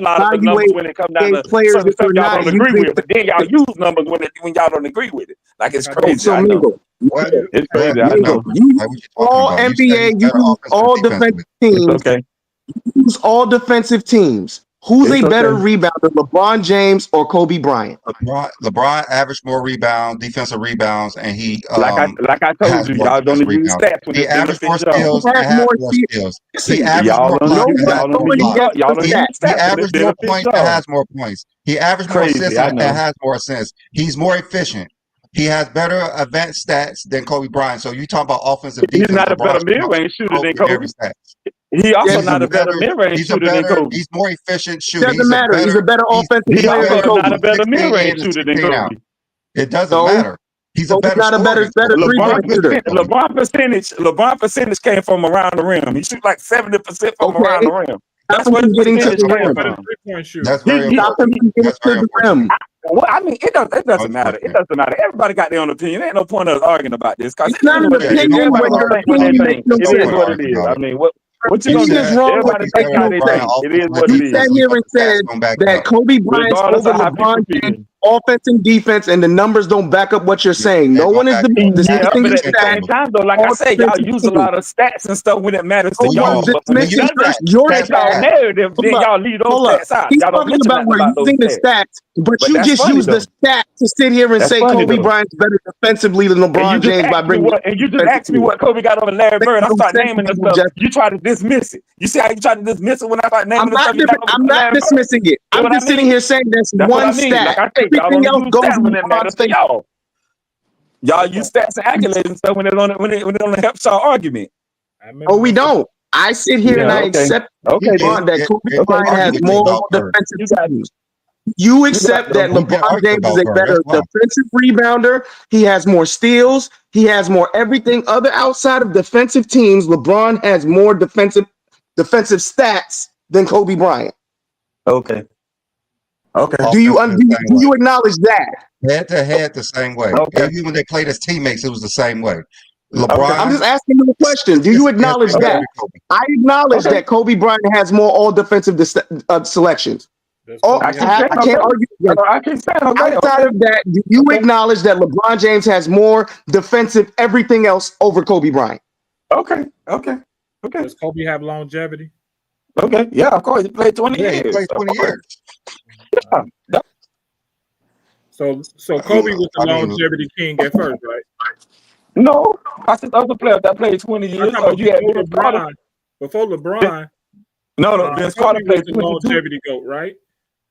lot of the numbers when it comes down to certain stuff y'all don't agree with, but then y'all use numbers when y'all don't agree with it. Like it's crazy. I know. It's crazy. I know. All NBA, you use all defensive teams. Okay. Use all defensive teams. Who's a better rebounder, LeBron James or Kobe Bryant? LeBron averaged more rebounds, defensive rebounds, and he like I told you, y'all don't use stats when he averaged more steals. He averaged more points and has more points. He averaged more assists and has more assists. He's more efficient. He has better advanced stats than Kobe Bryant. So you talk about offensive defense. He's not a better mid-range shooter than Kobe. He also not a better mid-range shooter than Kobe. He's more efficient shooter. Doesn't matter. He's a better offensive player than Kobe. Not a better mid-range shooter than Kobe. It doesn't matter. He's a better better three-point shooter. LeBron percentage came from around the rim. He shoots like 70% from around the rim. That's what he's getting to the rim. That's very important. Well, I mean, it doesn't matter. It doesn't matter. Everybody got their own opinion. There ain't no point of arguing about this. It's not an opinion when your opinion makes no sense. It is what it is. I mean, what you gonna do? Everybody think how they think. It is what it is. He sat here and said that Kobe Bryant's over LeBron James offense and defense, and the numbers don't back up what you're saying. No one is disputing but at the same time, though, like I said, y'all use a lot of stats and stuff when it matters to y'all. But when it does that's y'all narrative, then y'all leave those stats out. He's Y'all don't talking mention about that we're using the stats, but you just use the stats to sit here and say Kobe Bryant's better defensively than LeBron James by bringing. And you just asked me what Kobe got over Larry Bird. I start naming the stuff. You try to dismiss it. You see how you try to dismiss it when I start naming the stuff. I'm not dismissing it. I'm just sitting here saying that's one stat. Everything else goes when it matters to y'all. Y'all use stats and accolades and stuff when it only helps y'all argument. Oh, we don't. I sit here and I accept that Kobe Bryant has more defensive teams. You accept that LeBron James is a better defensive rebounder. He has more steals. He has more everything other outside of defensive teams. LeBron has more defensive stats than Kobe Bryant. Okay. Do you acknowledge that? Head to head, the same way. Even when they played as teammates, it was the same way. LeBron. I'm just asking you a question. Do you acknowledge that? I acknowledge that Kobe Bryant has more all defensive selections. I can't argue. Outside of that, do you acknowledge that LeBron James has more defensive everything else over Kobe Bryant? Okay. Does Kobe have longevity? Okay. Yeah, of course. He played 20 years. He played 20 years. Yeah. So Kobe was the longevity king at first, right? No, I said other players that played 20 years. You had LeBron. Before LeBron. No, Vince Carter played the longevity GOAT, right?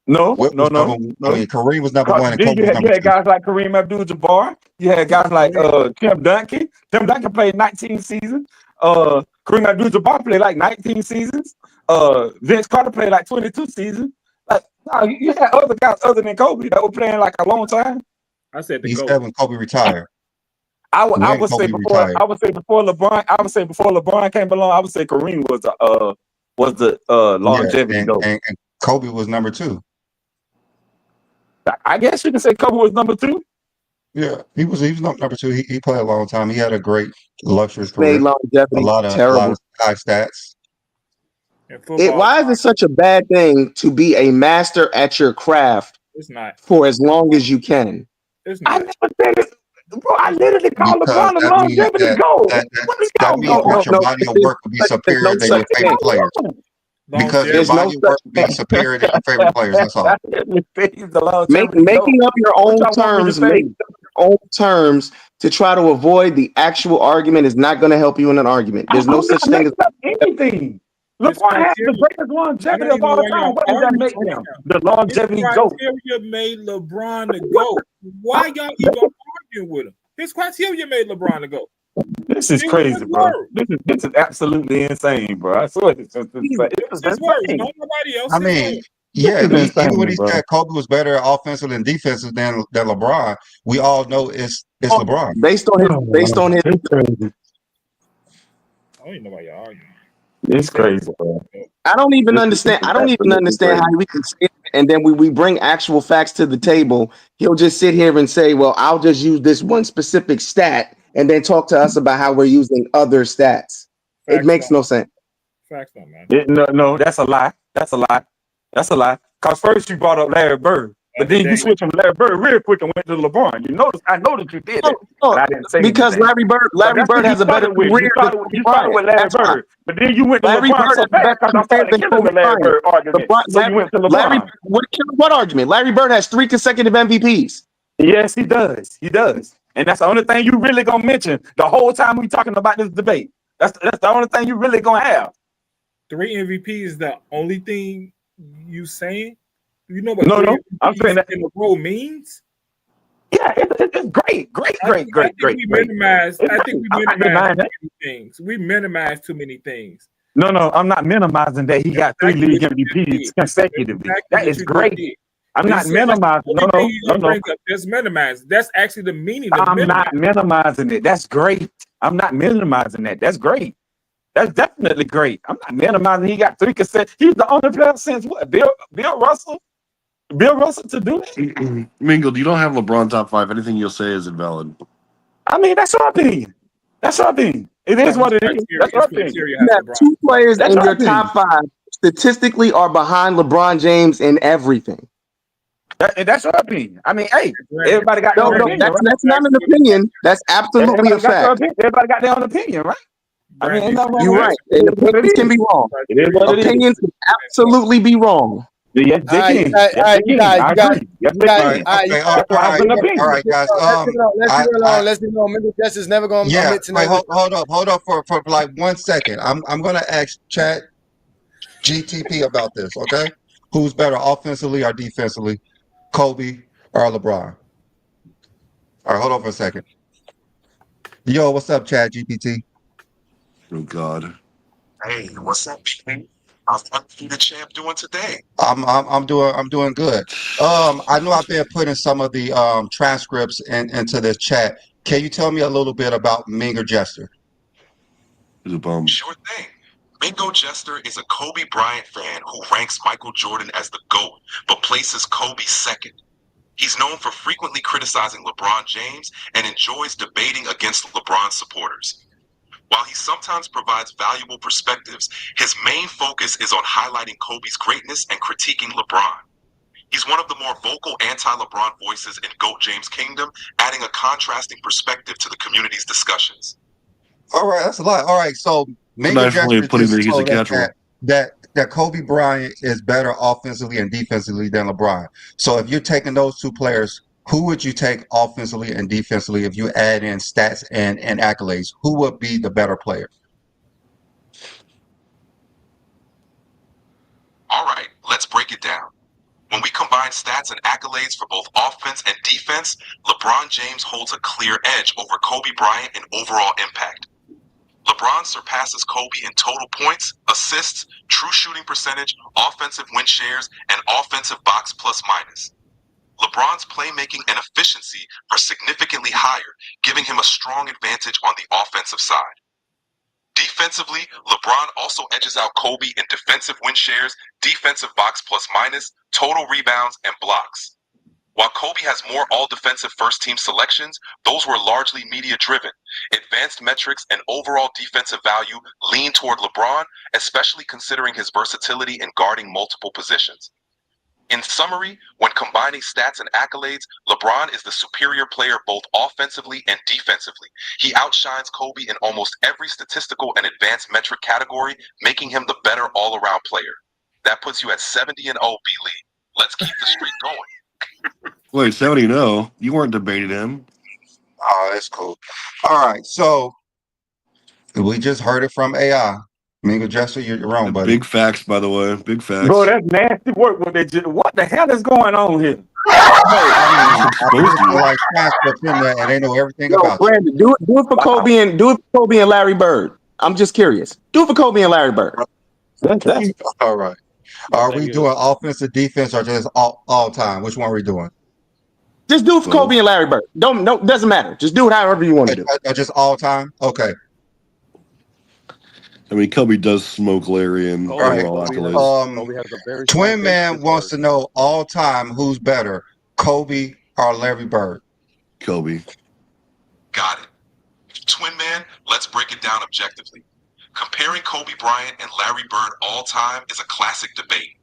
No. I mean, Kareem was number one. And Kobe you was number had two. guys like Kareem Abdul-Jabbar. You had guys like Tim Duncan. Tim Duncan played 19 seasons. Kareem Abdul-Jabbar played like 19 seasons. Vince Carter played like 22 seasons. Like, no, you had other guys other than Kobe that were playing like a long time. I said he said when Kobe retired. I would say before LeBron. I would say before LeBron came along. I would say Kareem was the longevity GOAT. And Kobe was number two. I guess you can say Kobe was number two. Yeah, he was number two. He played a long time. He had a great luxurious Made career. A longevity lot terrible. of high stats. Why is it such a bad thing to be a master at your craft It's not. for as long as you can? It's I not. never said it. Bro, I literally call Because LeBron a that means longevity goal. What do that y'all means go that your on? body of work would be There's superior no than such your favorite thing. players. Because your There's no body of work would be superior than your favorite players. That's all. He's a longevity goal. Making up your What own y'all want me to terms, say? making up your own terms to try to avoid the actual argument is not going to help you in an argument. There's no I'm such not thing as making up anything. His LeBron has the criteria. greatest I longevity don't of even know all why time. y'all What does that arguing make right him? now. The His longevity goat. criteria made LeBron the GOAT. Why y'all even arguing with him? His criteria made LeBron the GOAT. This is It was crazy, his bro. word. This is absolutely insane, bro. I swear this is insane. It was his words, no nobody else. I mean, yeah, even when he said Kobe was better offensive than defensive than LeBron, we all know it's LeBron. Based on his It's crazy. I don't even know why y'all arguing. It's crazy, bro. I don't even This understand. is I don't even absolutely understand how crazy. we can say it, and then we bring actual facts to the table. He'll just sit here and say, "Well, I'll just use this one specific stat," and then talk to us about how we're using other stats. It Facts makes don't. no sense. Facts don't, man. No, that's a lie. That's a lie. That's a lie. Cause first you brought up Larry Bird, but then you switched from Larry Bird real quick and went to LeBron. You notice? I know that you did it, but I didn't say Because anything. Larry Bird has a better career You than started Kobe with Bryant. Larry That's why. Bird, but then you went to Larry LeBron Bird so has a better fast because I career started than killing Kobe the Larry Bryant. Bird argument. So you went to LeBron. What argument? Larry Bird has 3 consecutive MVPs. Yes, he does. He does. And that's the only thing you really gonna mention the whole time we talking about this debate. That's the only thing you really gonna have. 3 MVP is the only thing you saying? You know what No, I'm saying that in a row means? Yeah, it's great. I think we minimize. I think we I'm not minimize denying too that. many things. We minimize too many things. No, I'm not minimizing that he got 3 Exactly league what you just MVPs did. consecutively. Exactly That what is you just great. did. I'm not This is like the minimizing. only thing you gonna No. bring up. That's minimized. That's actually the meaning of I'm minimize. not minimizing it. That's great. I'm not minimizing that. That's great. That's definitely great. I'm not minimizing. He got 3 consecutive. He's the only player since what? Bill Russell. Bill Russell to do it. Mingle, you don't have LeBron top 5. Anything you'll say is invalid. I mean, that's your opinion. That's your opinion. It is what it is. That's your opinion. You have 2 players That's in your your opinion. top 5 statistically are behind LeBron James in everything. That's your opinion. I mean, hey, everybody got their own opinion, right? That's not an opinion. That's absolutely a fact. Everybody got their own opinion, right? I mean, ain't nothing wrong You're with right. that. And opinions can be wrong. It is what it is. Opinions can absolutely be wrong. Yes, they can. Yes, they can. I agree. Yes, they can. That's why it's an opinion. All right, guys. Let's be alone. Mental justice never going to Yeah, admit to wait, nothing. hold up for like 1 second. I'm gonna ask Chat GTP about this, okay? Who's better offensively or defensively, Kobe or LeBron? All right, hold on for a second. Yo, what's up, Chat GPT? Oh God. Hey, what's up, man? How's the champ doing today? I'm doing good. I know I've been putting some of the transcripts into this chat. Can you tell me a little bit about Minger Jester? He's a bum. Sure thing. Mingo Jester is a Kobe Bryant fan who ranks Michael Jordan as the GOAT, but places Kobe second. He's known for frequently criticizing LeBron James and enjoys debating against LeBron supporters. While he sometimes provides valuable perspectives, his main focus is on highlighting Kobe's greatness and critiquing LeBron. He's one of the more vocal anti-LeBron voices in GOAT James Kingdom, adding a contrasting perspective to the community's discussions. All right, that's a lot. All right, so Minger nice way Jester of putting just that he's a told us casual. that Kobe Bryant is better offensively and defensively than LeBron. So if you're taking those 2 players, who would you take offensively and defensively if you add in stats and accolades? Who would be the better player? All right, let's break it down. When we combine stats and accolades for both offense and defense, LeBron James holds a clear edge over Kobe Bryant in overall impact. LeBron surpasses Kobe in total points, assists, true shooting percentage, offensive win shares, and offensive box plus minus. LeBron's playmaking and efficiency are significantly higher, giving him a strong advantage on the offensive side. Defensively, LeBron also edges out Kobe in defensive win shares, defensive box plus minus, total rebounds, and blocks. While Kobe has more all-defensive first-team selections, those were largely media-driven. Advanced metrics and overall defensive value lean toward LeBron, especially considering his versatility in guarding multiple positions. In summary, when combining stats and accolades, LeBron is the superior player both offensively and defensively. He outshines Kobe in almost every statistical and advanced metric category, making him the better all-around player. That puts you at 70-0, B-Lee. Let's keep the streak going. Wait, 70-0? You weren't debating him. Oh, that's cool. All right, so we just heard it from AI. Mingo Jester, you're wrong, buddy. Big facts, by the way. Big facts. Bro, that's nasty work. What the hell is going on here? I feel like science up in there, and they know everything about you. Brandon, do it for Kobe and Larry Bird. I'm just curious. Do it for Kobe and Larry Bird. All right. Are we doing offensive, defense, or just all time? Which one are we doing? Just do it for Kobe and Larry Bird. Doesn't matter. Just do it however you want to do. Just all time? Okay. I mean, Kobe does smoke Larry and overall accolades. Twin Man wants to know all time who's better, Kobe or Larry Bird? Kobe. Got it. Twin Man, let's break it down objectively. Comparing Kobe Bryant and Larry Bird all time is a classic debate.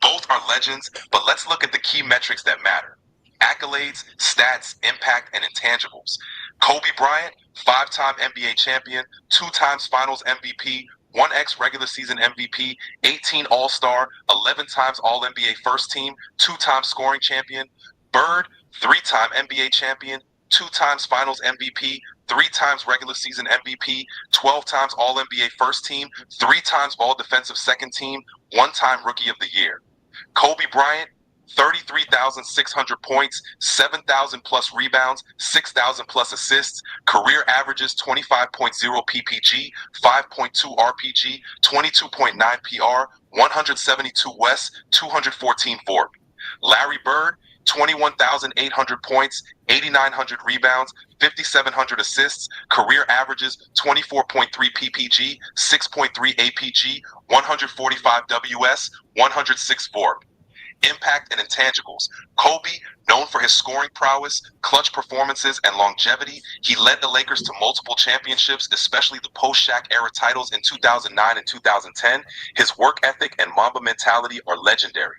Both are legends, but let's look at the key metrics that matter. Accolades, stats, impact, and intangibles. Kobe Bryant, 5-time NBA champion, 2 times Finals MVP, 1x regular season MVP, 18 All-Star, 11 times All-NBA first team, 2-time scoring champion. Bird, 3-time NBA champion, 2 times Finals MVP, 3 times regular season MVP, 12 times All-NBA first team, 3 times All Defensive second team, 1 time Rookie of the Year. Kobe Bryant, 33,600 points, 7,000 plus rebounds, 6,000 plus assists, career averages 25.0 PPG, 5.2 RPG, 22.9 PR, 172 West, 214 VORP. Larry Bird, 21,800 points, 8,900 rebounds, 5,700 assists, career averages 24.3 PPG, 6.3 APG, 145 WS, 106 VORP. Impact and intangibles. Kobe, known for his scoring prowess, clutch performances, and longevity, he led the Lakers to multiple championships, especially the post-Shaq era titles in 2009 and 2010. His work ethic and Mamba mentality are legendary.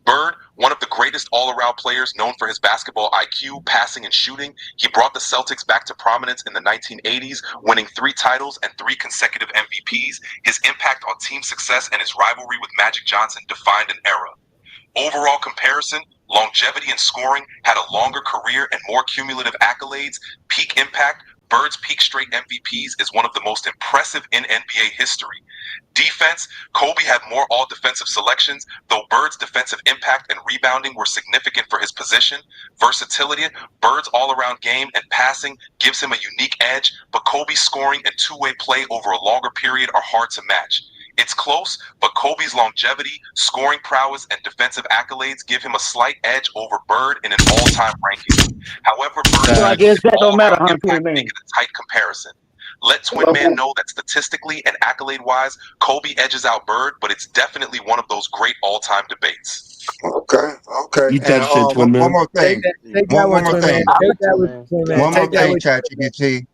Bird, one of the greatest all-around players known for his basketball IQ, passing and shooting, he brought the Celtics back to prominence in the 1980s, winning 3 titles and 3 consecutive MVPs. His impact on team success and his rivalry with Magic Johnson defined an era. Overall comparison, longevity and scoring, had a longer career and more cumulative accolades. Peak impact, Bird's peak straight MVPs is one of the most impressive in NBA history. Defense, Kobe had more all-defensive selections, though Bird's defensive impact and rebounding were significant for his position. Versatility, Bird's all-around game and passing gives him a unique edge, but Kobe's scoring and two-way play over a longer period are hard to match. It's close, but Kobe's longevity, scoring prowess, and defensive accolades give him a slight edge over Bird in an all-time ranking. However, Bird's all-around impact make it a tight comparison. Let Twin Man know that statistically and accolade-wise, Kobe edges out Bird, but it's definitely one of those great all-time debates. Okay. You touched it, Twin Man. One more thing. One more thing, ChatGPT.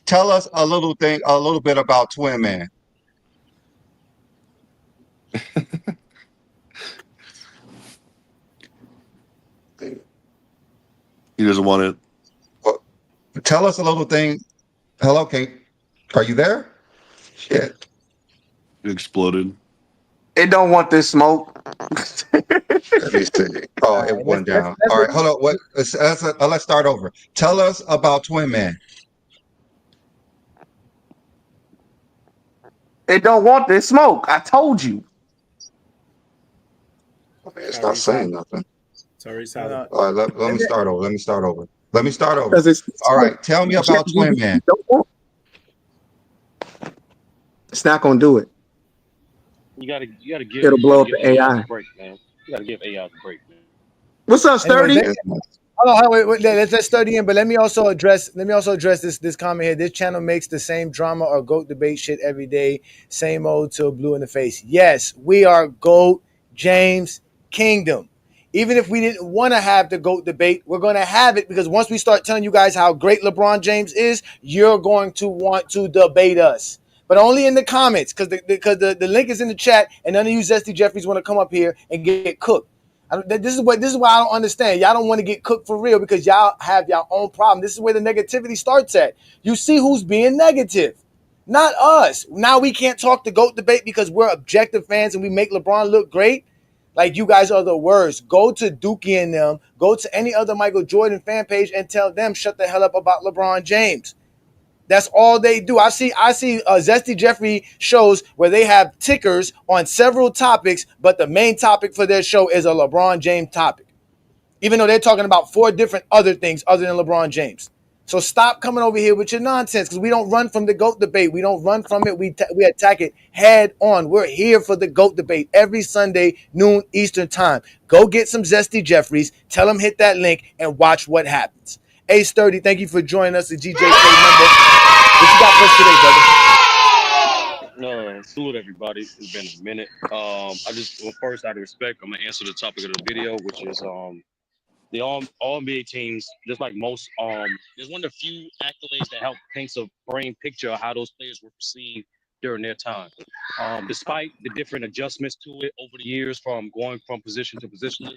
Tell us a little bit about Twin Man. He doesn't want it. Well, tell us a little thing. Hello, Kate. Are you there? Shit. It exploded. It don't want this smoke. Let me see. Oh, it went down. All right, hold on. Let's start over. Tell us about Twin Man. It don't want this smoke. I told you. It's not saying nothing. Sorry, silent. All right, let me start over. Let me start over. All right, tell me about Twin Man. It's not gonna do it. You gotta give. It'll blow up the AI. Break, man. You gotta give AI a break, man. What's up, Sturdy? Wait, let's study in. But let me also address this comment here. This channel makes the same drama or GOAT debate shit every day. Same old till blue in the face. Yes, we are GOAT James Kingdom. Even if we didn't want to have the GOAT debate, we're going to have it because once we start telling you guys how great LeBron James is, you're going to want to debate us. But only in the comments because the link is in the chat and none of you Zesty Jeffries want to come up here and get cooked. This is why I don't understand. Y'all don't want to get cooked for real because y'all have your own problem. This is where the negativity starts at. You see who's being negative. Not us. Now we can't talk the GOAT debate because we're objective fans and we make LeBron look great. Like you guys are the worst. Go to Dookie and them. Go to any other Michael Jordan fan page and tell them shut the hell up about LeBron James. That's all they do. I see Zesty Jeffrey shows where they have tickers on several topics, but the main topic for their show is a LeBron James topic, even though they're talking about 4 different other things other than LeBron James. So stop coming over here with your nonsense because we don't run from the GOAT debate. We don't run from it. We attack it head on. We're here for the GOAT debate every Sunday, noon Eastern time. Go get some Zesty Jeffries. Tell them hit that link and watch what happens. Ace 30, thank you for joining us. The GJK member. What you got for us today, brother? Salute everybody. It's been a minute. First, out of respect, I'm gonna answer the topic of the video, which is the all NBA teams, just like most, there's one of the few accolades that help paint a frame picture of how those players were perceived during their time. Despite the different adjustments to it over the years, from going from position to position,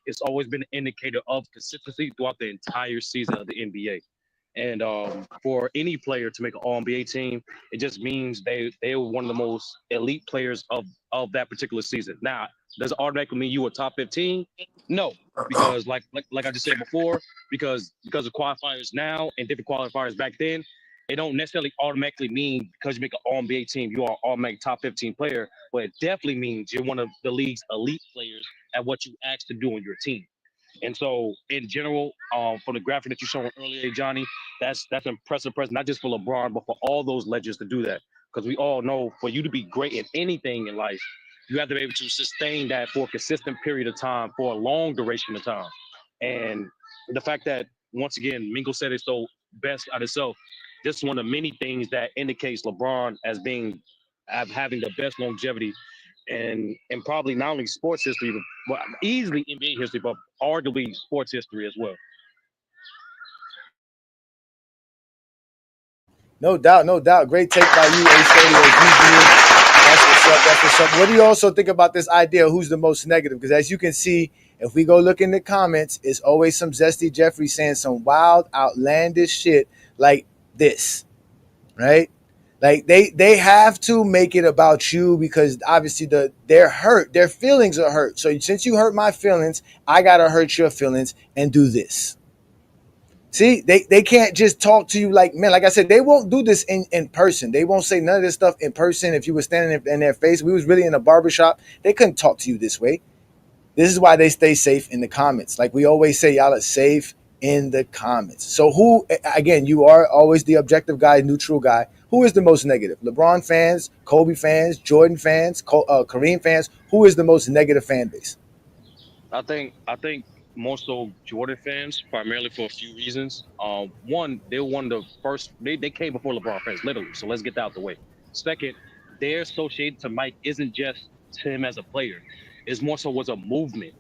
it's always been an indicator of consistency throughout the entire season of the NBA. And for any player to make an All-NBA team, it just means they were one of the most elite players of that particular season. Now, does it automatically mean you a top 15? No, because like I just said before, because of qualifiers now and different qualifiers back then, it don't necessarily automatically mean because you make an All-NBA team, you are an automatic top 15 player, but it definitely means you're one of the league's elite players at what you asked to do on your team. And so, in general, from the graphic that you showed earlier, Johnny, that's impressive, not just for LeBron, but for all those legends to do that. Because we all know, for you to be great in anything in life, you have to be able to sustain that for a consistent period of time, for a long duration of time. And the fact that, once again, Mingo said it so best out itself, this is one of many things that indicates LeBron as having the best longevity and probably not only sports history, but easily NBA history, but arguably sports history as well. No doubt, no doubt. Great take by you, Ace 30. That's what's up. What do you also think about this idea of who's the most negative? Because as you can see, if we go look in the comments, it's always some Zesty Jeffrey saying some wild, outlandish shit like this, right? Like they have to make it about you because obviously they're hurt. Their feelings are hurt. So since you hurt my feelings, I gotta hurt your feelings and do this. See, they can't just talk to you like, man, like I said, they won't do this in person. They won't say none of this stuff in person. If you were standing in their face, we was really in a barbershop, they couldn't talk to you this way. This is why they stay safe in the comments. Like we always say, y'all are safe in the comments. So who, again, you are always the objective guy, neutral guy. Who is the most negative? LeBron fans, Kobe fans, Jordan fans, Kareem fans. Who is the most negative fan base? I think more so Jordan fans, primarily for a few reasons. One, they were one of the first. They came before LeBron fans, literally. So let's get that out the way. Second, their association to Mike isn't just to him as a player. It's more so was a movement.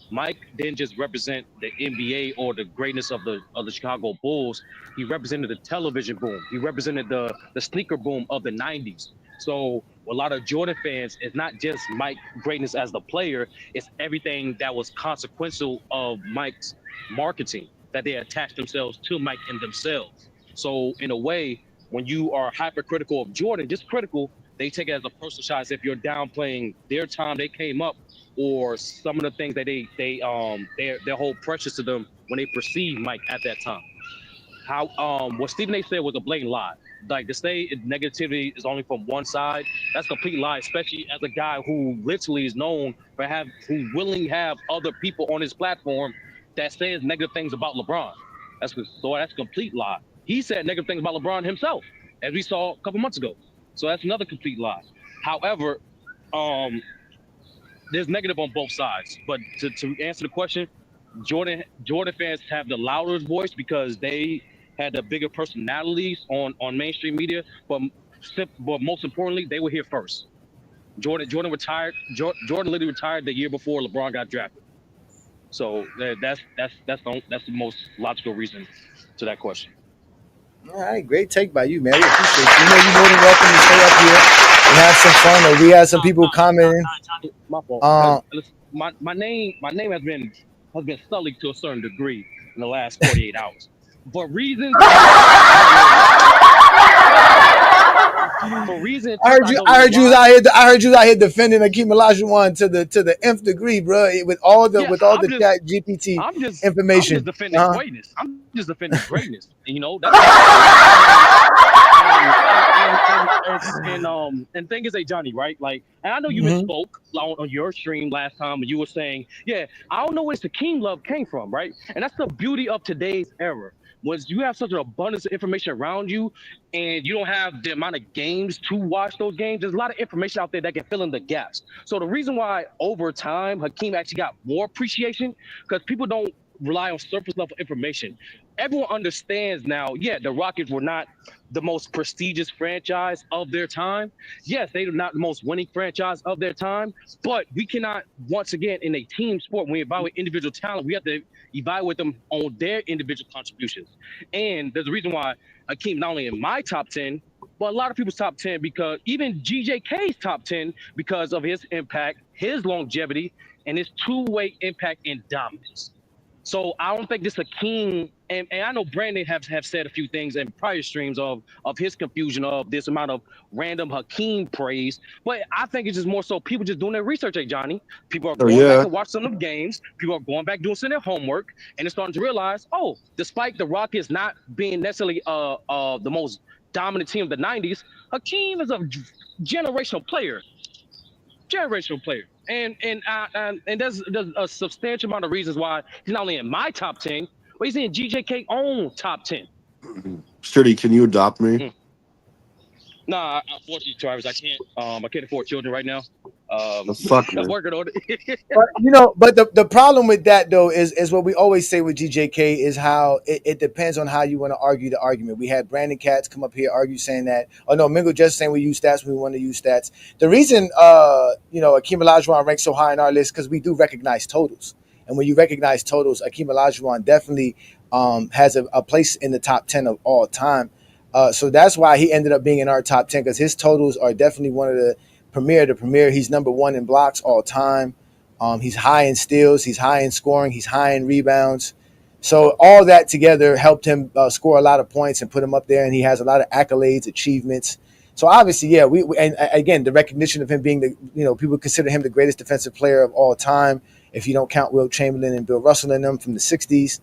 Mike didn't just represent the NBA or the greatness of the Chicago Bulls. He represented the television boom. He represented the sneaker boom of the 90s. So a lot of Jordan fans, it's not just Mike's greatness as the player, it's everything that was consequential of Mike's marketing, that they attached themselves to Mike and themselves. So in a way, when you are hypercritical of Jordan, just critical, they take it as a personal shot as if you're downplaying their time they came up or some of the things that they hold precious to them when they perceive Mike at that time. How what Stephen A said was a blatant lie. Like to say negativity is only from one side, that's a complete lie, especially as a guy who literally is known for who willingly have other people on his platform that says negative things about LeBron. That's a complete lie. He said negative things about LeBron himself, as we saw a couple months ago. So that's another complete lie. However, there's negative on both sides. But to answer the question, Jordan fans have the louder voice because they had the bigger personalities on mainstream media. But most importantly, they were here first. Jordan retired. Jordan literally retired the year before LeBron got drafted. So that's the most logical reason to that question. All right, great take by you, man. We appreciate you. You know, you're more than welcome to stay up here and have some fun. Or we had some people commenting. My fault. Listen, my name has been sullied to a certain degree in the last 48 hours for reasons. For reasons. I heard you was out here. I heard you was out here defending Hakeem Olajuwon to the nth degree, bro. With all the chat GPT information. I'm just defending greatness. I'm just defending greatness. And, you know, that's and thing is, Johnny, right? Like, and I know you misspoke on your stream last time when you were saying, yeah, I don't know where this Hakeem love came from, right? And that's the beauty of today's era. Was you have such an abundance of information around you and you don't have the amount of games to watch those games, there's a lot of information out there that can fill in the gaps. So the reason why over time Hakeem actually got more appreciation, because people don't rely on surface level information. Everyone understands now, yeah, the Rockets were not the most prestigious franchise of their time. Yes, they were not the most winning franchise of their time, but we cannot, once again, in a team sport, when we evaluate individual talent, we have to evaluate them on their individual contributions. And there's a reason why Hakeem not only in my top 10, but a lot of people's top 10, because even GJK's top 10, because of his impact, his longevity, and his two-way impact and dominance. So I don't think this Hakeem, and I know Brandon have said a few things in prior streams of his confusion of this amount of random Hakeem praise, but I think it's just more so people just doing their research, Johnny. People are going back to watch some of the games. People are going back doing some of their homework, and they're starting to realize, oh, despite the Rockets not being necessarily the most dominant team of the 90s, Hakeem is a generational player. And there's a substantial amount of reasons why he's not only in my top 10, but he's in GJK own top 10. Sturdy, can you adopt me? Nah, unfortunately, Travis, I can't afford children right now. Fuck, I'm working on it. But the problem with that though is what we always say with GJK is how it depends on how you want to argue the argument. We had Brandon Katz come up here argue saying that, oh no, Mingo just saying we use stats when we want to use stats. The reason Hakeem Olajuwon ranks so high in our list because we do recognize totals, and when you recognize totals, Hakeem Olajuwon definitely has a place in the top 10 of all time. So that's why he ended up being in our top 10, because his totals are definitely one of the premier. He's number one in blocks all time. He's high in steals. He's high in scoring. He's high in rebounds. So all that together helped him score a lot of points and put him up there. And he has a lot of accolades, achievements. So obviously, yeah, and again, the recognition of him being people consider him the greatest defensive player of all time, if you don't count Wilt Chamberlain and Bill Russell in them from the 60s.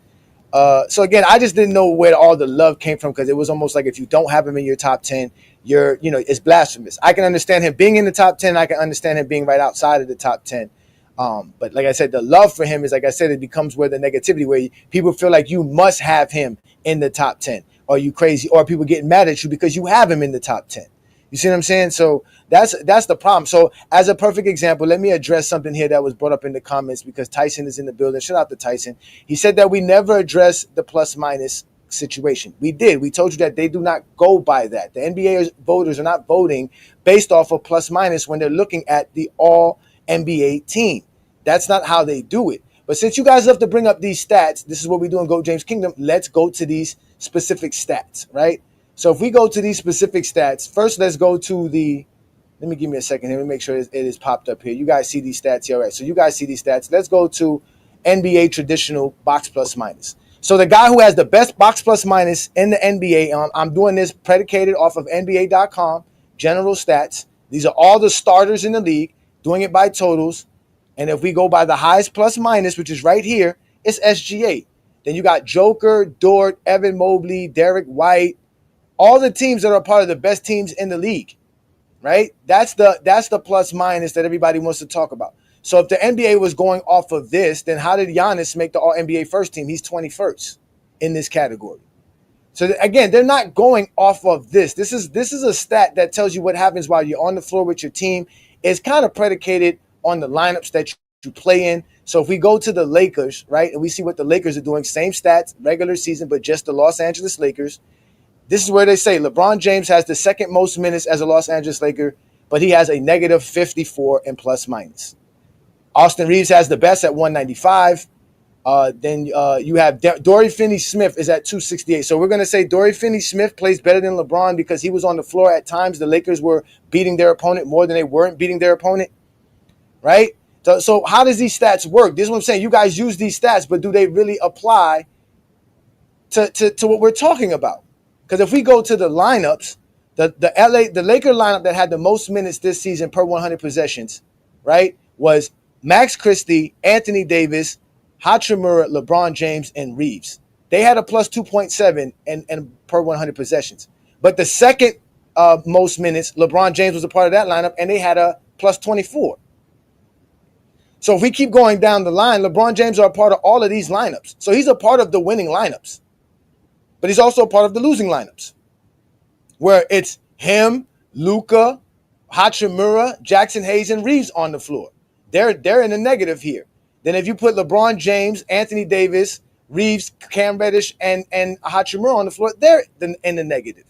So again, I just didn't know where all the love came from, because it was almost like if you don't have him in your top 10, it's blasphemous. I can understand him being in the top 10. I can understand him being right outside of the top 10. But like I said, the love for him is, like I said, it becomes where the negativity, where people feel like you must have him in the top 10, or you crazy, or people getting mad at you because you have him in the top 10. You see what I'm saying? So that's the problem. So as a perfect example, let me address something here that was brought up in the comments, because Tyson is in the building. Shout out to Tyson. He said that we never address the plus minus situation. We did. We told you that they do not go by that. The NBA voters are not voting based off of plus minus when they're looking at the all NBA team. That's not how they do it. But since you guys love to bring up these stats, this is what we do in Go James Kingdom. Let's go to these specific stats, right? So if we go to these specific stats, first let's go to give me a second here. Let me make sure it is popped up here. You guys see these stats here, right? So you guys see these stats. Let's go to NBA traditional box plus minus. So the guy who has the best box plus minus in the NBA, I'm doing this predicated off of NBA.com, general stats. These are all the starters in the league, doing it by totals. And if we go by the highest plus minus, which is right here, it's SGA. Then you got Joker, Dort, Evan Mobley, Derek White, all the teams that are part of the best teams in the league, right? That's the plus minus that everybody wants to talk about. So if the NBA was going off of this, then how did Giannis make the All-NBA first team? He's 21st in this category. So again, they're not going off of this. This is a stat that tells you what happens while you're on the floor with your team. It's kind of predicated on the lineups that you play in. So if we go to the Lakers, right, and we see what the Lakers are doing, same stats, regular season, but just the Los Angeles Lakers. This is where they say LeBron James has the second most minutes as a Los Angeles Laker, but he has a negative 54 in plus minus. Austin Reeves has the best at 195. Then you have Dorian Finney-Smith is at 268. So we're going to say Dorian Finney-Smith plays better than LeBron because he was on the floor at times. The Lakers were beating their opponent more than they weren't beating their opponent, right? So how does these stats work? This is what I'm saying. You guys use these stats, but do they really apply to what we're talking about? Because if we go to the lineups, the Laker lineup that had the most minutes this season per 100 possessions, right, was Max Christie, Anthony Davis, Hachimura, LeBron James, and Reeves. They had a plus 2.7 and per 100 possessions. But the second most minutes, LeBron James was a part of that lineup, and they had a plus 24. So if we keep going down the line, LeBron James are a part of all of these lineups. So he's a part of the winning lineups. But he's also a part of the losing lineups, where it's him, Luka, Hachimura, Jackson Hayes, and Reeves on the floor. They're in the negative here. Then if you put LeBron James, Anthony Davis, Reeves, Cam Reddish, and Hachimura on the floor, they're in the negative.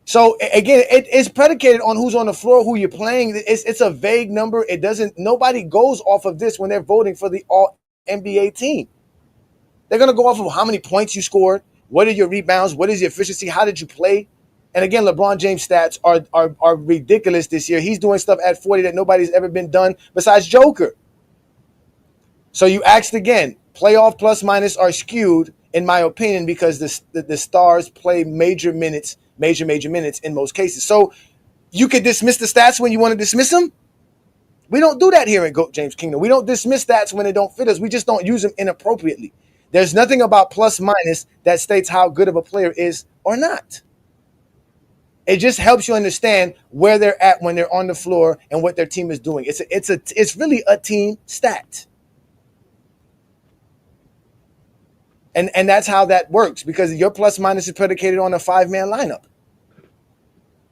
So again, it's predicated on who's on the floor, who you're playing. It's a vague number. Nobody goes off of this when they're voting for the All NBA team. They're gonna go off of how many points you scored, what are your rebounds, what is your efficiency, how did you play? And again, LeBron James stats are ridiculous this year. He's doing stuff at 40 that nobody's ever been done besides Joker. So you asked again, playoff plus minus are skewed, in my opinion, because the stars play major minutes in most cases. So you could dismiss the stats when you want to dismiss them. We don't do that here in GOAT James Kingdom. We don't dismiss stats when they don't fit us. We just don't use them inappropriately. There's nothing about plus minus that states how good of a player is or not. It just helps you understand where they're at when they're on the floor and what their team is doing. It's really a team stat. And that's how that works, because your plus minus is predicated on a 5-man lineup.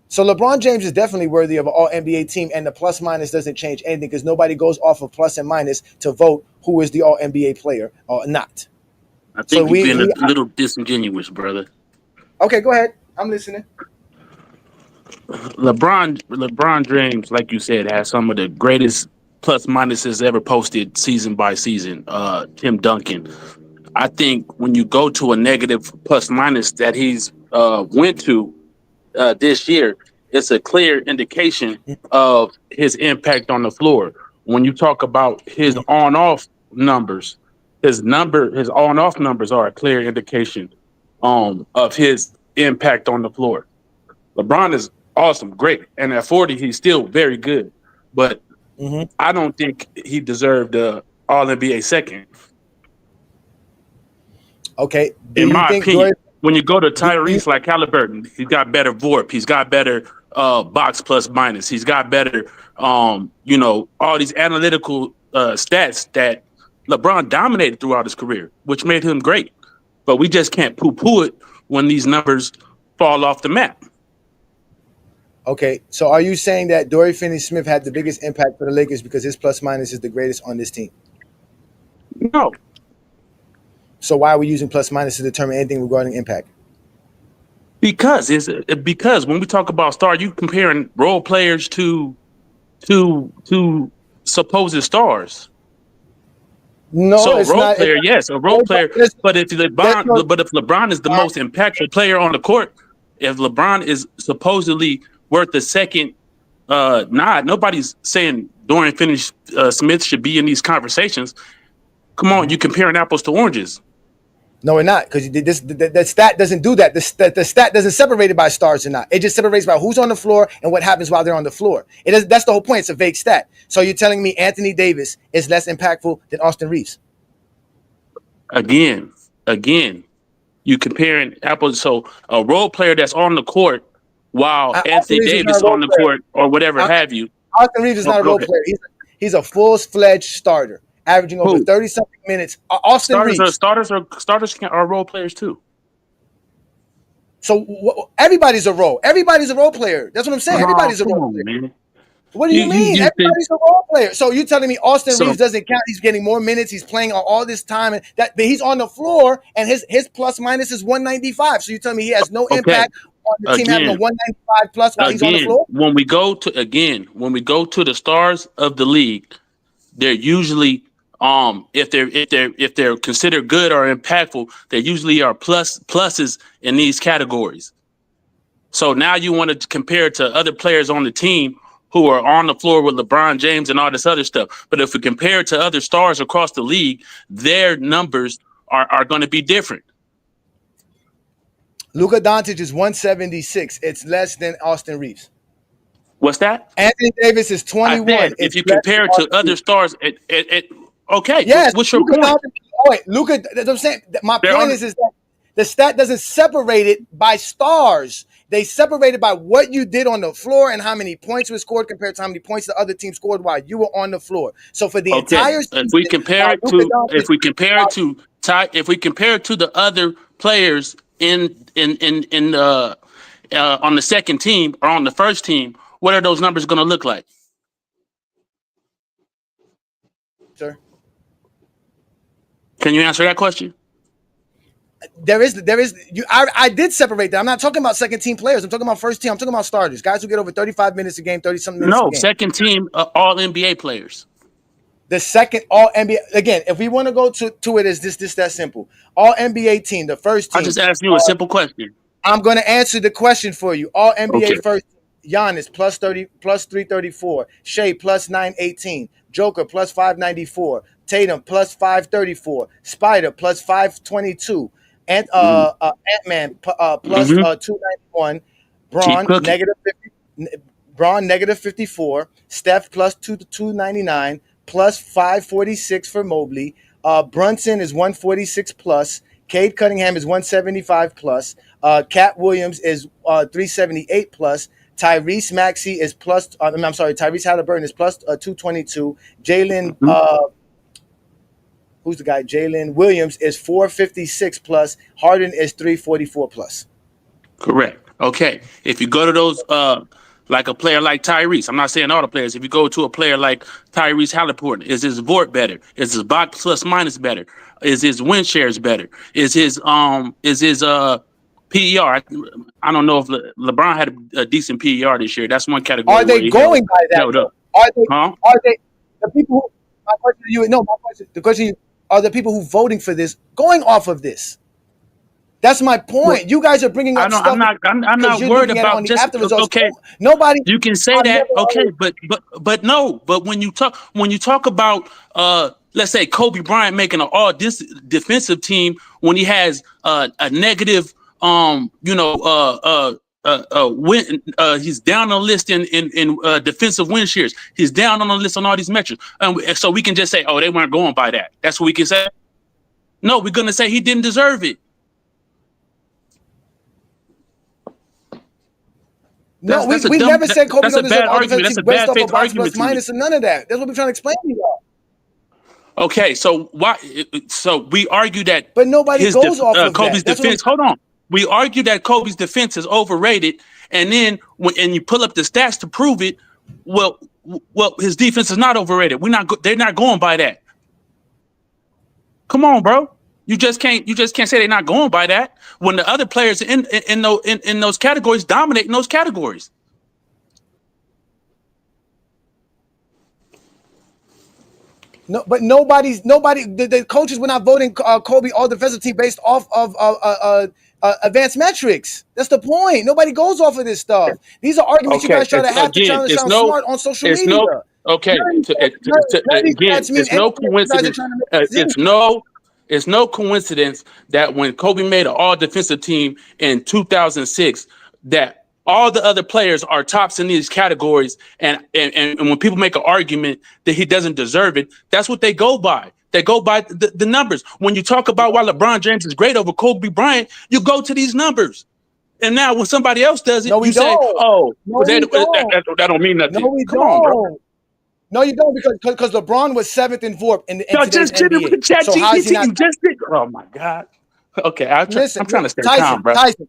So LeBron James is definitely worthy of an all NBA team, and the plus minus doesn't change anything because nobody goes off of plus and minus to vote who is the all NBA player or not. I think you've been a little disingenuous, brother. Okay, go ahead. I'm listening. LeBron James, like you said, has some of the greatest plus minuses ever posted season by season. Tim Duncan. I think when you go to a negative plus minus that he's went to this year, it's a clear indication of his impact on the floor. When you talk about his on-off numbers, his on-off numbers are a clear indication of his impact on the floor. LeBron is awesome, great, and at 40, he's still very good. But I don't think he deserved the All-NBA second. Okay. In my opinion, when you go to Tyrese like Halliburton, he's got better VORP, he's got better box plus minus, he's got better, all these analytical stats that LeBron dominated throughout his career, which made him great. But we just can't poo-poo it when these numbers fall off the map. Okay, so are you saying that Dorian Finney-Smith had the biggest impact for the Lakers because his plus minus is the greatest on this team? No. So why are we using plus minus to determine anything regarding impact? Because when we talk about star, you comparing role players to supposed stars. No, so it's role not. Player, yes, a role player. But if LeBron is the most impactful player on the court, if LeBron is supposedly worth the second nod, nobody's saying Dorian Finney-Smith should be in these conversations. Come on, you comparing apples to oranges. No, we're not, because the stat doesn't do that. The stat doesn't separate it by stars or not. It just separates by who's on the floor and what happens while they're on the floor. That's the whole point. It's a vague stat. So you're telling me Anthony Davis is less impactful than Austin Reeves? Again, you comparing apples. So a role player that's on the court while Anthony Davis on the court or whatever have you. Austin Reeves is not a role player. He's a full-fledged starter, averaging over 30-something minutes. Austin Reeves. Starters are role players too. So everybody's a role. Everybody's a role player. That's what I'm saying. Everybody's a role player. Man. What do you mean? Everybody's a role player. So you're telling me Austin Reeves doesn't count? He's getting more minutes. He's playing all this time, and that he's on the floor, and his plus minus is 195. So you're telling me he has no impact on the team having a 195 plus while he's on the floor? When we go to the stars of the league, they're usually If they're considered good or impactful, they usually are pluses in these categories. So now you want to compare it to other players on the team who are on the floor with LeBron James and all this other stuff. But if we compare it to other stars across the league, their numbers are going to be different. Luka Doncic is 176. It's less than Austin Reeves. What's that? Anthony Davis is 21. If you compare it to other stars, okay. Yes. What's your Luka point? Luka, that's what I'm saying. My point is that the stat doesn't separate it by stars. They separate it by what you did on the floor and how many points were scored compared to how many points the other team scored while you were on the floor. So for the entire season, if we compare it to the other players on the second team or on the first team, what are those numbers going to look like? Sir, can you answer that question? I did separate that. I'm not talking about second team players. I'm talking about first team. I'm talking about starters, guys who get over 35 minutes a game, 30-something minutes a game. Second team, all NBA players. The second all NBA, again, if we want to go to it as this that simple. All NBA team, the first team. I just asked you a simple question. I'm going to answer the question for you. All NBA first team. Giannis plus 334. Shea plus 918. Joker plus 594. Tatum plus 534. Spider plus 522. And Ant-Man plus 291. Braun negative 54. Steph plus 299 plus 546 for Mobley. Brunson is 146 plus. Cade Cunningham is 175 plus. Cat Williams is 378 plus. Tyrese Maxey is plus. Tyrese Halliburton is plus 222. Jalen. Who's the guy? Jalen Williams is 456 plus. Harden is 344 plus. Correct. Okay. If you go to those, like a player like Tyrese, I'm not saying all the players. If you go to a player like Tyrese Halliburton, is his VORT better? Is his box plus minus better? Is his win shares better? Is his PER? I don't know if LeBron had a decent PER this year. That's one category. Are they going by that? Are they the people who? My question to you. No, my question. The question to you. Are the people who voting for this going off of this? That's my point. Well, you guys are bringing up stuff. I'm not worried about just okay. Nobody. You can say that, okay, but no. But when you talk about let's say Kobe Bryant making an all defensive team when he has a negative he's down on the list in defensive win shares. He's down on the list on all these metrics. So we can just say, oh, they weren't going by that. That's what we can say. No, we're going to say he didn't deserve it. No, we never said Kobe don't deserve all defensive teams based off of box plus minus and none of that. That's what we're trying to explain to y'all. Okay, so why? So we argue that, but nobody goes off of Kobe's defense. Hold on. We argue that Kobe's defense is overrated, and then when you pull up the stats to prove it, well, his defense is not overrated. They're not going by that. Come on, bro. You just can't say they're not going by that when the other players in those categories dominate in those categories. No, but nobody. The coaches were not voting Kobe all defensive team based off of advanced metrics. That's the point. Nobody goes off of this stuff. These are arguments you guys try to have to try to sound smart on social media. It's no coincidence that when Kobe made an all defensive team in 2006, that all the other players are tops in these categories, and when people make an argument that he doesn't deserve it, that's what they go by. They go by the numbers. When you talk about why LeBron James is great over Kobe Bryant, you go to these numbers. And now when somebody else does it, you say, "Oh, that don't mean nothing." No, we don't. Bro. No, you don't, because LeBron was 7th in VORP in today's NBA. So how is he not? You just did. Oh my God. Okay, I'm trying to stay calm, bro. Tyson.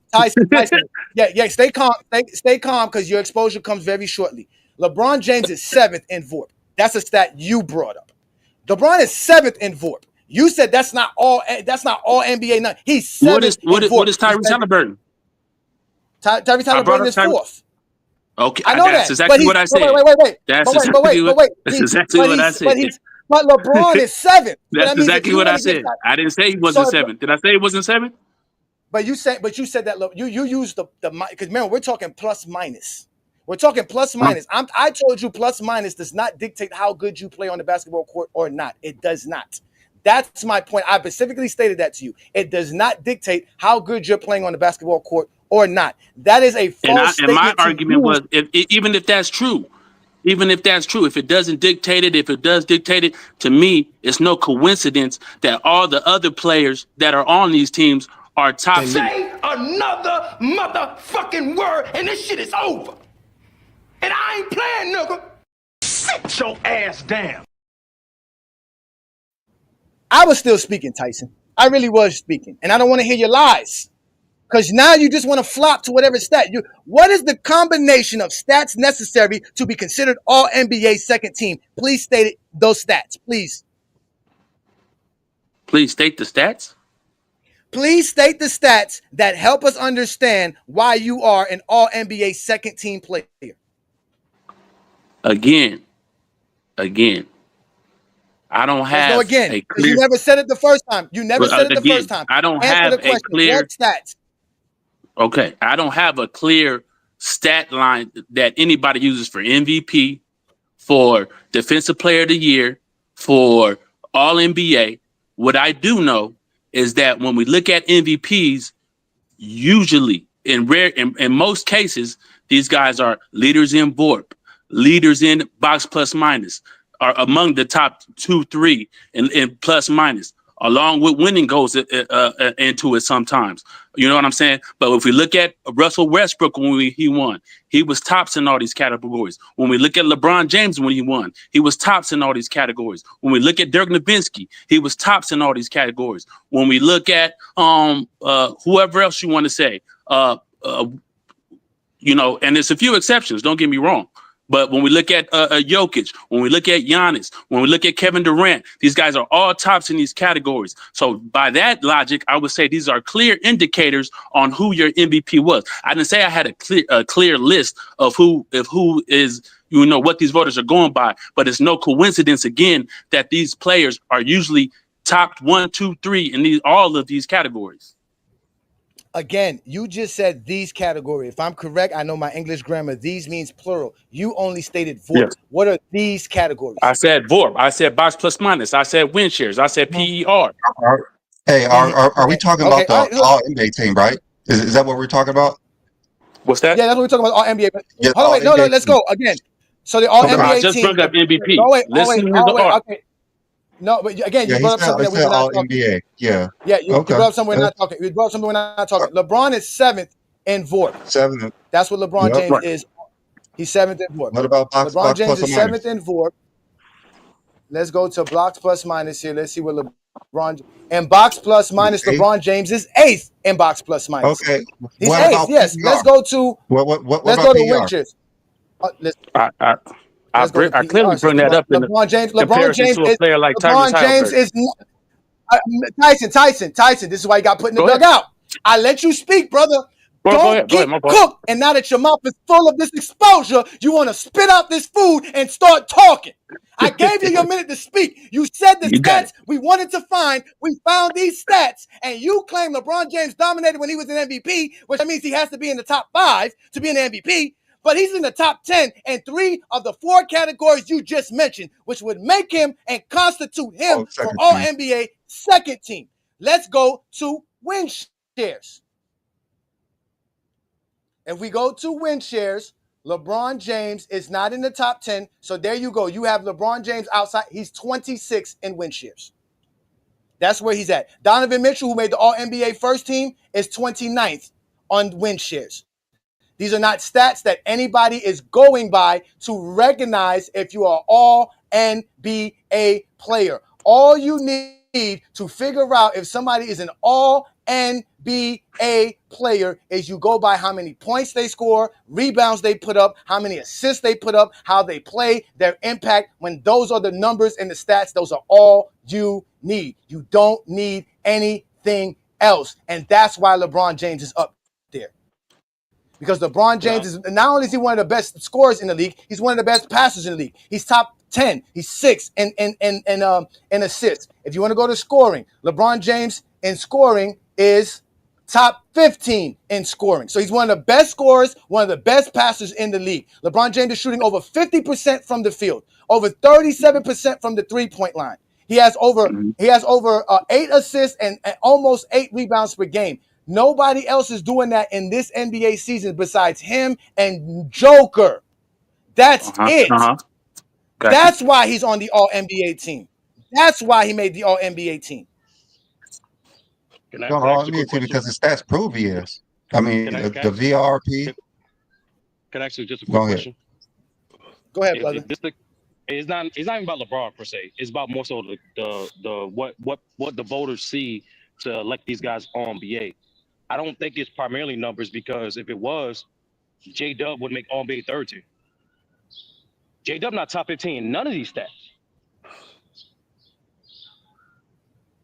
Yeah, stay calm. Stay calm, because your exposure comes very shortly. LeBron James is 7th in VORP. That's a stat you brought up. LeBron is 7th in VORP. You said that's not all NBA. None. He's 7th. What is Tyrese Halliburton? Tyrese Halliburton is 4th. Okay, I know that's that. exactly what I said. Wait. That's exactly what I said. But LeBron is 7th. So That's that means if exactly you what I want to get said. that, I didn't say he so wasn't if, 7th. Did I say he wasn't 7th? but you said that you used the because remember we're talking plus minus. We're talking plus minus. I told you plus minus does not dictate how good you play on the basketball court or not. It does not. That's my point. I specifically stated that to you. It does not dictate how good you're playing on the basketball court or not. That is a false And my statement to argument use. was, even if that's true, if it doesn't dictate it, if it does dictate it, to me, it's no coincidence that all the other players that are on these teams are top. Say another motherfucking word and this shit is over. And I ain't playing, nigga. Sit your ass down. I was still speaking, Tyson. I really was speaking. And I don't want to hear your lies. Because now you just want to flop to whatever stat. What is the combination of stats necessary to be considered all NBA second team? Please state those stats, please. Please state the stats. Please state the stats that help us understand why you are an all NBA second team player. Again, I don't have no again, a clear. You never said it the first time. You never said it the first time. I don't Answer have the question. a clear. What stats? Okay, I don't have a clear stat line that anybody uses for MVP, for Defensive Player of the Year, for All NBA. What I do know is that when we look at MVPs, usually in most cases, these guys are leaders in VORP, leaders in box plus minus, are among the top 2-3 in plus minus, along with winning goes into it sometimes. You know what I'm saying? But if we look at Russell Westbrook when he won, he was tops in all these categories. When we look at LeBron James when he won, he was tops in all these categories. When we look at Dirk Nowitzki, he was tops in all these categories. When we look at whoever else you want to say, and there's a few exceptions, don't get me wrong. But when we look at Jokic, when we look at Giannis, when we look at Kevin Durant, these guys are all tops in these categories. So by that logic, I would say these are clear indicators on who your MVP was. I didn't say I had a clear list of who is, what these voters are going by, but it's no coincidence, again, that these players are usually top 1, 2, 3 in all of these categories. Again, you just said these categories. If I'm correct, I know my English grammar. These means plural. You only stated VORP. Yes. What are these categories? I said VORP. I said box plus minus. I said win shares. I said PER. Hey, are we talking about the all NBA team, right? Is that what we're talking about? What's that? Yeah, that's what we're talking about. All NBA. Yeah, hold on, wait, no, let's go again. So the all NBA I just team. brought up MVP. Listen to the art. Okay. No, but again, you Yeah, brought up something that we were not all talking. NBA. Yeah. Yeah, you brought up something we're not talking. You brought up something we're not talking. LeBron is 7th in VORP. 7th. That's what LeBron James is. He's 7th in VORP. What about LeBron James is 7th minus? in VORP. Let's go to blocks plus minus here. Let's see what LeBron in box plus minus. LeBron James is 8th in box plus minus. Okay. He's 8th. Yes. PR? Let's go to. Let's go to win shares. I clearly bring that up. LeBron James. To a player like LeBron James is Tyson. This is why you got put in the dugout. I let you speak, brother. Don't get cooked. And now that your mouth is full of this exposure, you want to spit out this food and start talking. I gave you your minute to speak. You said the stats we wanted to find. We found these stats, and you claim LeBron James dominated when he was an MVP, which means he has to be in the top 5 to be an MVP. But he's in the top 10 in 3 of the 4 categories you just mentioned, which would make him and constitute him for all NBA second team. Let's go to win shares. If we go to win shares, LeBron James is not in the top 10. So there you go. You have LeBron James outside. He's 26 in win shares. That's where he's at. Donovan Mitchell, who made the All-NBA first team, is 29th on win shares. These are not stats that anybody is going by to recognize if you are all NBA player. All you need to figure out if somebody is an all NBA player is you go by how many points they score, rebounds they put up, how many assists they put up, how they play, their impact. When those are the numbers and the stats, those are all you need. You don't need anything else. And that's why LeBron James is up there. Because LeBron James is not only is he one of the best scorers in the league, he's one of the best passers in the league. He's top 10. He's 6 in assists. If you want to go to scoring, LeBron James in scoring is top 15 in scoring. So he's one of the best scorers, one of the best passers in the league. LeBron James is shooting over 50% from the field, over 37% from the three-point line. He has over 8 assists and almost 8 rebounds per game. Nobody else is doing that in this NBA season besides him and Joker. That's it. That's why he's on the All-NBA team. That's why he made the All-NBA team. Can I Don't ask all a quick NBA team question? because the stats prove he is. I mean, Can I- the VRP. Can I ask you just a Go quick ahead. question? Go ahead, If brother. it's not even about LeBron per se. It's about more so the what the voters see to elect these guys on NBA. I don't think it's primarily numbers, because if it was, J-Dub would make All NBA third team. J-Dub not top 15 in none of these stats.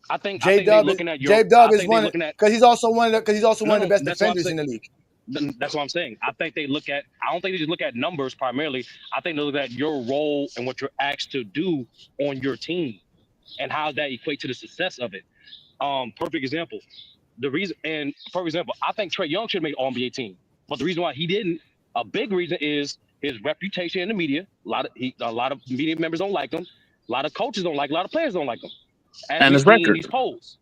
I think they're looking at your. J-Dub I is think one they're looking at. because he's also one of the best That's what I'm defenders saying. in the league. That's what I'm saying. I think they look at. I don't think they just look at numbers primarily. I think they look at your role and what you're asked to do on your team, and how that equate to the success of it. Perfect example. The reason, and for example, I think Trae Young should make All NBA team, but the reason why he didn't, a big reason is his reputation in the media. A lot of media members don't like him. A lot of coaches don't like. A lot of players don't like him. As And we his see in record. these polls,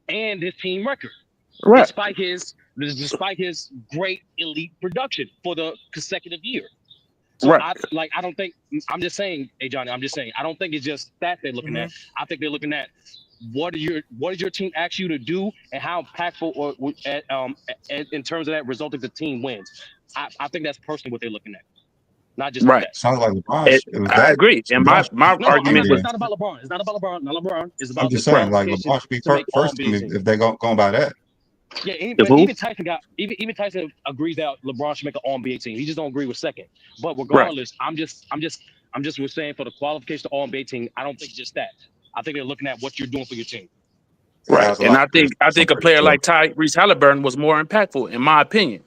and his team record, Right. despite his great elite production for the consecutive year. So Right. I don't think. I'm just saying, hey Johnny. I'm just saying. I don't think it's just that they're looking at. I think they're looking at what does your team ask you to do, and how impactful in terms of that resulting the team wins. I think that's personally what they're looking at, not just Right. that. Sounds like LeBron. I agree. And my argument It's was not about LeBron. It's not about LeBron. Not LeBron. It's I'm about the just saying, like qualifications LeBron should be to make first All team NBA team. if they're going by that. Yeah, The but who? even Tyson agrees that LeBron should make an All NBA team. He just don't agree with second. But regardless, I'm just was saying for the qualification to All NBA team, I don't think just that. I think they're looking at what you're doing for your team. It Right. has a And lot I of think a player like Tyrese Halliburton was more impactful, in my opinion.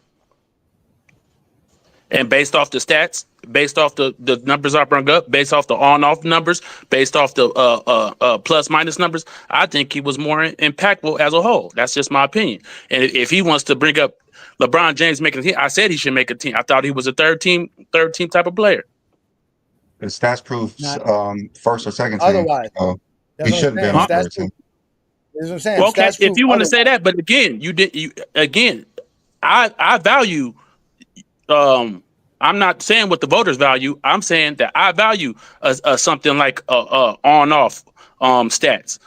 And based off the stats, based off the numbers I brought up, based off the on-off numbers, based off the plus-minus numbers, I think he was more impactful as a whole. That's just my opinion. And if he wants to bring up LeBron James making a team, I said he should make a team. I thought he was a third team type of player. The stats prove first or second team. Otherwise, So that's he what I'm shouldn't be saying. on the Stats third team. That's what I'm saying. Well, okay, Stats if prove you want to otherwise. say that, but again, I value. I'm not saying what the voters value. I'm saying that I value something like on-off stats,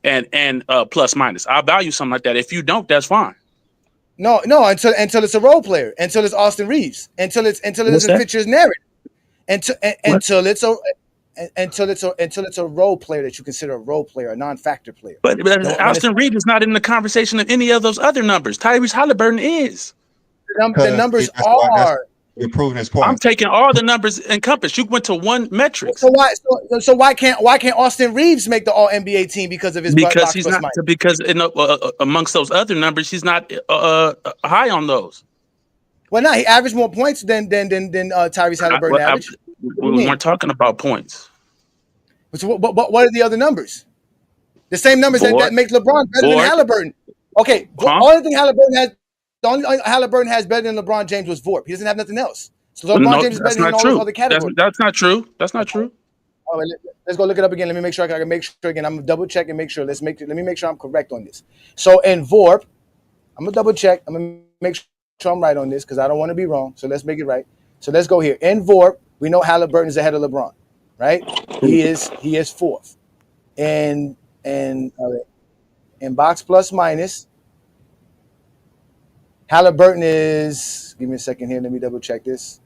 and plus minus. I value something like that. If you don't, that's fine. No, until it's a role player, until it's Austin Reeves, until it doesn't fit your narrative, until it's a role player that you consider a role player, a non-factor player. But Austin Reeves is not in the conversation of any of those other numbers. Tyrese Halliburton is. The numbers are. You're proving his point. I'm taking all the numbers encompassed. You went to one metric. So why can't Austin Reeves make the All NBA team because of his box he's plus not minus? because amongst those other numbers, he's not high on those. Well, no, he averaged more points than Tyrese Halliburton averaged. We weren't talking about points. So what are the other numbers? The same numbers that make LeBron better than Halliburton. Okay, the only thing Halliburton has better than LeBron James was VORP. He doesn't have nothing else. So LeBron James is better than all those other categories. That's not true. That's not true. All right, let's go look it up again. Let me make sure I can make sure again. I'm gonna double check and make sure. Let me make sure I'm correct on this. So in VORP, I'm gonna double check. I'm gonna make sure I'm right on this because I don't want to be wrong. So let's make it right. So let's go here. In VORP, we know Halliburton is ahead of LeBron, right? He is fourth. And in box plus minus, Halliburton is, give me a second here. Let me double check this.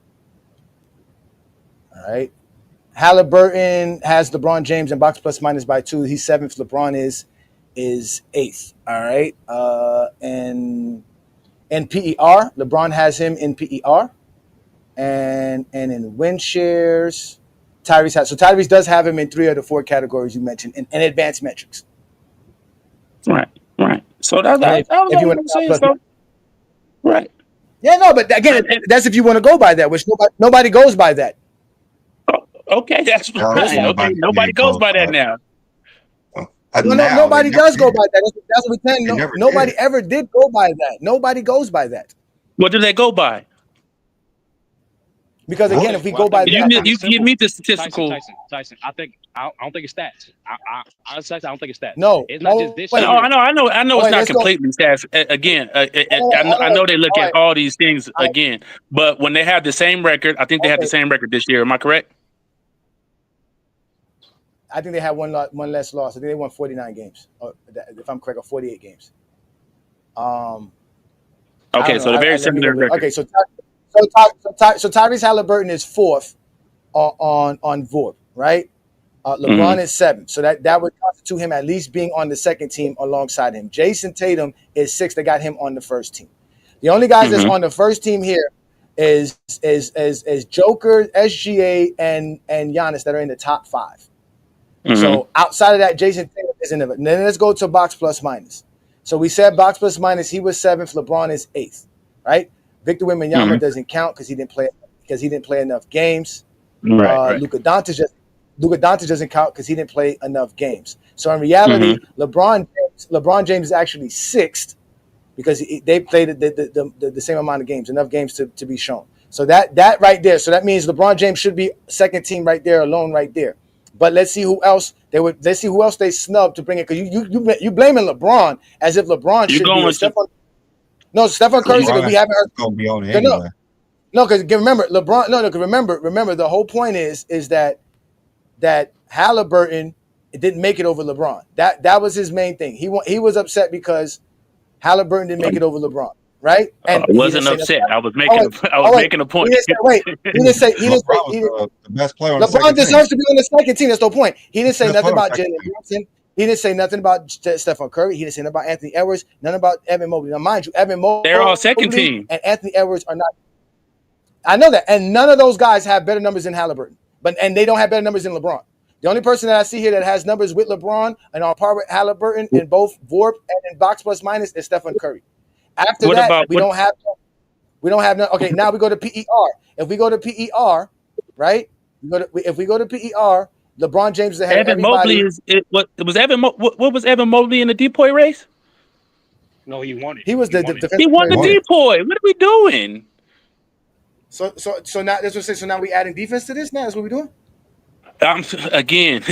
All right. Halliburton has LeBron James in box plus minus by 2. He's 7th. LeBron is 8th. All right. And in PER, LeBron has him in PER. And in win shares, Tyrese does have him in 3 of the 4 categories you mentioned in advanced metrics. Right. So that was if you want to say so. Right. Yeah, no, but again, that's if you want to go by that, which nobody goes by that. Okay, that's Now fine. Okay, everybody nobody NBA goes goes by by that it. now. No, Now they nobody never does go did. by that. That's what we saying. They No, never nobody did. ever did go by that. Nobody goes by that. What do they go by? Because again, Okay, if we well, I go think by it's, You I that, think you it's give simple. me the statistical. Tyson. I don't think it's stats. Honestly, I don't think it's stats. no. It's not just Oh this wait, Oh, year. I know. oh It's wait, not let's go. completely stats. Again, Hold on, I hold know on. they look All at right, all these things all right, again, but when they have the same record, I think they had the okay. same record this year. Am I correct? I think they had one less loss. I think they won 49 games, if I'm correct, or 48 games. I Okay, don't know. so they're very Let me similar go. record. Okay, so Tyrese Halliburton is 4th on VORP, right? LeBron is 7th, so that would constitute him at least being on the second team alongside him. Jason Tatum is 6th. They got him on the first team. The only guys that's on the first team here is Joker, SGA, and Giannis that are in the top 5. So outside of that, Jason Tatum is in the. And then let's go to box plus minus. So we said box plus minus. He was 7th. LeBron is 8th, right? Victor Wembanyama doesn't count because he didn't play enough games. Right. Luka Doncic doesn't count because he didn't play enough games. So in reality, LeBron James is actually 6th because they played the same amount of games, enough games to be shown. So that right there. So that means LeBron James should be second team right there, alone right there. But let's see who else they snubbed to bring it. Because you blaming LeBron as if LeBron should be. Stephen Curry said because we haven't heard. Gonna be on it anyway. No, because remember LeBron. No, because remember the whole point is that Halliburton didn't make it over LeBron. That was his main thing. He was upset because Halliburton didn't make it over LeBron, right? And I wasn't upset. I was making a point. He didn't say. The best player on the LeBron second deserves team. to be on the second team. That's no point. He didn't say Best nothing player on about second Jalen team. Brunson. He didn't say nothing about Stephen Curry. He didn't say nothing about Anthony Edwards. None about Evan Mobley. Now, mind you, Evan Mobley They're all second team. and Anthony Edwards are not. I know that, and none of those guys have better numbers than Halliburton. And they don't have better numbers than LeBron. The only person that I see here that has numbers with LeBron and on par with Halliburton in both VORP and in box plus minus is Stephen Curry. After we don't have none. Okay, now we go to PER. If we go to PER, right? If we go to PER, LeBron James is ahead of everybody. What was Evan Mobley in the depoy race? No, he won it. He was the defensive He won the player. depoy. What are we doing? So now that's what I'm saying. So now we adding defense to this. Now that's what we're doing. Again,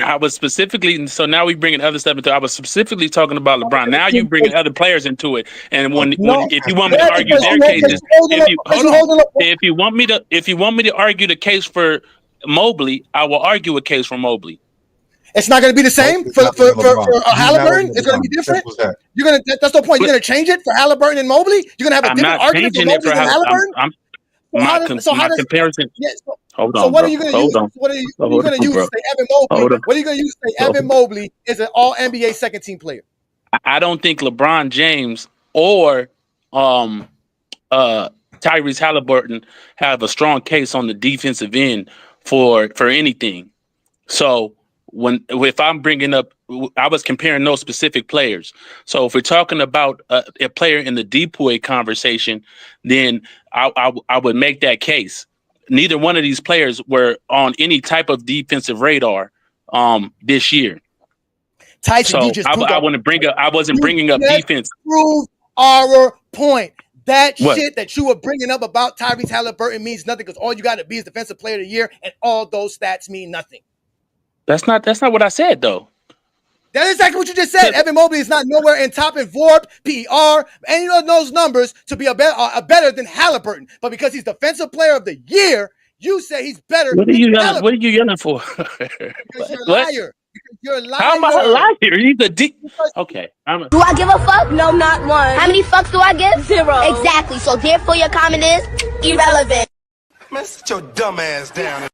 I was specifically. So now we bringing other stuff into. I was specifically talking about LeBron. Now you bringing other players into it. And if you want me to argue their cases, if you want me to argue the case for Mobley, I will argue a case for Mobley. It's not going to be the same for Halliburton. It's going to be different. That's the point. You're going to change it for Halliburton and Mobley. You're going to have a different argument for Mobley than Halliburton. My comparison. Hold on. So what are you going to use? What are you going to use to say Evan Mobley? What are you going to use to say Evan Mobley is an All NBA second team player? I don't think LeBron James or Tyrese Halliburton have a strong case on the defensive end for anything. So if I'm bringing up, I was comparing those specific players. So if we're talking about a player in the depoy conversation, then I would make that case. Neither one of these players were on any type of defensive radar this year. Tyson, so you just I wasn't bringing up defense. Prove our point. That shit that you were bringing up about Tyrese Halliburton means nothing because all you got to be is defensive player of the year, and all those stats mean nothing. That's not what I said though. That is exactly what you just said. Evan Mobley is not nowhere in top in VORP, PER, any of those numbers to be a better than Halliburton. But because he's defensive player of the year, you say he's better. What are you yelling for? Because you're a liar. Because you're a liar. How am I a liar? He's a okay. Do I give a fuck? No, not one. How many fucks do I give? 0. Exactly. So therefore your comment is irrelevant. Man, sit your dumb ass down.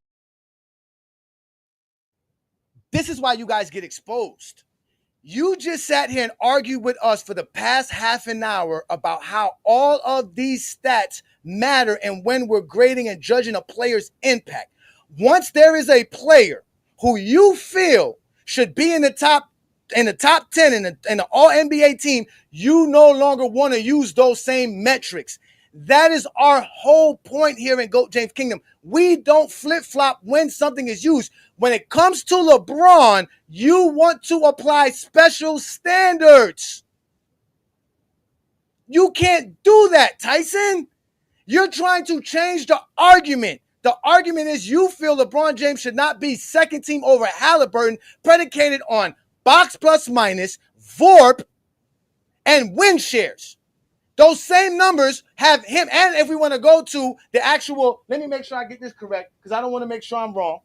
This is why you guys get exposed. You just sat here and argued with us for the past half an hour about how all of these stats matter and when we're grading and judging a player's impact. Once there is a player who you feel should be in the top 10 in the all NBA team, you no longer want to use those same metrics. That is our whole point here in GOAT James Kingdom. We don't flip-flop when something is used. When it comes to LeBron, you want to apply special standards. You can't do that, Tyson. You're trying to change the argument. The argument is you feel LeBron James should not be second team over Halliburton, predicated on box plus minus, VORP, and win shares. Those same numbers have him. And if we want to go to the actual, let me make sure I get this correct because I don't want to make sure I'm wrong.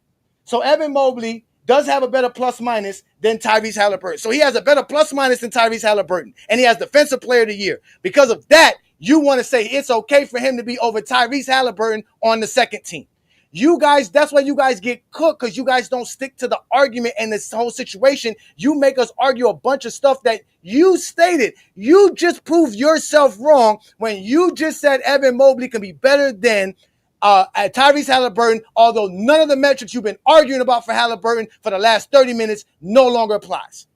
So Evan Mobley does have a better plus minus than Tyrese Halliburton. So he has a better plus minus than Tyrese Halliburton. And he has Defensive Player of the Year. Because of that, you want to say it's okay for him to be over Tyrese Halliburton on the second team. You guys, that's why you guys get cooked, because you guys don't stick to the argument and this whole situation. You make us argue a bunch of stuff that you stated. You just proved yourself wrong when you just said Evan Mobley can be better than Tyrese Halliburton, although none of the metrics you've been arguing about for Halliburton for the last 30 minutes no longer applies.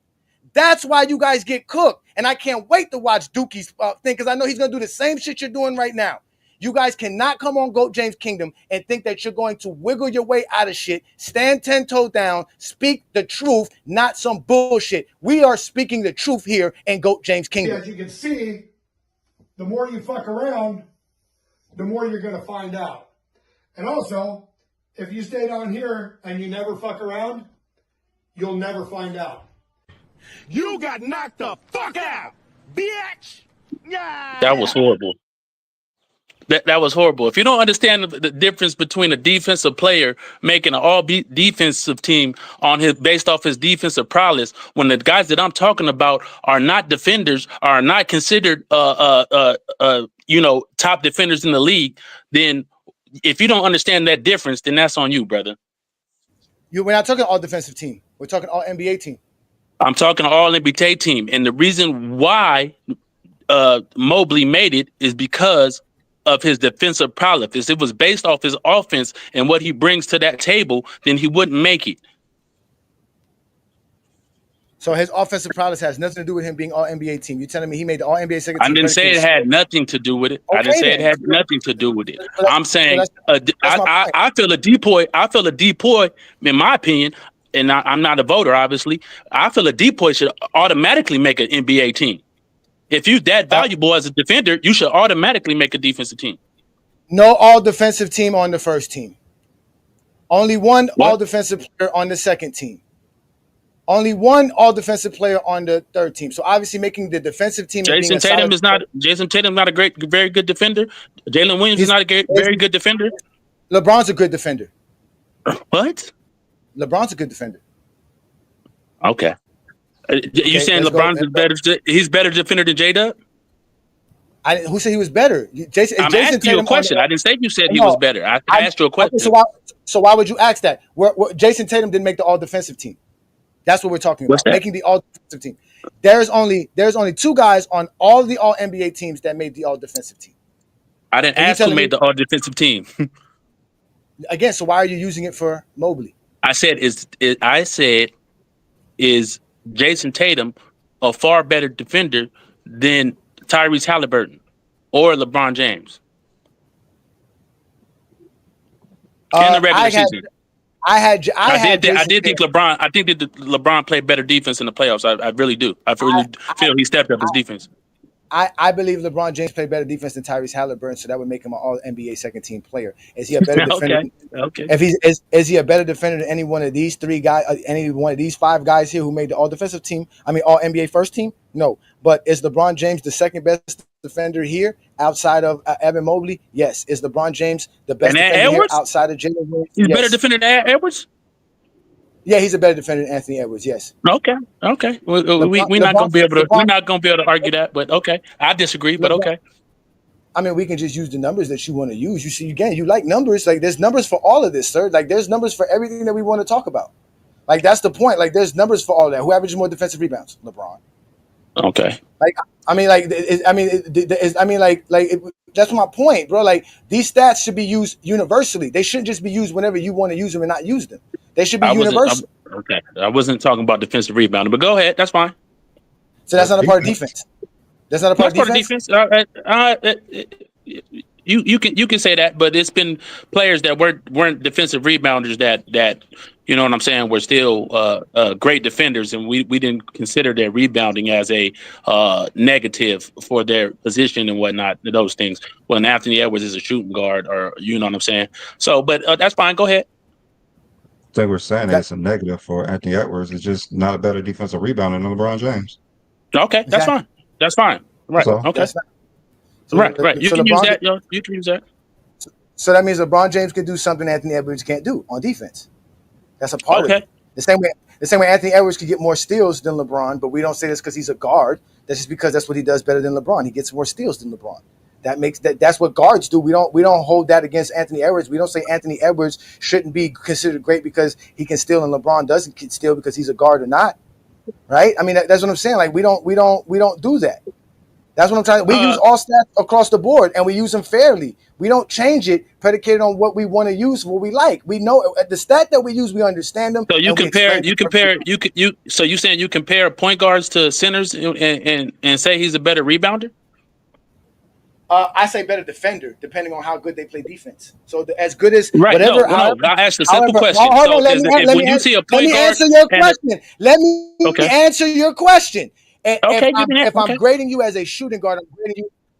That's why you guys get cooked. And I can't wait to watch Dookie's thing, because I know he's going to do the same shit you're doing right now. You guys cannot come on GOAT James Kingdom and think that you're going to wiggle your way out of shit, stand 10 toes down, speak the truth, not some bullshit. We are speaking the truth here in GOAT James Kingdom. As you can see, the more you fuck around, the more you're going to find out. And also, if you stay down here and you never fuck around, you'll never find out. You got knocked the fuck out, bitch! Yeah. That was horrible. That was horrible. If you don't understand the difference between a defensive player making an all-defensive team on his based off his defensive prowess, when the guys that I'm talking about are not defenders, are not considered top defenders in the league, then if you don't understand that difference, then that's on you, brother. We're not talking all defensive team. We're talking all NBA team. I'm talking all NBA team, and the reason why Mobley made it is because of his defensive prowess. If it was based off his offense and what he brings to that table, then he wouldn't make it. So his offensive prowess has nothing to do with him being all NBA team. You're telling me he made the all NBA second team? I didn't say it had nothing to do with it. Okay, I didn't say it had nothing to do with it. I'm saying I feel a decoy. I feel a decoy, in my opinion, and I'm not a voter, obviously. I feel a decoy should automatically make an NBA team. If you're that valuable as a defender, you should automatically make a defensive team. No all defensive team on the first team. Only one all defensive player on the second team. Only one all defensive player on the third team. So obviously making the defensive team. Jason Tatum is not a very good defender. Jalen Williams is not a very good defender. LeBron's a good defender. What? LeBron's a good defender. Okay. You saying LeBron is better? He's better defender than J-Dub? Who said he was better? Jason asking you a question. I didn't say you said he was better. I asked you a question. Okay, so why would you ask that? Jason Tatum didn't make the all defensive team. That's what we're talking about. Making the all defensive team. There's only two guys on all the all NBA teams that made the all defensive team. I didn't ask who made the all defensive team. Again, so why are you using it for Mobley? I said is Jason Tatum a far better defender than Tyrese Halliburton or LeBron James in the regular season? I did think LeBron. I think that LeBron played better defense in the playoffs. I really do. I feel he stepped up his defense. I believe LeBron James played better defense than Tyrese Halliburton, so that would make him an all NBA second team player. Is he a better defender? Okay. If is he a better defender than any one of these three guys, any one of these five guys here who made the all defensive team? I mean, all NBA first team? No. But is LeBron James the second best defender here outside of Evan Mobley? Yes. Is LeBron James the best defender here outside of Jalen Williams? He's better defender than Edwards? Yeah, he's a better defender than Anthony Edwards. Yes. Okay. We're not gonna be able to argue that, but okay. I disagree, but okay. I mean, we can just use the numbers that you want to use. You see, again, you like numbers. Like, there's numbers for all of this, sir. Like, there's numbers for everything that we want to talk about. Like, that's the point. Like, there's numbers for all that. Who averages more defensive rebounds? LeBron. Okay. That's my point, bro. Like, these stats should be used universally. They shouldn't just be used whenever you want to use them and not use them. They should be universal. Okay. I wasn't talking about defensive rebounding, but go ahead. That's fine. So that's not a part of defense. That's not a part of defense. You can say that, but it's been players that weren't defensive rebounders that you know what I'm saying, were still great defenders, and we didn't consider their rebounding as a negative for their position and whatnot, those things. When Anthony Edwards is a shooting guard, or you know what I'm saying. So, but that's fine. Go ahead. They were saying it's a negative for Anthony Edwards. It's just not a better defensive rebounder than LeBron James. Okay, that's fine. That's fine. Right. So, okay. So, Right. You so can use LeBron, that. Yo. You can use that. So that means LeBron James can do something Anthony Edwards can't do on defense. That's a part of it. The same way Anthony Edwards could get more steals than LeBron, but we don't say this because he's a guard. That's just because that's what he does better than LeBron. He gets more steals than LeBron. That's what guards do. We don't hold that against Anthony Edwards. We don't say Anthony Edwards shouldn't be considered great because he can steal and LeBron doesn't steal because he's a guard or not. Right? I mean, that's what I'm saying. Like we don't do that. That's what I'm trying. We use all stats across the board, and we use them fairly. We don't change it predicated on what we want to use, what we like. We know the stat that we use, we understand them. So you So you saying you compare point guards to centers and say he's a better rebounder? I say better defender, depending on how good they play defense. So as good as whatever. No, I asked a simple question. Hold on, Let me answer your question. Let me answer your question. If I'm grading you as a shooting guard,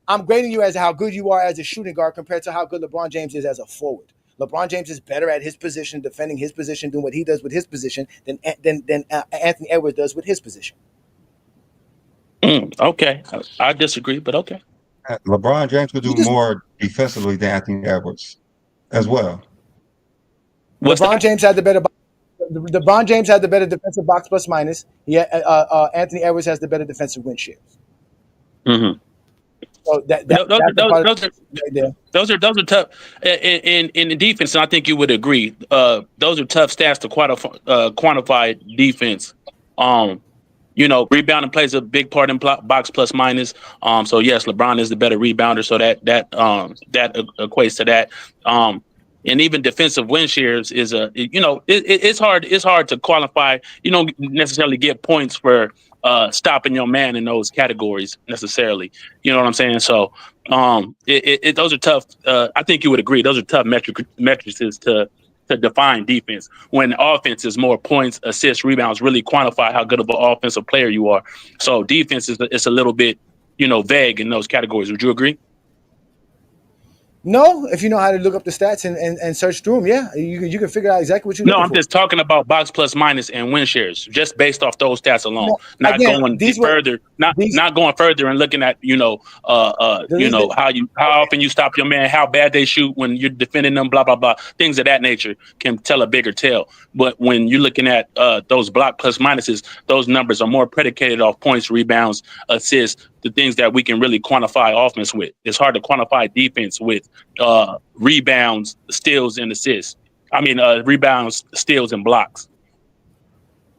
I'm grading you as how good you are as a shooting guard compared to how good LeBron James is as a forward. LeBron James is better at his position, defending his position, doing what he does with his position than Anthony Edwards does with his position. Okay, I disagree, but okay. LeBron James could do more defensively than Anthony Edwards as well. LeBron James had the better defensive box plus minus. Anthony Edwards has the better defensive win shares. Mm-hmm. So those are tough in the defense, and I think you would agree. Those are tough stats to quantify defense. Rebounding plays a big part in box plus minus. So yes, LeBron is the better rebounder, so that equates to that. And even defensive win shares is it's hard to qualify. You don't necessarily get points for stopping your man in those categories necessarily. You know what I'm saying? So those are tough. I think you would agree. Those are tough metrics to define defense. When offense is more points, assists, rebounds, really quantify how good of an offensive player you are. So defense is a little bit vague in those categories. Would you agree? No, if you know how to look up the stats and search through them, yeah, you can figure out exactly what you're looking for. No, I'm just talking about box plus minus and win shares, just based off those stats alone. Not going further and looking at how often you stop your man, how bad they shoot when you're defending them, blah blah blah. Things of that nature can tell a bigger tale. But when you're looking at those block plus minuses, those numbers are more predicated off points, rebounds, assists, the things that we can really quantify offense with. It's hard to quantify defense with rebounds, steals, and assists. I mean, rebounds, steals, and blocks.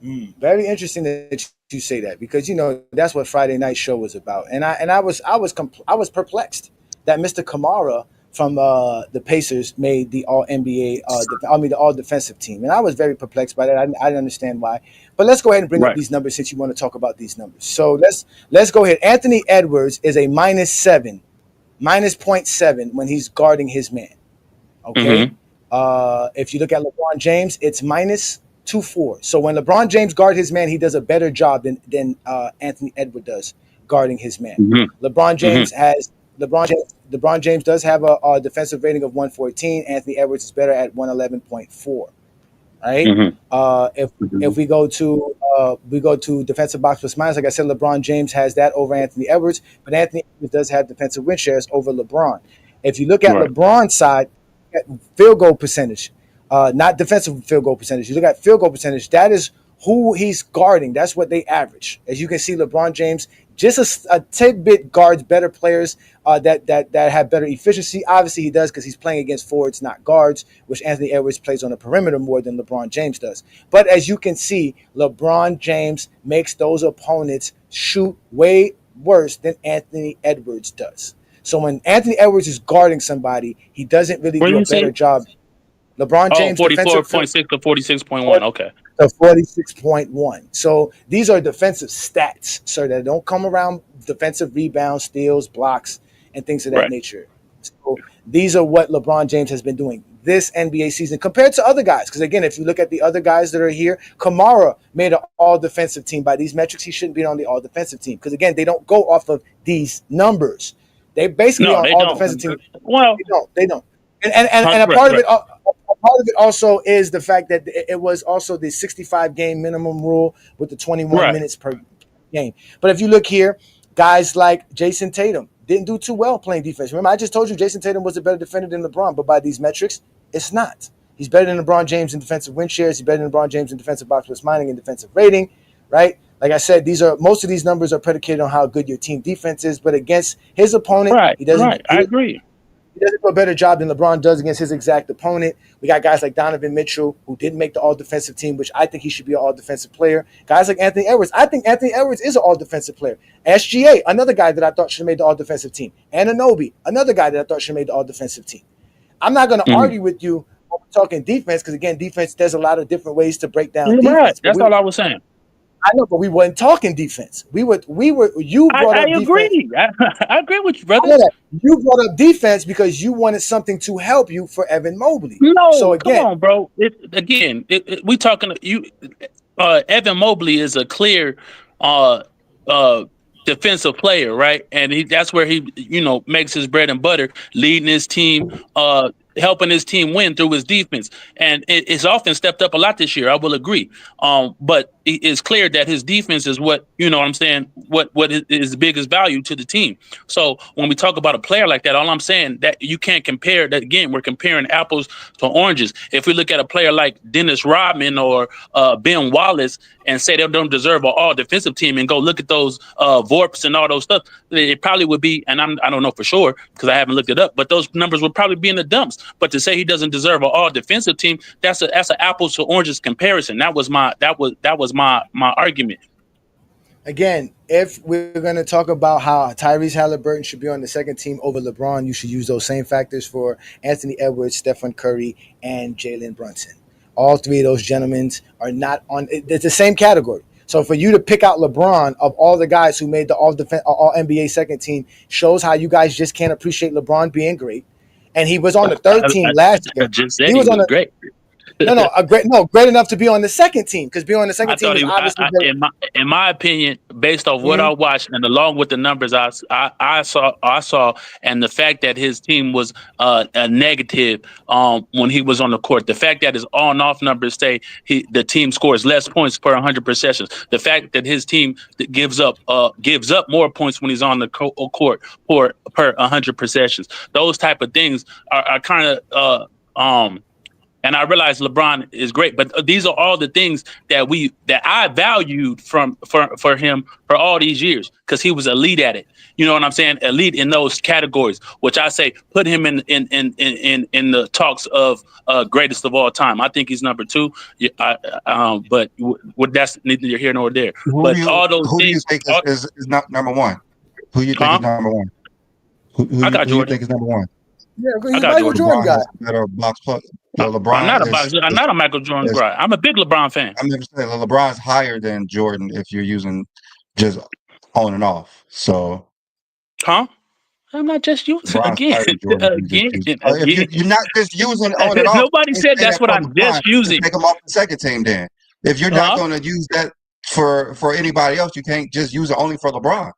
Very interesting that you say that, because that's what Friday night show was about, and I was perplexed that Mr. Kamara from the Pacers made the All NBA, the All Defensive team, and I was very perplexed by that. I didn't understand why. But let's go ahead and bring up these numbers since you want to talk about these numbers. So let's go ahead. Anthony Edwards is a minus 0.7 when he's guarding his man. Okay. Mm-hmm. If you look at LeBron James, it's minus 2.4. So when LeBron James guards his man, he does a better job than Anthony Edwards does guarding his man. Mm-hmm. LeBron James does have a defensive rating of 114. Anthony Edwards is better at 111.4. Right. Mm-hmm. If we go to defensive box plus minus, like I said, LeBron James has that over Anthony Edwards, but Anthony Edwards does have defensive win shares over LeBron. If you look at LeBron's side, at field goal percentage, not defensive field goal percentage. You look at field goal percentage. That is who he's guarding. That's what they average. As you can see, LeBron James just a tidbit guards better players that have better efficiency. Obviously, he does because he's playing against forwards, not guards, which Anthony Edwards plays on the perimeter more than LeBron James does. But as you can see, LeBron James makes those opponents shoot way worse than Anthony Edwards does. So when Anthony Edwards is guarding somebody, he doesn't really do a better job. LeBron James 44.6 to 46.1. Okay. To 46.1. So these are defensive stats, sir, that don't come around defensive rebounds, steals, blocks, and things of that nature. So these are what LeBron James has been doing this NBA season compared to other guys. Because again, if you look at the other guys that are here, Kamara made an all-defensive team. By these metrics, he shouldn't be on the all-defensive team. Because again, they don't go off of these numbers. They basically on all-defensive team. Well, they don't. And a part of it. A part of it also is the fact that it was also the 65 game minimum rule with the 21 minutes per game. But if you look here, guys like Jason Tatum didn't do too well playing defense. Remember, I just told you Jason Tatum was a better defender than LeBron, but by these metrics, it's not. He's better than LeBron James in defensive win shares. He's better than LeBron James in defensive box plus minus and defensive rating, right? Like I said, most of these numbers are predicated on how good your team defense is, but against his opponent, he doesn't. I agree. He doesn't do a better job than LeBron does against his exact opponent. We got guys like Donovan Mitchell, who didn't make the all-defensive team, which I think he should be an all-defensive player. Guys like Anthony Edwards. I think Anthony Edwards is an all-defensive player. SGA, another guy that I thought should have made the all-defensive team. Anunoby, another guy that I thought should have made the all-defensive team. I'm not going to argue with you when we're talking defense, because, again, defense, there's a lot of different ways to break down defense. Right. That's all I was saying. I know, but we weren't talking defense. You brought up defense. Agree. I agree with you, brother. You brought up defense because you wanted something to help you for Evan Mobley. No, so again, come on, bro. We talking. Evan Mobley is a clear defensive player, right? And that's where he makes his bread and butter, leading his team, helping his team win through his defense. And it's often stepped up a lot this year. I will agree. But it's clear that his defense is what I'm saying, what is the biggest value to the team. So when we talk about a player like that, all I'm saying that you can't compare that. Again, we're comparing apples to oranges. If we look at a player like Dennis Rodman or Ben Wallace and say they don't deserve an all defensive team and go look at those VORPs and all those stuff, it probably would be, and I don't know for sure because I haven't looked it up, but those numbers would probably be in the dumps. But to say he doesn't deserve an all defensive team, that's an apples to oranges comparison. That was my argument. Again, if we're going to talk about how Tyrese Halliburton should be on the second team over LeBron, you should use those same factors for Anthony Edwards, Stephen Curry, and Jalen Brunson. All three of those gentlemen are not on. It's the same category. So for you to pick out LeBron of all the guys who made the all NBA second team shows how you guys just can't appreciate LeBron being great. And he was on the third team last year. He was great. Great enough to be on the second team, because being on the second team is obviously in my opinion, based off what I watched and along with the numbers I saw, and the fact that his team was a negative when he was on the court, the fact that his on and off numbers say the team scores less points per 100 possessions, the fact that his team gives up more points when he's on the court per 100 possessions, those type of things are kind of and I realize LeBron is great, but these are all the things that I valued for him for all these years, because he was elite at it. You know what I'm saying? Elite in those categories, which I say put him in the talks of greatest of all time. I think he's number 2. But that's neither here nor there. Who do you think is not number 1? Who do you think is number 1? Who do you think is number 1? Yeah, he's a Michael Jordan guy. Better box plus. LeBron I'm not a Michael Jordan guy. I'm a big LeBron fan. I'm never saying LeBron's higher than Jordan if you're using just on and off. So, I'm not just using again. If you're not just using on and off. Nobody said that's what I'm just using. Take him off the second team then. If you're not going to use that for anybody else, you can't just use it only for LeBron.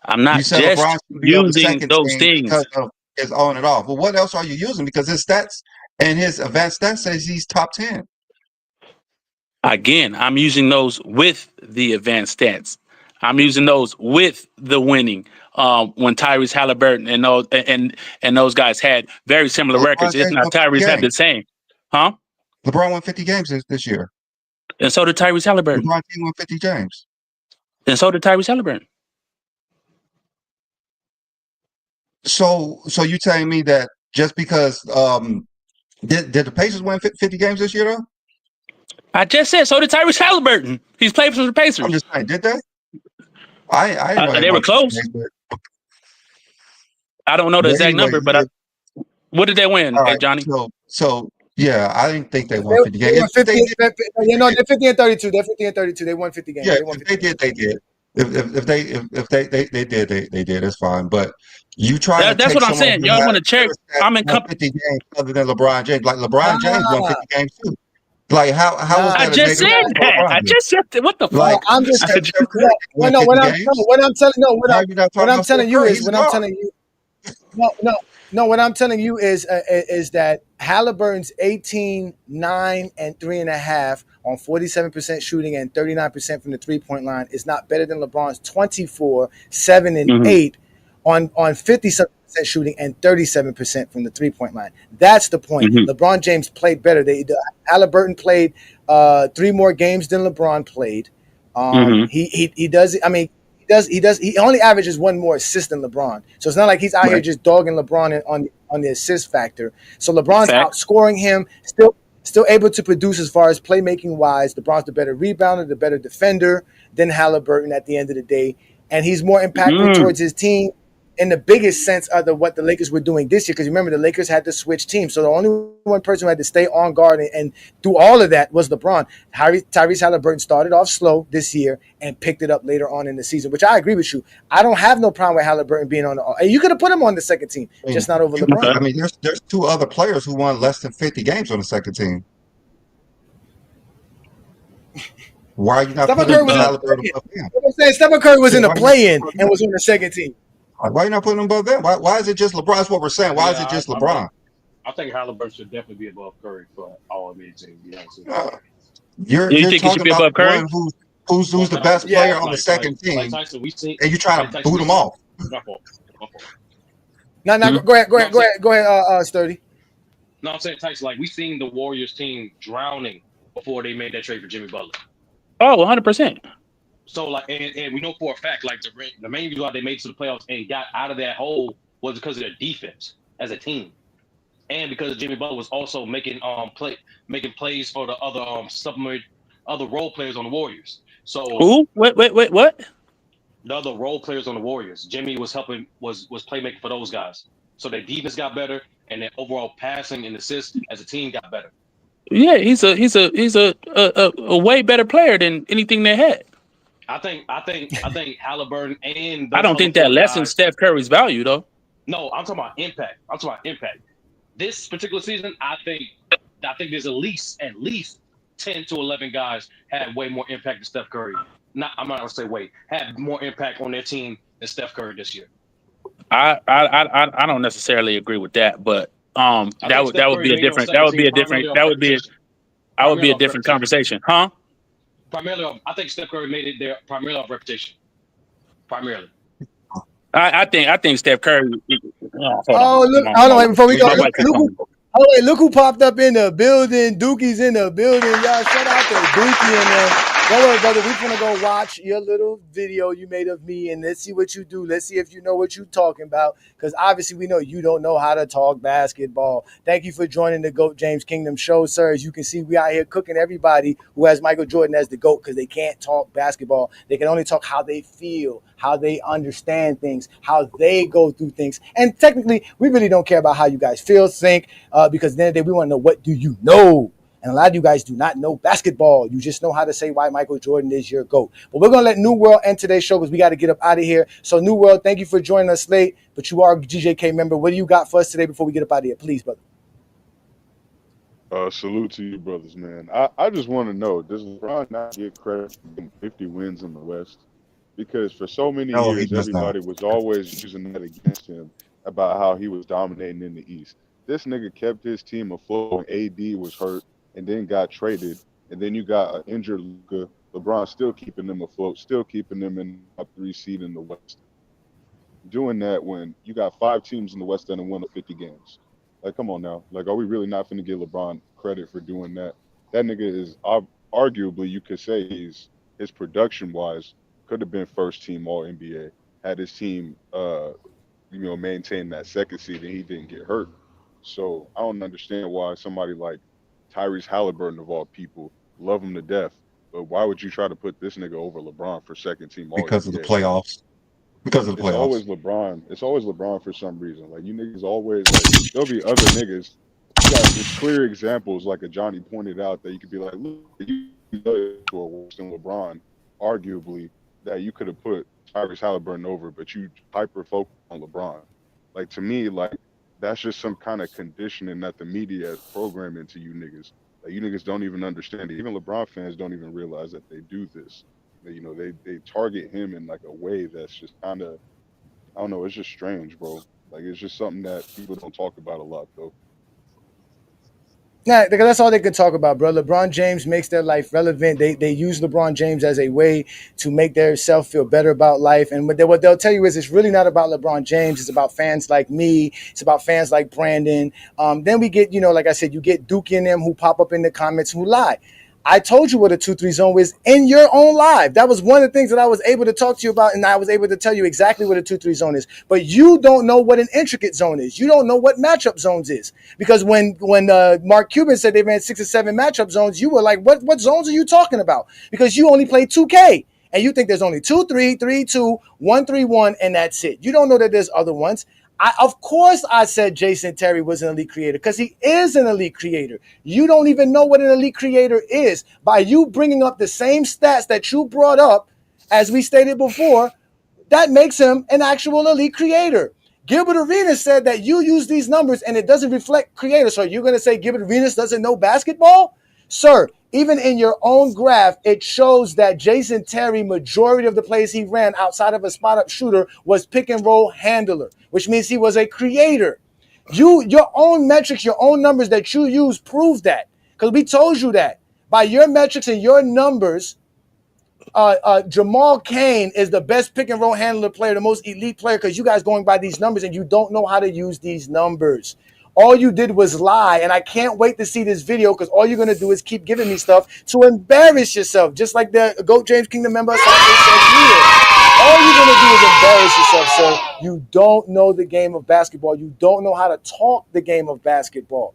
I'm not just using those things. Because of his on and off. Well, what else are you using? Because his stats and his advanced stats says he's top 10. Again, I'm using those with the advanced stats. I'm using those with the winning. When Tyrese Halliburton and those guys had very similar records, if not Tyrese had the same. LeBron won 50 games this year. And so did Tyrese Halliburton. LeBron won 50 games. And so did Tyrese Halliburton. So you telling me that just because did the Pacers win 50 games this year though? I just said so did Tyrese Halliburton. He's played for the Pacers. I'm just saying, did they? I they were close. I don't know the exact number, but what did they win, Johnny? So yeah, I didn't think they won 50 games. They're 50 and 32. They're 50 and 32. They won 50 games. Yeah, they did. If they did, it's fine. But you trying to That's take what I'm someone saying. who Y'all had want to check? better stats, I'm in. won 50 games other than LeBron James. Like LeBron James won 50 games too. Like how is I that a just negative said for that. LeBron I James? just said that. What the fuck? Like I'm you just said Steph Curry won 50 games. what I'm telling Why are you not talking about Steph Curry? He's a guard. What I'm telling you is that Halliburton's 18, 9, and 3.5 on 47% shooting and 39% from the 3-point line is not better than LeBron's 24, 7, and 8 on 50% shooting and 37% from the 3-point line. That's the point. LeBron James played better. Halliburton played 3 more games than LeBron played. He does. I mean, he only averages 1 more assist than LeBron. So it's not like he's out here just dogging LeBron on the assist factor. So LeBron's outscoring him, still able to produce as far as playmaking wise. LeBron's the better rebounder, the better defender than Halliburton at the end of the day. And he's more impactful towards his team in the biggest sense of what the Lakers were doing this year. Because remember, the Lakers had to switch teams. So the only one person who had to stay on guard and do all of that was LeBron. Tyrese Halliburton started off slow this year and picked it up later on in the season, which I agree with you. I don't have no problem with Halliburton being on the – you could have put him on the second team, just not over LeBron. I mean, there's 2 other players who won less than 50 games on the second team. Why are you not putting Halliburton above him? I'm saying Stephen Curry was in the play-in and was on the second team. Why are you not putting him above them? Why is it just LeBron? That's what we're saying. Why is it just LeBron? I think Halliburton should definitely be above Curry for all NBA team. You're talking about one who's the best player on the second team, Tyson, and you trying to boot him off. No, go ahead, Sturdy. No, I'm saying Tyson, like we seen the Warriors team drowning before they made that trade for Jimmy Butler. Oh, 100%. So like, and we know for a fact, like the main reason why they made it to the playoffs and got out of that hole was because of their defense as a team, and because Jimmy Butler was also making plays for the other role players on the Warriors. So who? What? The other role players on the Warriors. Jimmy was playmaking for those guys. So their defense got better, and their overall passing and assists as a team got better. Yeah, he's a way better player than anything they had. I think Halliburton and I don't think that lessens Steph Curry's value though. No, I'm talking about impact. This particular season, I think there's at least 10 to 11 guys had way more impact than Steph Curry. I'm not gonna say had more impact on their team than Steph Curry this year. I don't necessarily agree with that, but that would be a different conversation, huh? Primarily, I think Steph Curry made it there primarily off reputation. Primarily. I think Steph Curry. Hold on, before we go. Look who popped up in the building. Dookie's in the building. Y'all shout out to Dookie and then. Don't worry, brother. We're gonna go watch your little video you made of me, and let's see what you do. Let's see if you know what you're talking about, because obviously we know you don't know how to talk basketball. Thank you for joining the GOAT James Kingdom show, sir. As you can see, we out here cooking everybody who has Michael Jordan as the GOAT, because they can't talk basketball. They can only talk how they feel, how they understand things, how they go through things. And technically, we really don't care about how you guys feel, think, because at the end of the day, we want to know, what do you know? And a lot of you guys do not know basketball. You just know how to say why Michael Jordan is your GOAT. But we're going to let New World end today's show because we got to get up out of here. So, New World, thank you for joining us late, but you are a GJK member. What do you got for us today before we get up out of here? Please, brother. Salute to you, brothers, man. I just want to know, does LeBron not get credit for getting 50 wins in the West? Because for so many years, everybody was always using that against him about how he was dominating in the East. This nigga kept his team afloat when AD was hurt and then got traded, and then you got an injured Luka. LeBron still keeping them afloat, still keeping them in the top 3 seed in the West. Doing that when you got 5 teams in the West that have won 50 games. Like, come on now. Like, are we really not going to give LeBron credit for doing that? That nigga is arguably, you could say, his production-wise could have been first team All NBA had his team, maintained that second seed and he didn't get hurt. So I don't understand why somebody like Tyrese Halliburton, of all people, love him to death, but why would you try to put this nigga over LeBron for second team All NBA? Because of the playoffs. Because of the playoffs. It's always LeBron. It's always LeBron for some reason. Like, you niggas always, like, there'll be other niggas. You got just clear examples, like a Johnny pointed out, that you could be like, look, you are worse than LeBron, arguably, that you could have put Tyrese Halliburton over, but you hyper focus on LeBron. Like, to me, like, that's just some kind of conditioning that the media has programmed into you niggas. Like, you niggas don't even understand it. Even LeBron fans don't even realize that they do this. They target him in like a way that's just kind of, I don't know, it's just strange, bro. Like, it's just something that people don't talk about a lot, though. Nah, because that's all they can talk about, bro. LeBron James makes their life relevant. They use LeBron James as a way to make their self feel better about life. And what they'll tell you is it's really not about LeBron James. It's about fans like me. It's about fans like Brandon. Then we get, like I said, you get Dookie and them who pop up in the comments who lie. I told you what a 2-3 zone is in your own live. That was one of the things that I was able to talk to you about, and I was able to tell you exactly what a 2-3 zone is. But you don't know what an intricate zone is. You don't know what matchup zones is. Because when Mark Cuban said they ran 6 or 7 matchup zones, you were like, what zones are you talking about? Because you only play 2K. And you think there's only 2-3, 3-2, 1-3-1, and that's it. You don't know that there's other ones. Of course I said Jason Terry was an elite creator because he is an elite creator. You don't even know what an elite creator is. By you bringing up the same stats that you brought up, as we stated before, that makes him an actual elite creator. Gilbert Arenas said that you use these numbers and it doesn't reflect creator. So you're going to say Gilbert Arenas doesn't know basketball? Sir, even in your own graph, it shows that Jason Terry, majority of the plays he ran outside of a spot-up shooter was pick and roll handler, which means he was a creator. Your own metrics, your own numbers that you use prove that. Because we told you that. By your metrics and your numbers, Jamal Cain is the best pick and roll handler player, the most elite player, because you guys going by these numbers and you don't know how to use these numbers. All you did was lie, and I can't wait to see this video because all you're going to do is keep giving me stuff to embarrass yourself, just like the GOAT James Kingdom member said here. All you're going to do is embarrass yourself, sir. You don't know the game of basketball. You don't know how to talk the game of basketball.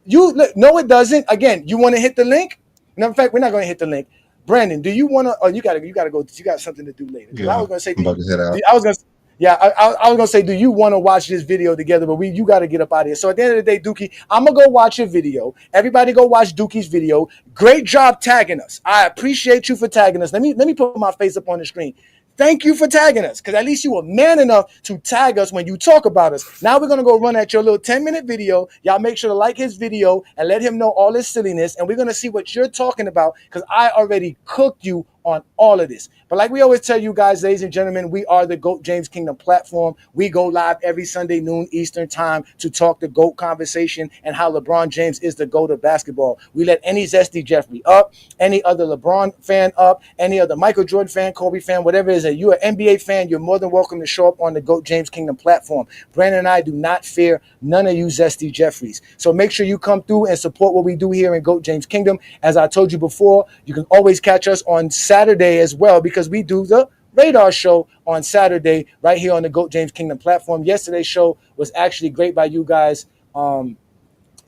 No, it doesn't. Again, you want to hit the link? No, in fact, we're not going to hit the link. Brandon, do you want to? Oh, you got to go. You got something to do later. Yeah, I was going to say, I'm about to head out. I was going to. Yeah, I was gonna say, do you want to watch this video together? But you got to get up out of here. So at the end of the day, Dookie, I'm gonna go watch your video. Everybody, go watch Dookie's video. Great job tagging us. I appreciate you for tagging us. Let me put my face up on the screen. Thank you for tagging us, because at least you were man enough to tag us when you talk about us. Now we're going to go run at your little 10-minute video. Y'all make sure to like his video and let him know all his silliness, and we're going to see what you're talking about, because I already cooked you on all of this. But like we always tell you guys, ladies and gentlemen, we are the GOAT James Kingdom platform. We go live every Sunday noon Eastern time to talk the GOAT conversation and how LeBron James is the GOAT of basketball. We let any Zesty Jeffrey up, any other LeBron fan up, any other Michael Jordan fan, Kobe fan, whatever it is. That you're an NBA fan, you're more than welcome to show up on the GOAT James Kingdom platform. Brandon and I do not fear none of you Zesty Jeffreys. So make sure you come through and support what we do here in GOAT James Kingdom. As I told you before, you can always catch us on Saturday as well, because we do the Radar Show on Saturday right here on the GOAT James Kingdom platform. Yesterday's show was actually great by you guys.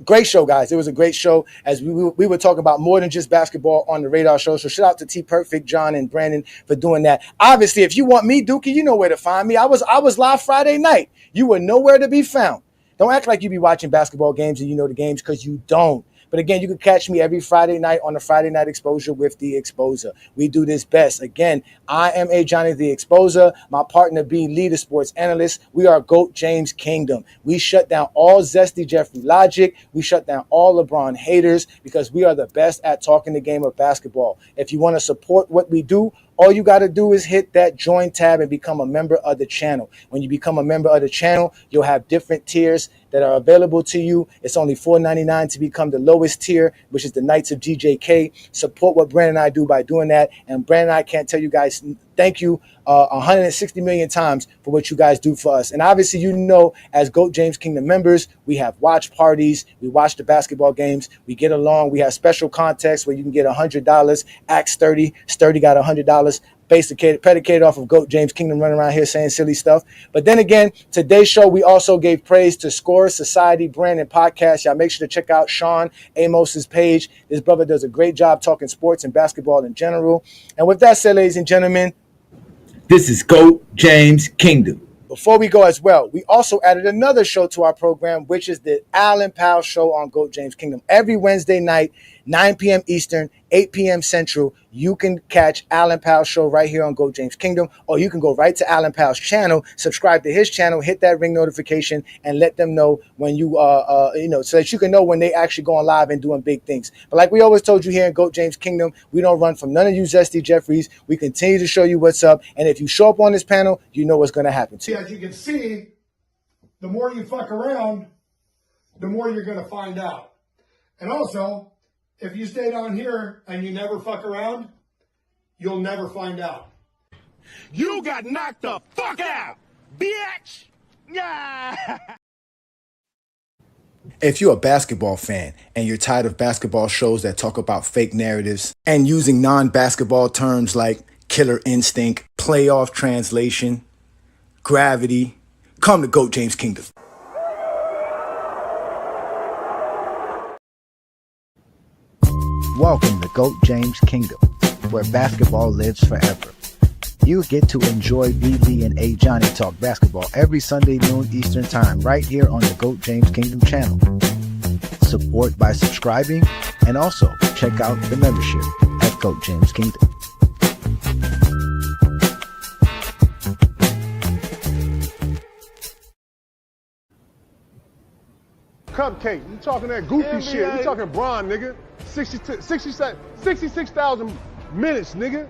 Great show, guys. It was a great show, as we were talking about more than just basketball on the Radar Show. So shout out to T Perfect, John, and Brandon for doing that. Obviously, if you want me, Dookie, you know where to find me. I was live Friday night. You were nowhere to be found. Don't act like you be watching basketball games and you know the games, because you don't. But again, you can catch me every Friday night on the Friday Night Exposure with The Exposer. We do this best. Again, I am A. Johnny The Exposer. My partner B. Lee, the sports analyst. We are GOAT James Kingdom. We shut down all Zesty Jeffrey logic. We shut down all LeBron haters, because we are the best at talking the game of basketball. If you want to support what we do, all you got to do is hit that join tab and become a member of the channel. When you become a member of the channel, you'll have different tiers that are available to you. It's only $4.99 to become the lowest tier, which is the Knights of GJK. Support what Brandon and I do by doing that. And Brandon and I can't tell you guys thank you 160 million times for what you guys do for us. And obviously, you know, as GOAT James Kingdom members, we have watch parties. We watch the basketball games. We get along. We have special contests where you can get $100. Axe 30. Sturdy got $100. Predicated off of GOAT James Kingdom running around here saying silly stuff. But then again, today's show, we also gave praise to Score Society Brand and Podcast. Y'all make sure to check out Sean Amos's page. This brother does a great job talking sports and basketball in general. And with that said, ladies and gentlemen, this is GOAT James Kingdom. Before we go as well, we also added another show to our program, which is the Allen Powell Show on GOAT James Kingdom. Every Wednesday night, 9 p.m. Eastern, 8 p.m. Central. You can catch Alan Powell's show right here on GOAT James Kingdom, or you can go right to Alan Powell's channel, subscribe to his channel, hit that ring notification, and let them know when you, so that you can know when they actually going live and doing big things. But like we always told you here in GOAT James Kingdom, we don't run from none of you zesty Jeffries. We continue to show you what's up, and if you show up on this panel, you know what's going to happen to you. As you can see, the more you fuck around, the more you're going to find out. And also, if you stay down here and you never fuck around, you'll never find out. You got knocked the fuck out, bitch! Yeah! If you're a basketball fan and you're tired of basketball shows that talk about fake narratives and using non-basketball terms like killer instinct, playoff translation, gravity, come to GOAT James Kingdom. Welcome to GOAT James Kingdom, where basketball lives forever. You get to enjoy B. Lee and A. Johnny talk basketball every Sunday noon Eastern Time right here on the GOAT James Kingdom channel. Support by subscribing, and also check out the membership at GOAT James Kingdom. Cupcake, you talking that goofy NBA. shit. We talking Bron, nigga. 66,000 minutes, nigga.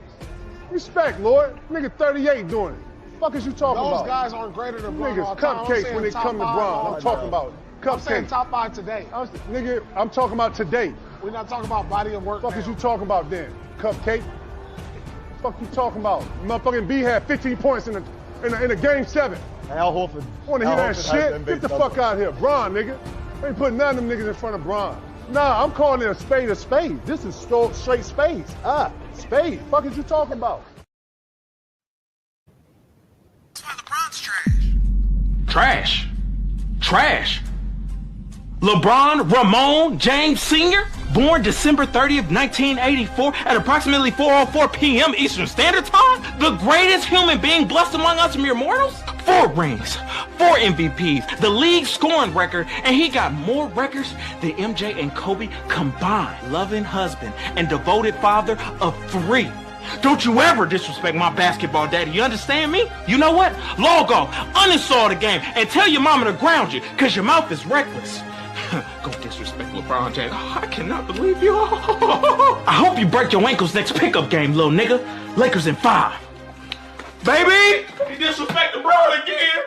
Respect, Lord. Nigga 38 doing it. Fuck is you talking about? Those guys aren't greater than Bron. Niggas cupcakes when they come to Bron. I'm talking about I'm saying cupcakes. top 5 today. Nigga, I'm talking about today. We're not talking about body of work. Fuck is you talking about then? Cupcake? Fuck you talking about? Motherfucking B had 15 points in a game 7. Al Horford. Wanna hear that shit? Get the fuck out of here. Bron, nigga. I ain't putting none of them niggas in front of Bron. Nah, I'm calling it a spade a spade. This is straight spades. Spade. Fuck is you talking about? Trash. Trash. LeBron Ramon James Sr., born December 30th, 1984 at approximately 4:04 p.m. Eastern Standard Time, the greatest human being blessed among us mere mortals? 4 rings, 4 MVPs, the league scoring record, and he got more records than MJ and Kobe combined. Loving husband and devoted father of 3. Don't you ever disrespect my basketball daddy, you understand me? You know what? Log off, uninstall the game, and tell your mama to ground you, because your mouth is reckless. Go disrespect LeBron James. Oh, I cannot believe you. I hope you break your ankles next pickup game, little nigga. Lakers in 5. Baby! He disrespect LeBron again.